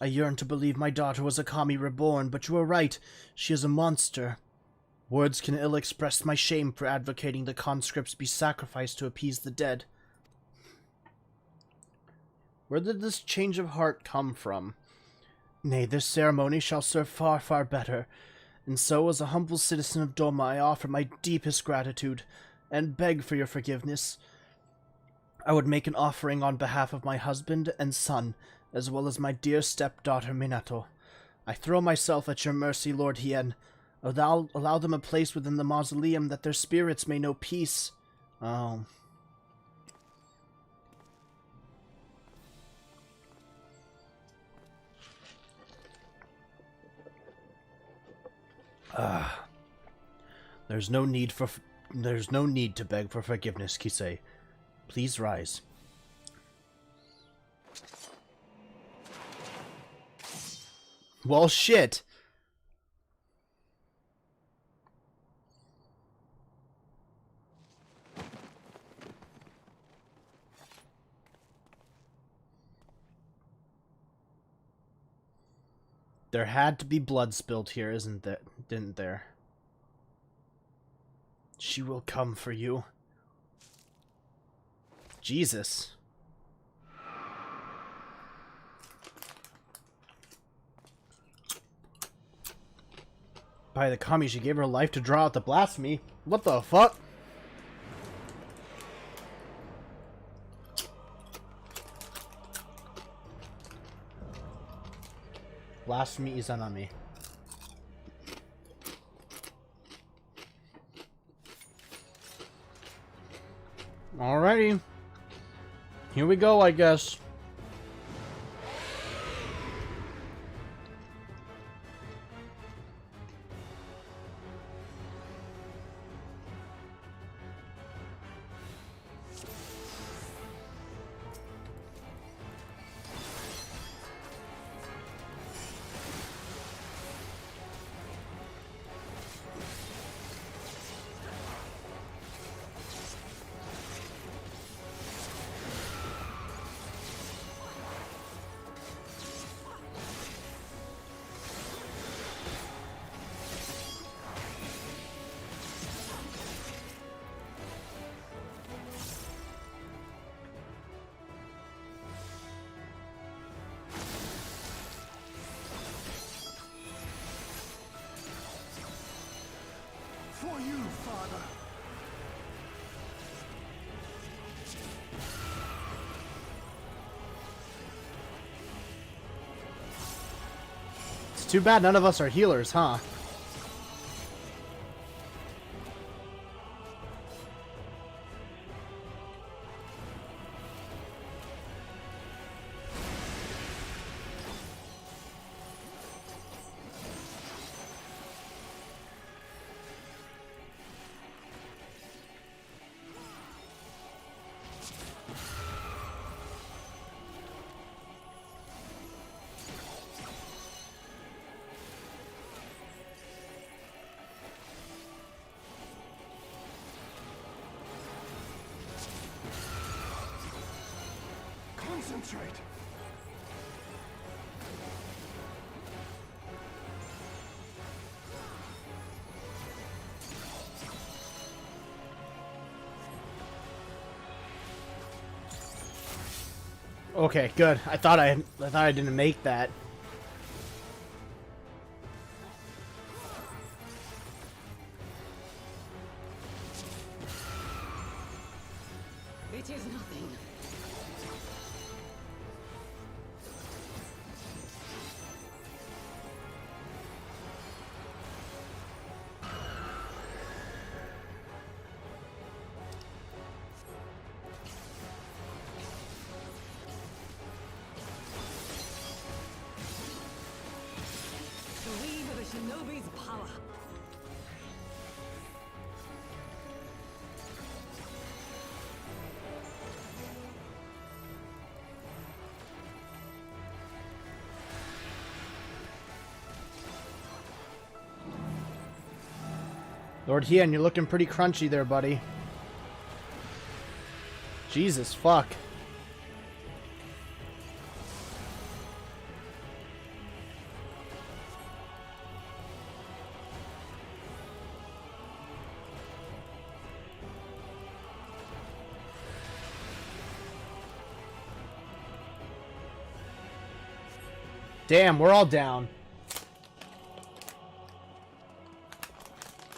I yearn to believe my daughter was a kami reborn, but you are right, she is a monster. Words can ill express my shame for advocating the conscripts be sacrificed to appease the dead. Where did this change of heart come from? Nay, this ceremony shall serve far, far better, and so, as a humble citizen of Doma, I offer my deepest gratitude, and beg for your forgiveness. I would make an offering on behalf of my husband and son, as well as my dear stepdaughter Minato. I throw myself at your mercy, Lord Hien. Allow them a place within the mausoleum that their spirits may know peace. Oh. There's no need to beg for forgiveness, Kisei. Please rise. Well, shit. There had to be blood spilled here, didn't there? She will come for you. Jesus. By the kami, she gave her life to draw out the blasphemy. What the fuck? Blasphemy is an enemy. Alrighty. Here we go, I guess. For you, Father. It's too bad none of us are healers, huh? Concentrate. Okay, good. I thought I didn't make that. It is nothing. The weave of a shinobi's power. Lord Hien, you're looking pretty crunchy there, buddy. Jesus, fuck. Damn, we're all down.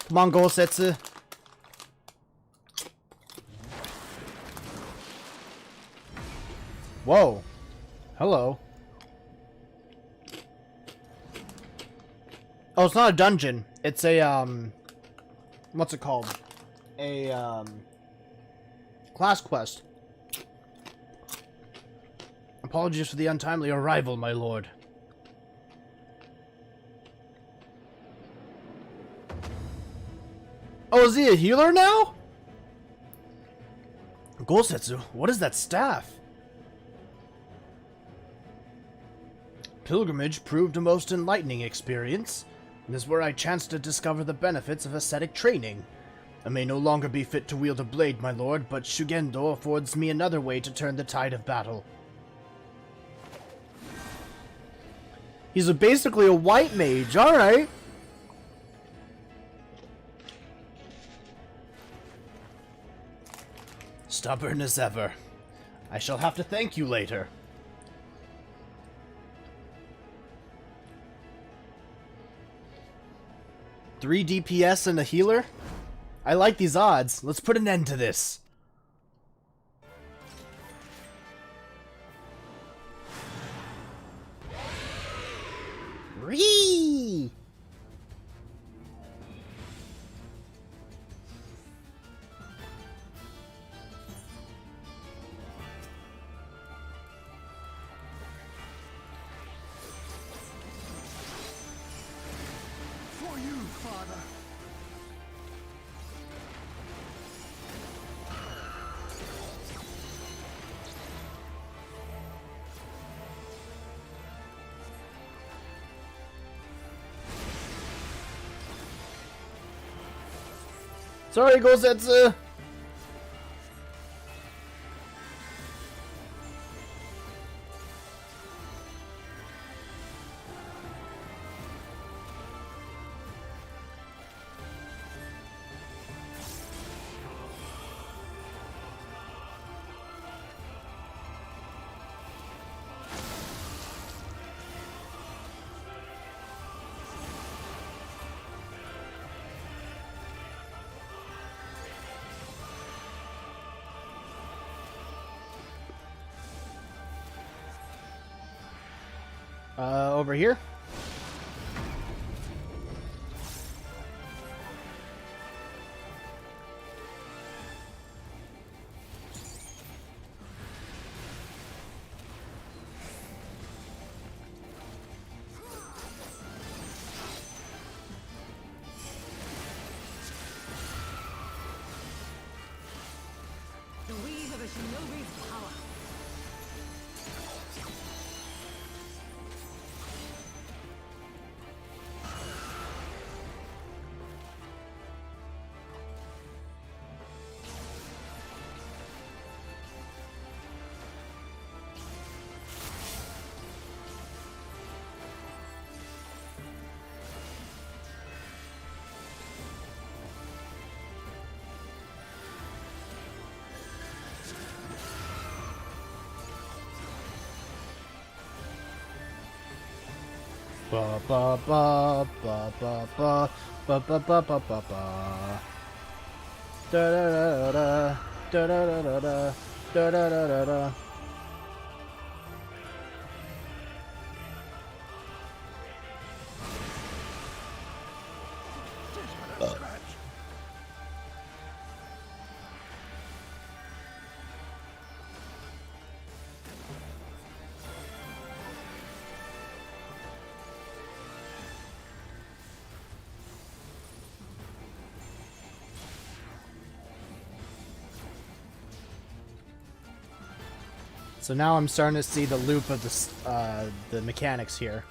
Come on, Gosetsu. Whoa. Hello. Oh, it's not a dungeon. It's a, what's it called? A, class quest. Apologies for the untimely arrival, my lord. Oh, is he a healer now? Gosetsu, what is that staff? Pilgrimage proved a most enlightening experience. It is where I chanced to discover the benefits of ascetic training. I may no longer be fit to wield a blade, my lord, but Shugendo affords me another way to turn the tide of battle. He's basically a white mage, alright. Stubborn as ever. I shall have to thank you later. Three DPS and a healer? I like these odds. Let's put an end to this. Father. Sorry, Gosetsu! Over here? The weave of a shinobi's power. Ba ba ba ba ba ba ba ba ba ba ba ba. Da da da da da da da da da da da da da. So now I'm starting to see the loop of the mechanics here.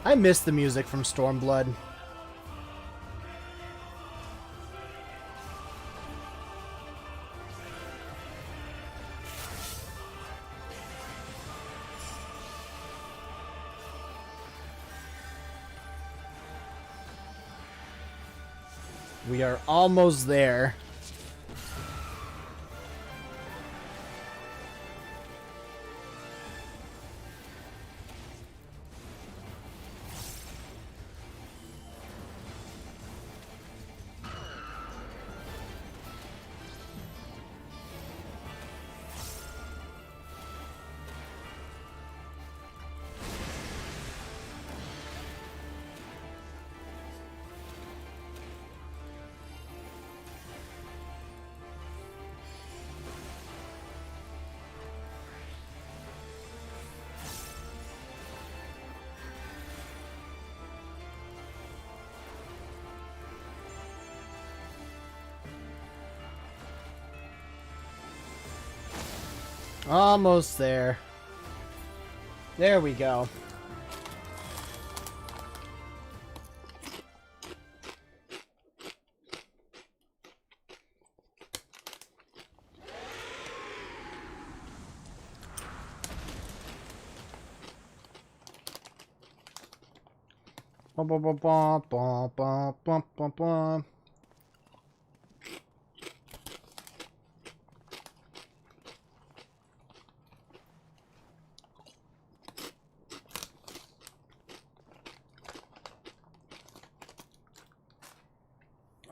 I miss the music from Stormblood. We are almost there. Almost there. There we go. Bum, bum, bum, bum, bum, bum, bum, bum.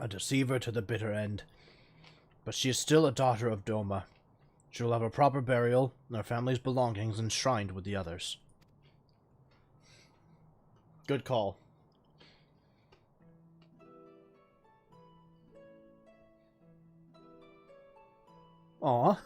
A deceiver to the bitter end. But she is still a daughter of Doma. She will have a proper burial, and her family's belongings enshrined with the others. Good call. Aw.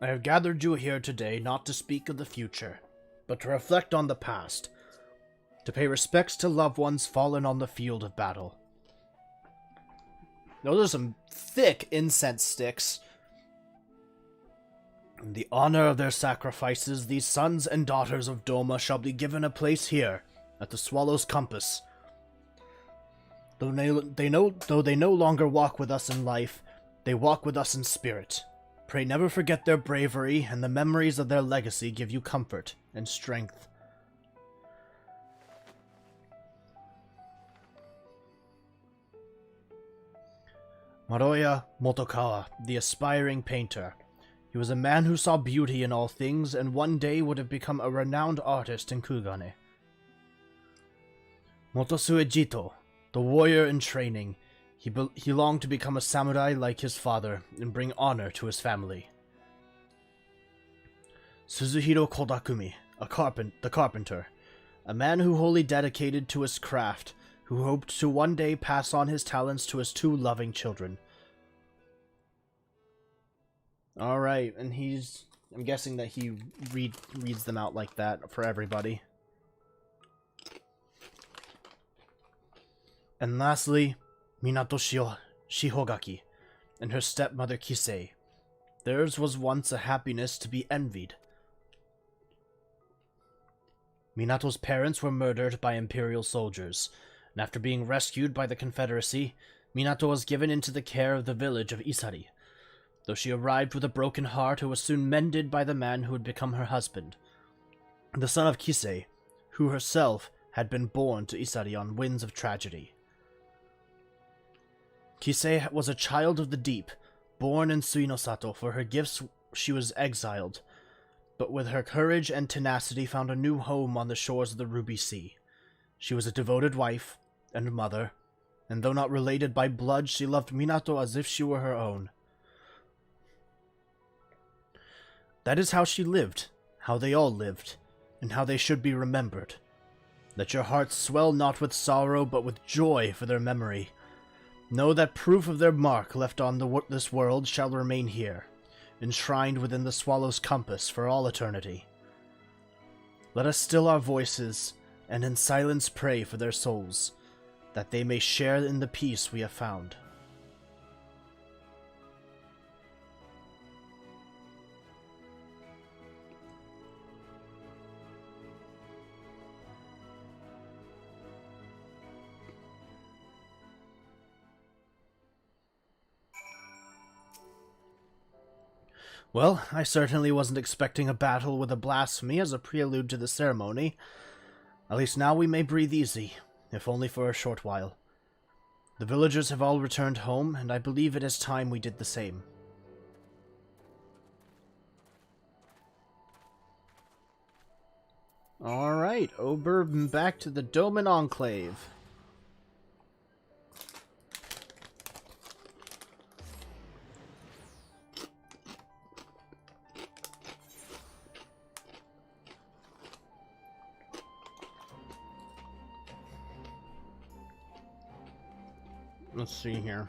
I have gathered you here today not to speak of the future, but to reflect on the past, to pay respects to loved ones fallen on the field of battle. Those are some thick incense sticks. In the honor of their sacrifices, these sons and daughters of Doma shall be given a place here, at the Swallow's Compass. Though they no longer walk with us in life, they walk with us in spirit. Pray never forget their bravery, and the memories of their legacy give you comfort and strength. Maroya Motokawa, the aspiring painter. He was a man who saw beauty in all things, and one day would have become a renowned artist in Kugane. Motosue Jito, the warrior in training. He longed to become a samurai like his father, and bring honor to his family. Suzuhiro Kodakumi, the carpenter. A man who wholly dedicated to his craft, who hoped to one day pass on his talents to his two loving children. Alright, and I'm guessing that he reads them out like that for everybody. And lastly, Minato Shihogaki, and her stepmother Kisei. Theirs was once a happiness to be envied. Minato's parents were murdered by Imperial soldiers, and after being rescued by the Confederacy, Minato was given into the care of the village of Isari. Though she arrived with a broken heart, it was soon mended by the man who would become her husband, the son of Kisei, who herself had been born to Isari on winds of tragedy. Kisei was a child of the deep, born in Suinosato. For her gifts she was exiled, but with her courage and tenacity found a new home on the shores of the Ruby Sea. She was a devoted wife and mother, and though not related by blood, she loved Minato as if she were her own. That is how she lived, how they all lived, and how they should be remembered. Let your hearts swell not with sorrow, but with joy for their memory. Know that proof of their mark left on this world shall remain here, enshrined within the Swallow's Compass for all eternity. Let us still our voices, and in silence pray for their souls, that they may share in the peace we have found. Well, I certainly wasn't expecting a battle with a blasphemy as a prelude to the ceremony. At least now we may breathe easy, if only for a short while. The villagers have all returned home, and I believe it is time we did the same. Alright, Ober, back to the Doman Enclave. Let's see here.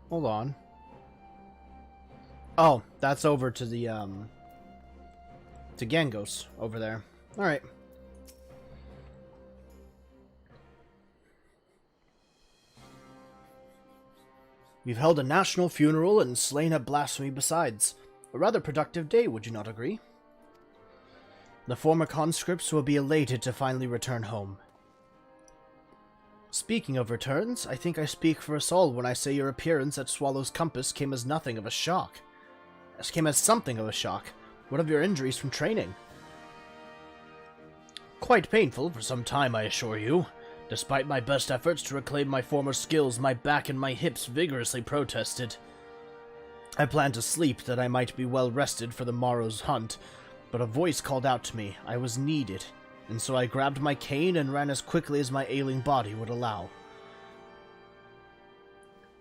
Hold on. Oh, that's over to the, to Gangos over there. Alright. We've held a national funeral and slain a blasphemy besides. A rather productive day, would you not agree? The former conscripts will be elated to finally return home. Speaking of returns, I think I speak for us all when I say your appearance at Swallow's Compass came as something of a shock. What of your injuries from training? Quite painful for some time, I assure you. Despite my best efforts to reclaim my former skills, my back and my hips vigorously protested. I planned to sleep that I might be well rested for the morrow's hunt, but a voice called out to me. I was needed, and so I grabbed my cane and ran as quickly as my ailing body would allow.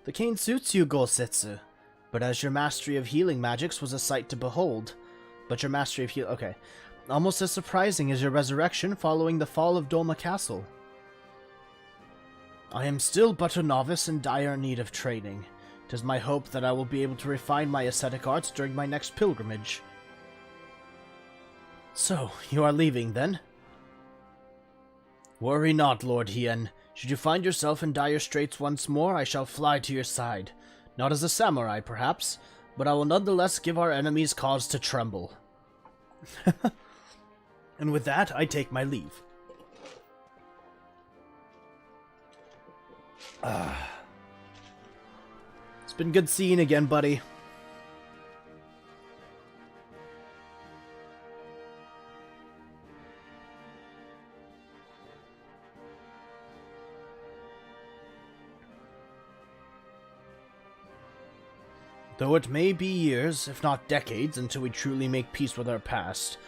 The cane suits you, Gosetsu, but as your mastery of healing magics was a sight to behold. Okay. Almost as surprising as your resurrection following the fall of Doma Castle. I am still but a novice in dire need of training. 'Tis my hope that I will be able to refine my ascetic arts during my next pilgrimage. So, you are leaving, then? Worry not, Lord Hien. Should you find yourself in dire straits once more, I shall fly to your side. Not as a samurai, perhaps, but I will nonetheless give our enemies cause to tremble. And with that, I take my leave. It's been good seeing you again, buddy. Though it may be years, if not decades, until we truly make peace with our past,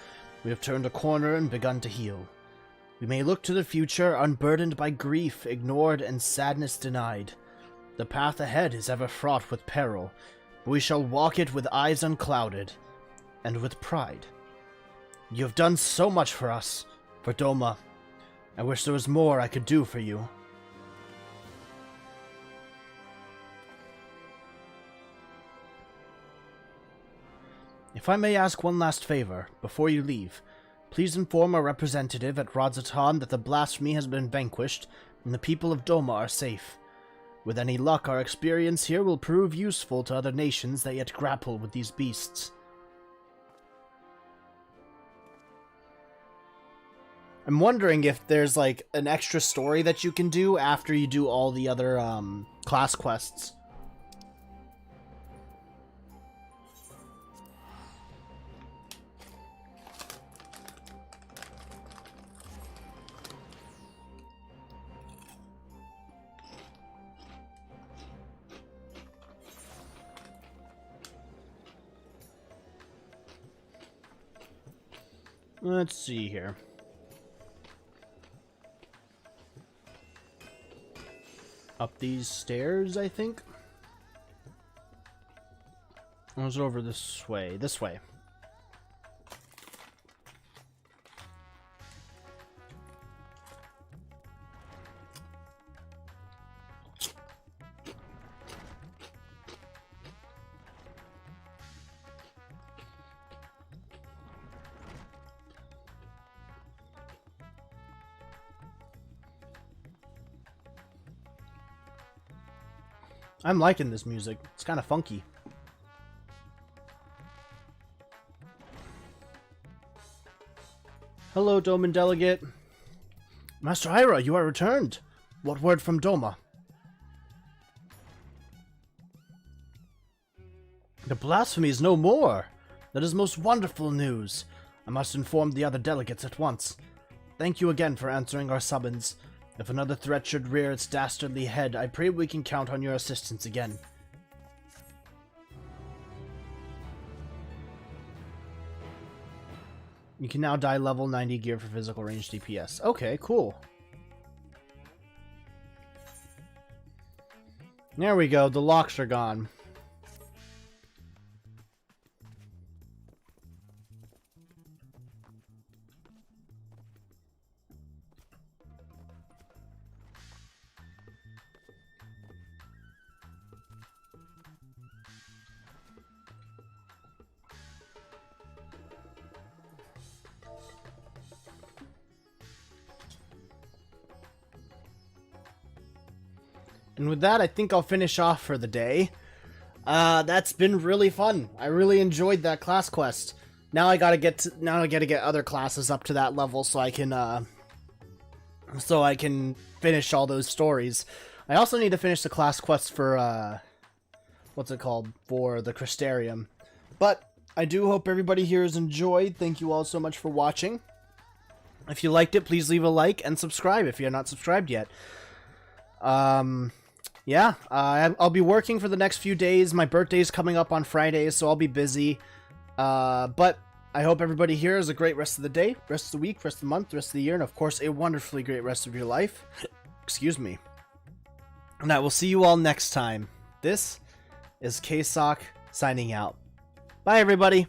we have turned a corner and begun to heal. We may look to the future unburdened by grief ignored and sadness denied. The path ahead is ever fraught with peril, but we shall walk it with eyes unclouded, and with pride. You have done so much for us, for Doma. I wish there was more I could do for you. If I may ask one last favor, before you leave, please inform our representative at Radzatan that the blasphemy has been vanquished, and the people of Doma are safe. With any luck, our experience here will prove useful to other nations that yet grapple with these beasts. I'm wondering if there's, like, an extra story that you can do after you do all the other, class quests. Let's see here. Up these stairs, I think? Or was it over this way? This way. I'm liking this music. It's kind of funky. Hello, Doman Delegate. Master Ira, you are returned. What word from Doma? The blasphemy is no more. That is most wonderful news. I must inform the other delegates at once. Thank you again for answering our summons. If another threat should rear its dastardly head, I pray we can count on your assistance again. You can now dye level 90 gear for physical range DPS. Okay, cool. There we go, the locks are gone. And with that, I think I'll finish off for the day. That's been really fun. I really enjoyed that class quest. Now I gotta get other classes up to that level so I can finish all those stories. I also need to finish the class quest for what's it called, for the Crystarium. But I do hope everybody here has enjoyed. Thank you all so much for watching. If you liked it, please leave a like and subscribe if you're not subscribed yet. Yeah, I'll be working for the next few days. My birthday's coming up on Friday, so I'll be busy. But I hope everybody here has a great rest of the day, rest of the week, rest of the month, rest of the year, and of course, a wonderfully great rest of your life. Excuse me. And I will see you all next time. This is K-Sawk signing out. Bye, everybody.